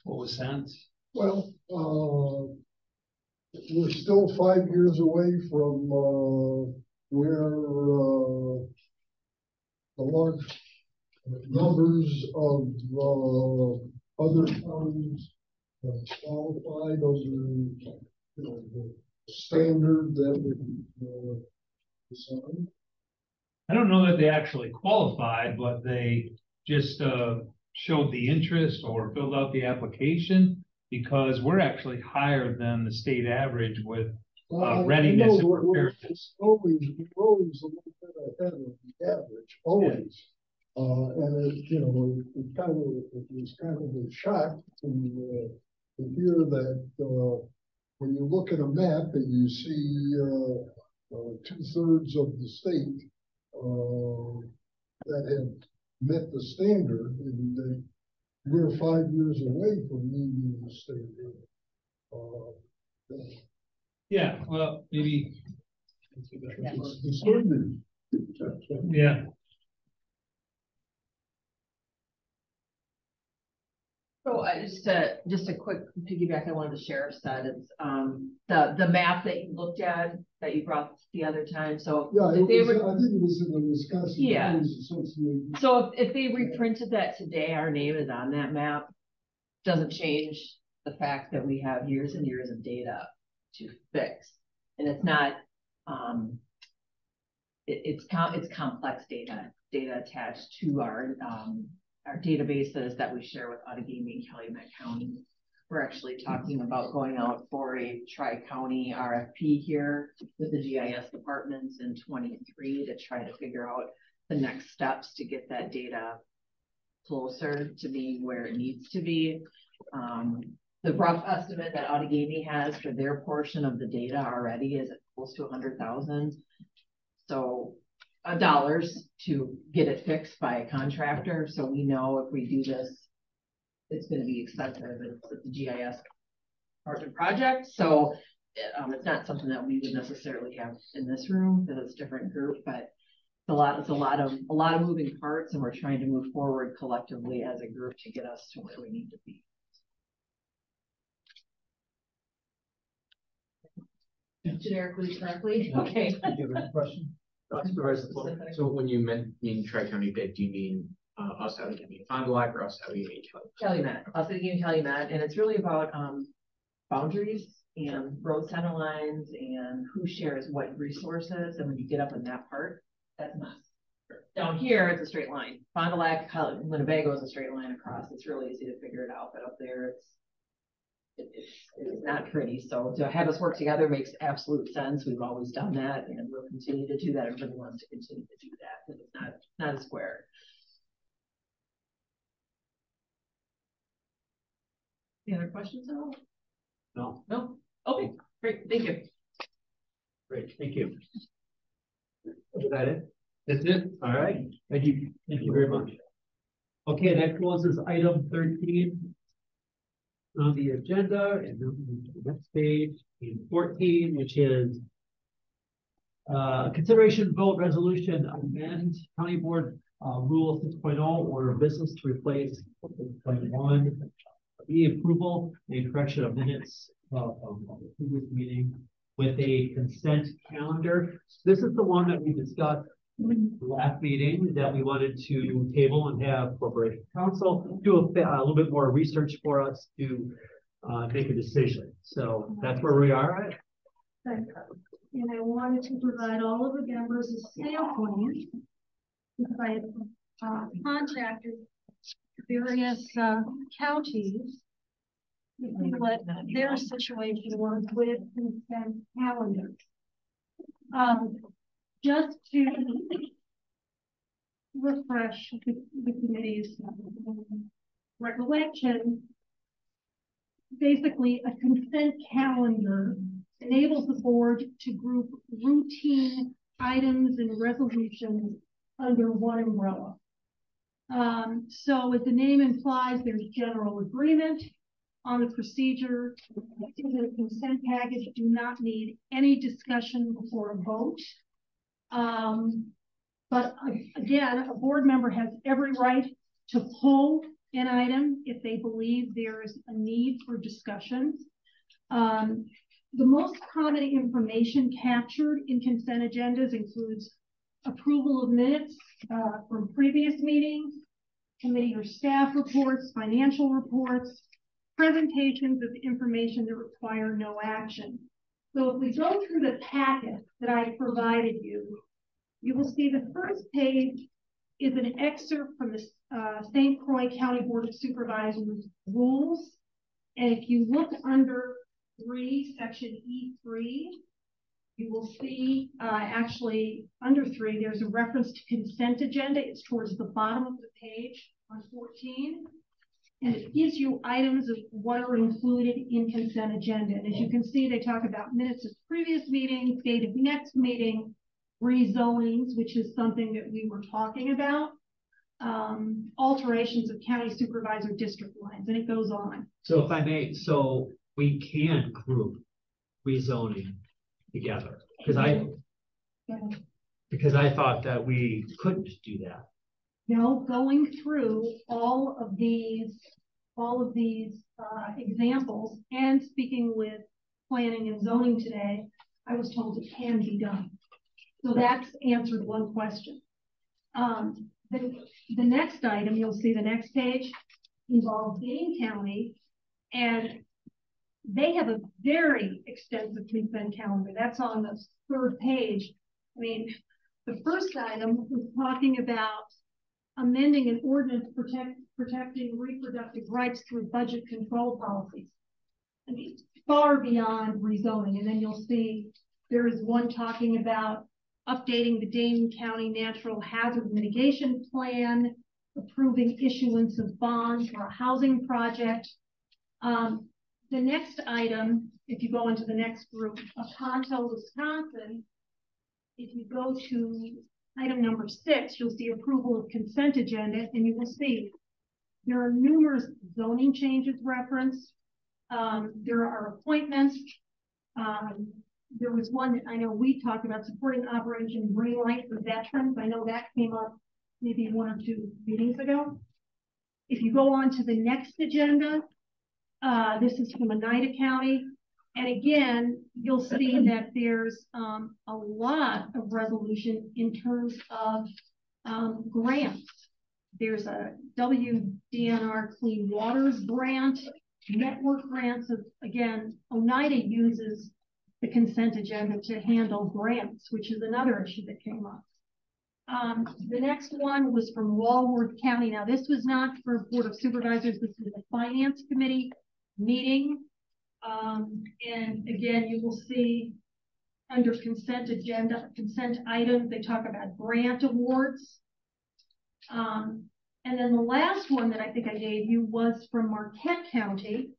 was sent. Well, we're still 5 years away from where the large numbers of other counties qualify. Those are the standard that we design. I don't know that they actually qualified, but they just showed the interest or filled out the application because we're actually higher than the state average with readiness and preparedness. We're always a little bit ahead of the average, always. And it was kind of a shock to hear that when you look at a map and you see 2/3 of the state that have met the standard, and we're 5 years away from meeting the standard. Yeah, well, maybe. It's the standard. Yeah. So just a quick piggyback on what the sheriff said, it's the map that you looked at, that you brought the other time, so. Yeah, I think it was in the Wisconsin. Yeah. Association. So if they reprinted that today, our name is on that map, doesn't change the fact that we have years and years of data to fix. And it's not, it's complex data attached to our databases that we share with Outagamie and Calumet County. We're actually talking about going out for a tri-county RFP here with the GIS departments in 23 to try to figure out the next steps to get that data closer to being where it needs to be. The rough estimate that Outagamie has for their portion of the data already is close to 100,000. So dollars to get it fixed by a contractor. So we know if we do this, it's going to be expensive. It's a GIS project. So it's not something that we would necessarily have in this room because it's a different group, but it's a lot of moving parts, and we're trying to move forward collectively as a group to get us to where we need to be. Generically, correctly. Okay. Do you have a question? So when you mean tri-county bid, do you mean us out of Fond du Lac or us out of Calumet? Us out of Calumet, and it's really about boundaries and road center lines and who shares what resources. And when you get up in that part, that's a mess. Down here, it's a straight line. Fond du Lac, Winnebago is a straight line across. It's really easy to figure it out, but up there, it's not pretty. So to have us work together makes absolute sense. We've always done that, and we'll continue to do that. Everybody wants to continue to do that because it's not a square. Any other questions at all? No. No? Okay, great. Thank you. Great, thank you. Is that it? That's it. All right, thank you very much. Okay, that closes item 13 on the agenda, and then the next page, 14, which is consideration vote resolution amend County Board Rule 6.0 order of business to replace 6.1. The approval, the correction of minutes of the previous meeting with a consent calendar. This is the one that we discussed last meeting that we wanted to table and have Corporation Council do a little bit more research for us to make a decision. So that's where we are at. And I wanted to provide all of the members a sampling because I have contacted various counties what their situation was with consent calendars. Just to refresh the committee's recollection, basically a consent calendar enables the board to group routine items and resolutions under one umbrella. So as the name implies, there's general agreement on the procedure. The consent package do not need any discussion before a vote. But again, a board member has every right to pull an item if they believe there is a need for discussion. The most common information captured in consent agendas includes approval of minutes from previous meetings, committee or staff reports, financial reports, presentations of information that require no action. So if we go through the packet that I provided you, you will see the first page is an excerpt from the St. Croix County Board of Supervisors rules. And if you look under 3, section E3, you will see actually under 3, there's a reference to consent agenda. It's towards the bottom of the page on 14. And it gives you items of what are included in consent agenda. And as you can see, they talk about minutes of previous meetings, date of next meeting, rezonings, which is something that we were talking about, alterations of county supervisor district lines, and it goes on. So if I may, so we can group rezoning together, because I thought that we couldn't do that. No, going through all of these examples and speaking with planning and zoning today, I was told it can be done. So that's answered one question. The next item, you'll see the next page, involves Dane County, and they have a very extensive consent calendar. That's on the 3rd page. I mean, the first item was talking about amending an ordinance protecting reproductive rights through budget control policies. I mean, far beyond rezoning. And then you'll see there is one talking about updating the Dane County Natural Hazard Mitigation Plan, approving issuance of bonds for a housing project. The next item, if you go into the next group, Oconto, Wisconsin, if you go to item number 6, you'll see approval of consent agenda, and you will see there are numerous zoning changes referenced. There are appointments. There was one that I know we talked about, supporting Operation Green Light for veterans. I know that came up maybe 1 or 2 meetings ago. If you go on to the next agenda, this is from Oneida County. And again, you'll see that there's a lot of resolution in terms of grants. There's a WDNR Clean Waters grant, network grants. Again, Oneida uses the consent agenda to handle grants, which is another issue that came up. The next one was from Walworth County. Now, this was not for Board of Supervisors. This was a Finance Committee meeting. And again, you will see under consent agenda, consent items, they talk about grant awards. And then the last one that I think I gave you was from Marquette County.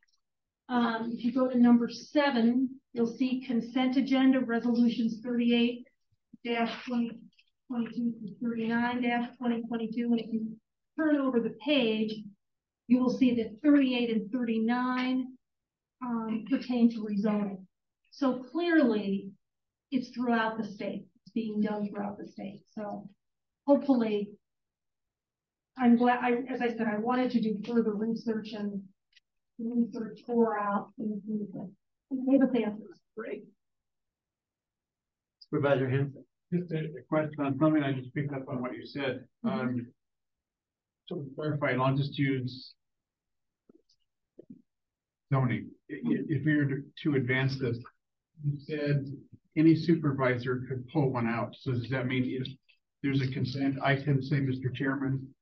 If you go to number 7, you'll see consent agenda resolutions 38-2022 to 39-2022. And if you turn over the page, you will see that 38 and 39 pertain to rezoning. So clearly it's throughout the state. It's being done throughout the state. So hopefully, I'm glad, as I said, I wanted to do further research and pour out and gave us answers. Great. Supervisor Hanson. Just a question on something I just picked up on what you said. So to clarify, and I'll just use zoning. If we were to advance this, you said any supervisor could pull one out. So does that mean if there's a consent, I can say, Mr. Chairman,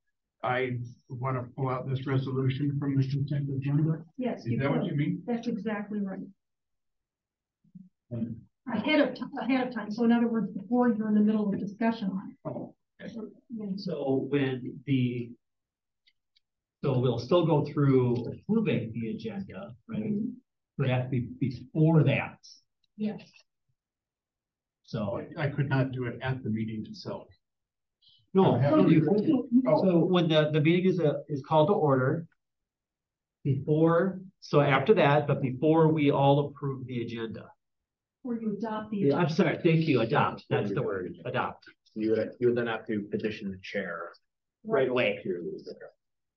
I want to pull out this resolution from the consent agenda? Yes. Is that what you mean? That's exactly right. Ahead of time. So in other words, before you're in the middle of a discussion. Oh, okay. So so we'll still go through approving the agenda, right? But it has to be before that. Yes. So, I could not do it at the meeting itself. no, No, so when the meeting is called to order. Before, so after that, but before we all approve the agenda. Or you adopt the. Yeah, I'm sorry, thank you, adopt, that's the word, adopt. You would then have to petition the chair. Right away.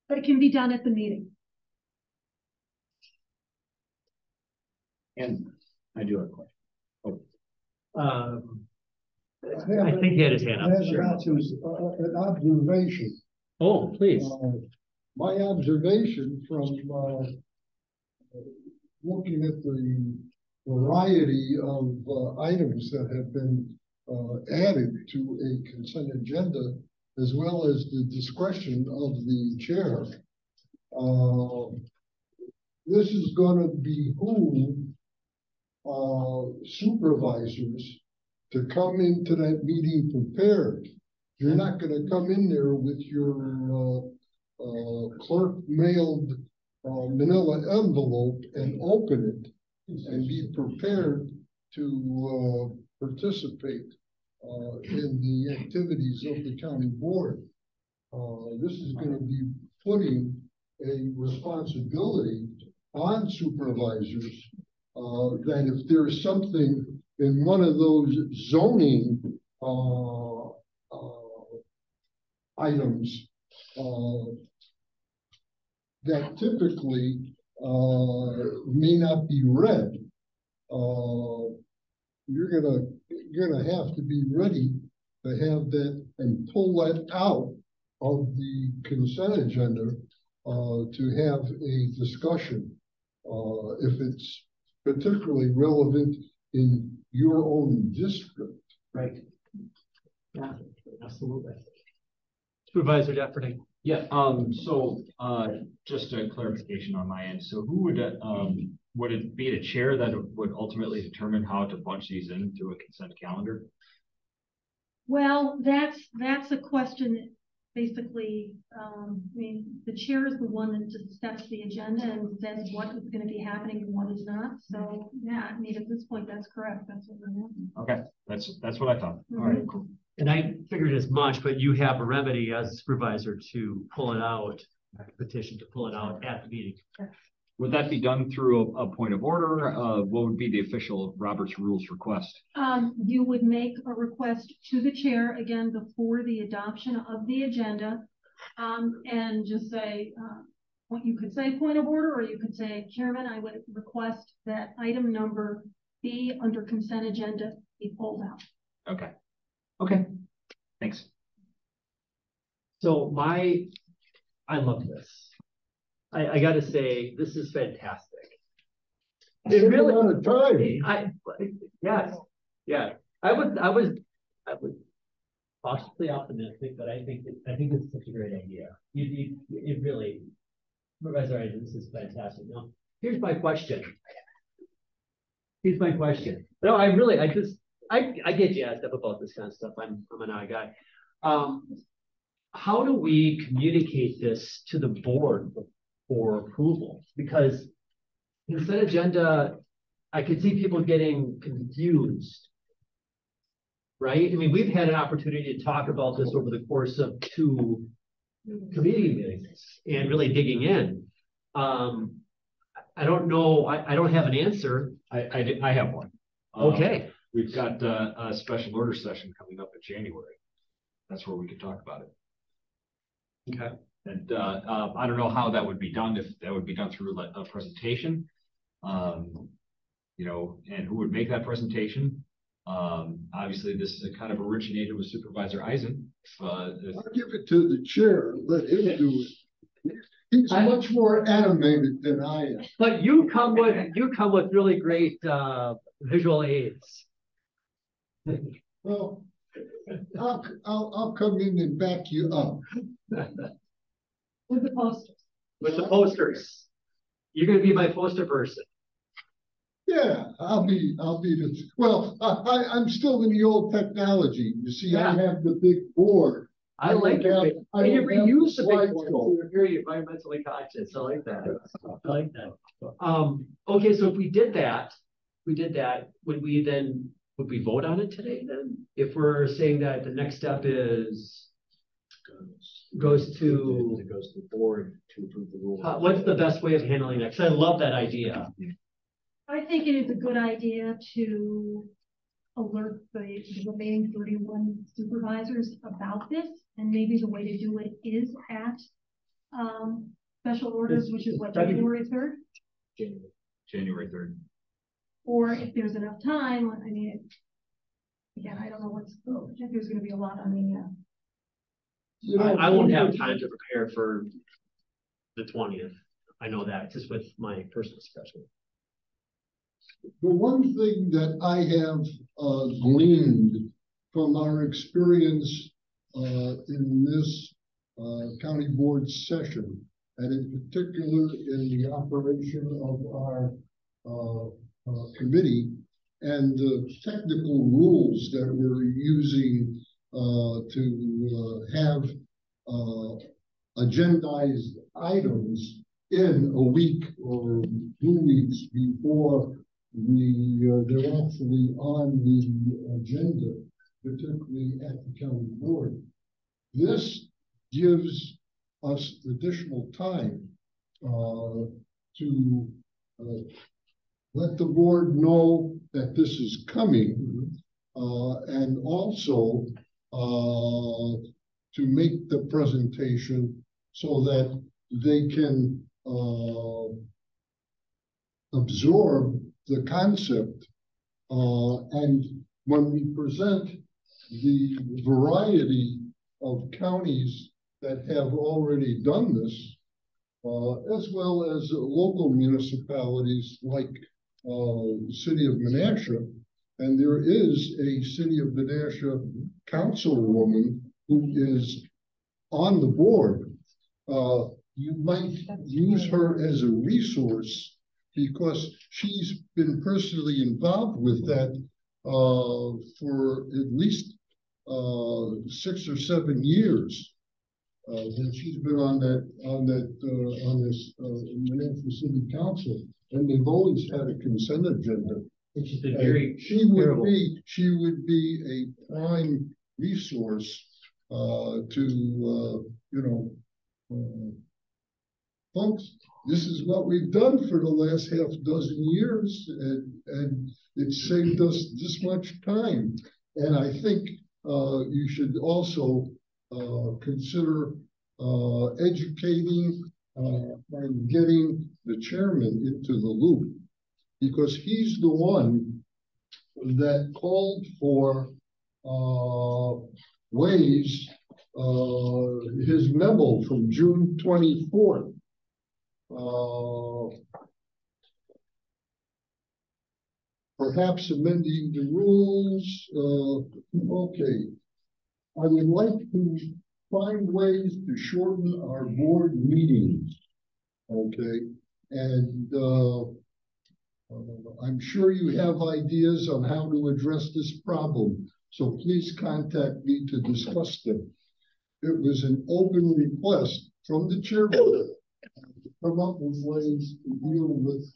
But it can be done at the meeting. And I do have a question. I think he had his hand I up. have Sure. an observation. Oh, please. My observation from looking at the variety of items that have been added to a consent agenda, as well as the discretion of the chair, this is going to behoove supervisors to come into that meeting prepared. You're not going to come in there with your clerk mailed manila envelope and open it and be prepared to participate in the activities of the county board. This is going to be putting a responsibility on supervisors that if there's something in one of those zoning items that typically may not be read, you're gonna have to be ready to have that and pull that out of the consent agenda to have a discussion if it's particularly relevant in your own district. Right. Yeah, absolutely. Supervisor Deputy. Yeah, so, just a clarification on my end. So who would it be the chair that would ultimately determine how to bunch these in through a consent calendar? Well, that's a question, basically, I mean, the chair is the one that just sets the agenda and says what is gonna be happening and what is not. So, yeah, I mean, at this point, that's correct, that's what we're doing. Okay, that's what I thought. All right, cool. And I figured as much, but you have a remedy as a supervisor to pull it out, petition to pull it out at the meeting. Would that be done through a point of order? What would be the official Robert's Rules request? You would make a request to the chair, again, before the adoption of the agenda, and just say, what you could say point of order, or you could say, Chairman, I would request that item number B under consent agenda be pulled out. Okay. Okay, thanks. So I love this. I gotta say, this is fantastic. It really, yes, yeah. I was cautiously optimistic, but I think it's such a great idea. It really, Supervisor Eisen, this is fantastic. Now, here's my question. No, I get jazzed up about this kind of stuff. I'm an eye guy. How do we communicate this to the board for approval? Because consent agenda, I could see people getting confused. Right? I mean, we've had an opportunity to talk about this over the course of 2 committee meetings and really digging in. I don't know. I don't have an answer. I have one. Okay. We've got a special order session coming up in January. That's where we could talk about it. Okay. And I don't know how that would be done, if that would be done through a presentation. You know, and who would make that presentation? Obviously, this is kind of originated with Supervisor Eisen. I'll give it to the chair, let him do it. He's much more animated than I am. But you come with really great visual aids. Well, I'll come in and back you up. With the posters. With the posters. You're gonna be my poster person. Yeah, I'll be the, well, I'm still in the old technology. You see, I have the big board. I like your big, and you reuse the big one, slideshow. so you're very environmentally conscious. I like that. I like that. Okay, so if we did that, we did that, would we vote on it today then? If we're saying that the next step is goes to the board to approve the rule. what's the best way of handling that? Because I love that idea. I think it is a good idea to alert the remaining 31 supervisors about this, and maybe the way to do it is at special orders, which is what, January 3rd? January 3rd. Or if there's enough time, I mean, again, I don't know I think there's gonna be a lot on the, I won't have time to prepare for the 20th. I know that just with my personal schedule. The one thing that I have gleaned from our experience in this county board session, and in particular in the operation of our committee and the technical rules that we're using to have agendized items in a week or 2 weeks before they're actually on the agenda, particularly at the county board. This gives us additional time to let the board know that this is coming, and also to make the presentation so that they can absorb the concept, and when we present the variety of counties that have already done this, as well as local municipalities like the city of Menasha, and there is a city of Menasha councilwoman who is on the board. You might use her as a resource because she's been personally involved with that for at least 6 or 7 years. That she's been on this Menasha City Council, and they've always had a consent agenda. Which is very she would be a prime resource to folks. This is what we've done for the last half dozen years, and it saved us this much time. And I think you should also consider educating and getting the chairman into the loop, because he's the one that called for ways, his memo from June 24th. Perhaps amending the rules. Okay. I would like to find ways to shorten our board meetings. Okay. And I'm sure you have ideas on how to address this problem. So please contact me to discuss them. It was an open request from the chairman to come up with ways to deal with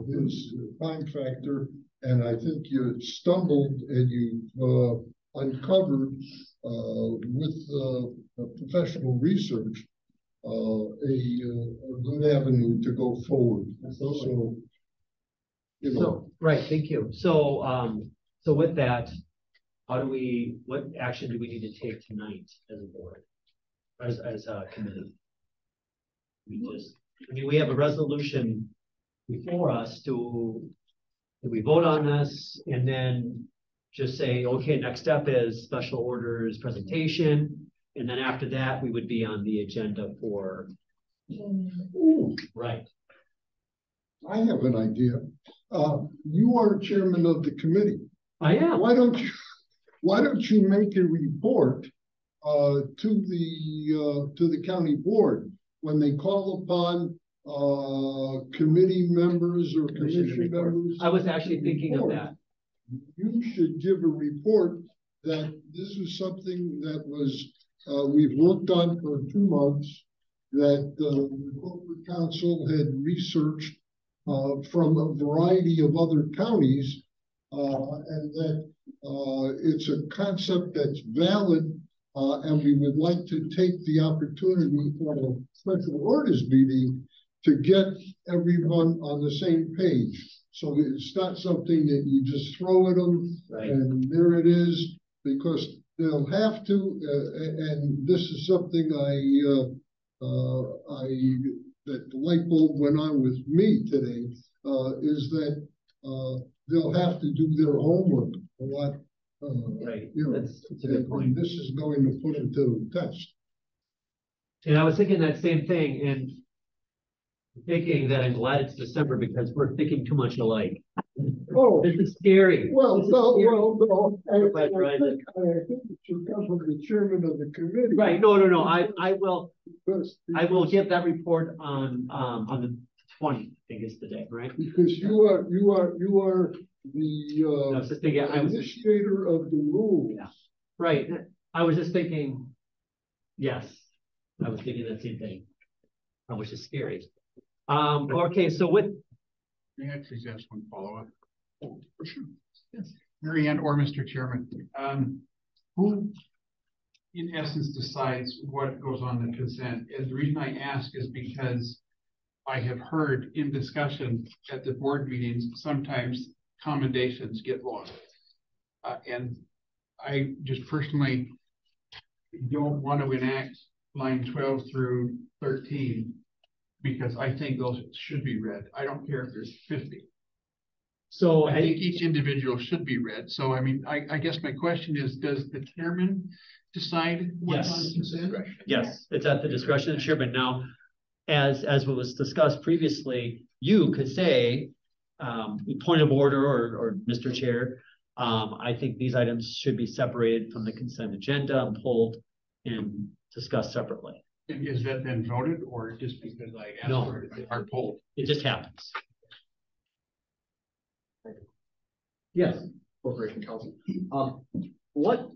his time factor, and I think you stumbled and you uncovered with professional research a good avenue to go forward. So, right, thank you. So so with that, what action do we need to take tonight as a board, as a committee? We have a resolution before us. Do we vote on this and then just say, okay, next step is special orders presentation, and then after that we would be on the agenda for right. I have an idea. You are chairman of the committee. I am. Why don't you make a report to the county board when they call upon committee members or commission members? I was actually thinking of that. You should give a report that this is something that was we've worked on for 2 months, that the corporate council had researched from a variety of other counties, and that it's a concept that's valid, and we would like to take the opportunity for a special orders meeting to get everyone on the same page. So it's not something that you just throw at them, Right. and there it is, because they'll have to, and this is something that the light bulb went on with me today, is that they'll have to do their homework a lot. Right, You know, that's a good point. this is going to put them to the test. And I was thinking that same thing, and thinking that I'm glad it's December because we're thinking too much alike. Oh, This is scary. well, This is no, scary. well, no, Right, right. I think it should come from the chairman of the committee. Right, no, I will Because give that report on the 20th, I think is the day, right? Because you are the I was just thinking, initiator of the rules. Yeah. Right, I was just thinking, yes, I was thinking that same thing, which is scary. Okay, so with, May I please ask one follow-up? Oh, for sure. Yes. Mary Ann or Mr. Chairman, who in essence decides what goes on the consent? And the reason I ask is because I have heard in discussion at the board meetings, sometimes commendations get lost. And I just personally don't want to enact line 12 through 13 because I think those should be read. I don't care if there's 50. so I think each individual should be read. So, I mean, I guess my question is, does the chairman decide what's on Yes. consent? yes, it's at the discretion of the chairman. Now, as was discussed previously, you could say, point of order or Mr. Chair, I think these items should be separated from the consent agenda and pulled and discussed separately. And is that then voted or just because I asked No. for it, they are polled? It just happens. Yes. Corporation Council. What,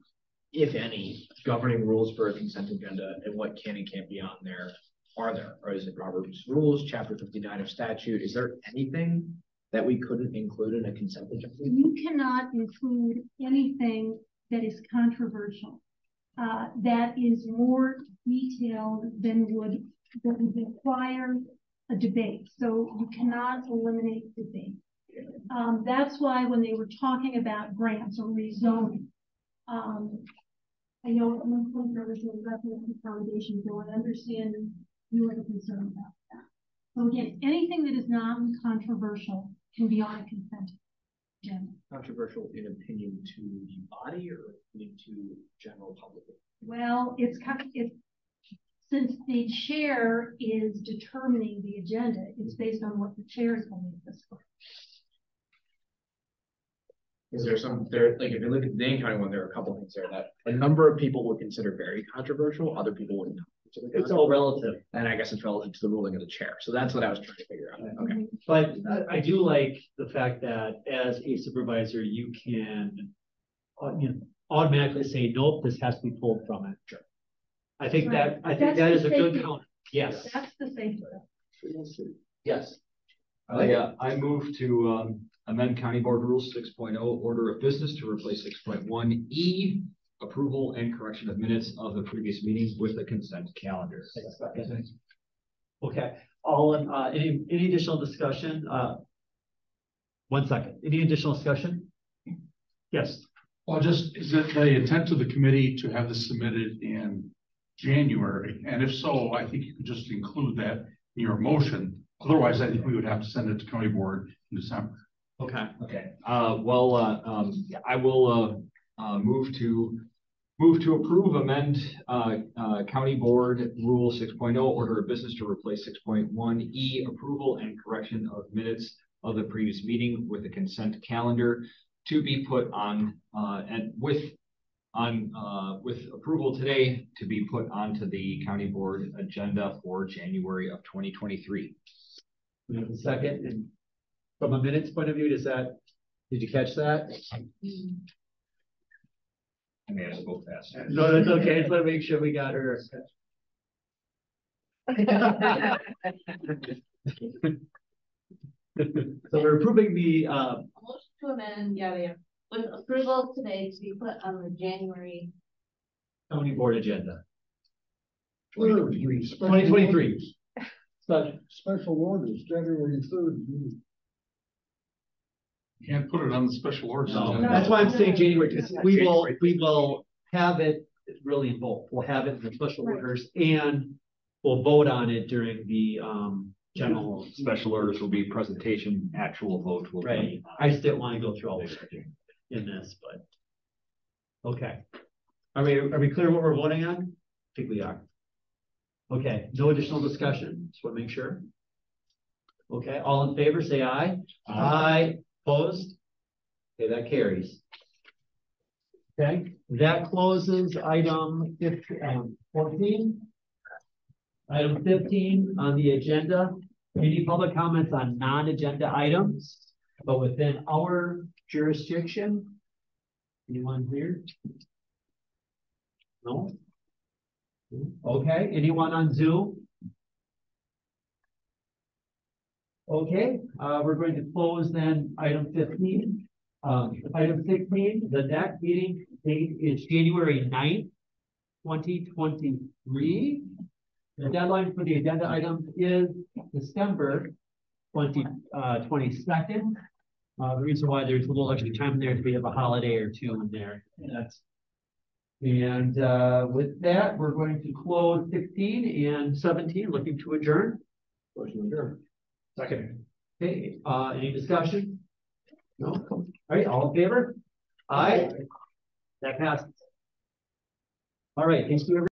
if any, governing rules for a consent agenda and what can and can't be on there are there? Or is it Robert's Rules, Chapter 59 of statute? Is there anything that we couldn't include in a consent agenda? You cannot include anything that is controversial, that is more detailed than would require a debate. So you cannot eliminate debate. That's why when they were talking about grants or rezoning, I know at one point there was a reference to foundation bill. I understand you are concerned about that. So again, anything that is non-controversial can be on a consent agenda. Controversial in opinion to the body or opinion to general public? Well, it's since the chair is determining the agenda, it's based on what the chair is going to discuss. Is there like if you look at the Dane County one, there are a couple of things there that a number of people would consider very controversial, other people would not. It's all relative. And I guess it's relative to the ruling of the chair. So that's what I was trying to figure out. Okay. But I do like the fact that as a supervisor, you can automatically say, nope, this has to be pulled from it. Sure. I think Right. that is a good count. Yes. That's the safe way. Yes. I move to amend County Board Rules 6.0 Order of Business to replace 6.1E approval and correction of minutes of the previous meetings with the consent calendar. Okay. Any additional discussion? 1 second. Any additional discussion? Yes. Well, just, is it the intent of the committee to have this submitted in January? And if so, I think you could just include that in your motion. Otherwise, I think we would have to send it to county board in December. Okay. Okay. I will move to approve amend County Board Rule 6.0 Order of Business to replace 6.1E approval and correction of minutes of the previous meeting with the consent calendar to be put on with approval today to be put onto the county board agenda for January of 2023. We have a second, and from a minutes point of view, did you catch that? I mean, I spoke fast. No, that's okay. Just want to make sure we got her. So we're approving the, Motion to amend, yeah, with approval today to be put on the January. county board agenda, Third, 2023. Special orders, January 3rd. Can't put it on the special orders. No, agenda. that's why I'm saying January, because we will have it really in both. We'll have it in the special orders and we'll vote on it during the, general. Special orders will be presentation, actual vote will Right, be. I just didn't want to go through all this in this, but. Okay. Are we clear what we're voting on? I think we are. Okay, no additional discussion, just want to make sure. Okay, all in favor, say aye. Aye, opposed? Okay, that carries. Okay, that closes item 14. Item 15 on the agenda. Any public comments on non-agenda items, but within our jurisdiction? Anyone here? No? Okay, anyone on Zoom? Okay, we're going to close then item 15. Item 16, the next meeting date is January 9th, 2023. The deadline for the agenda item is December 22nd. The reason why there's a little extra time there is we have a holiday or two in there. And with that, we're going to close 16 and 17, looking to adjourn. Motion adjourn. Second. Okay, any discussion? No? All right, all in favor? Aye. That passes. All right, thank you, everyone.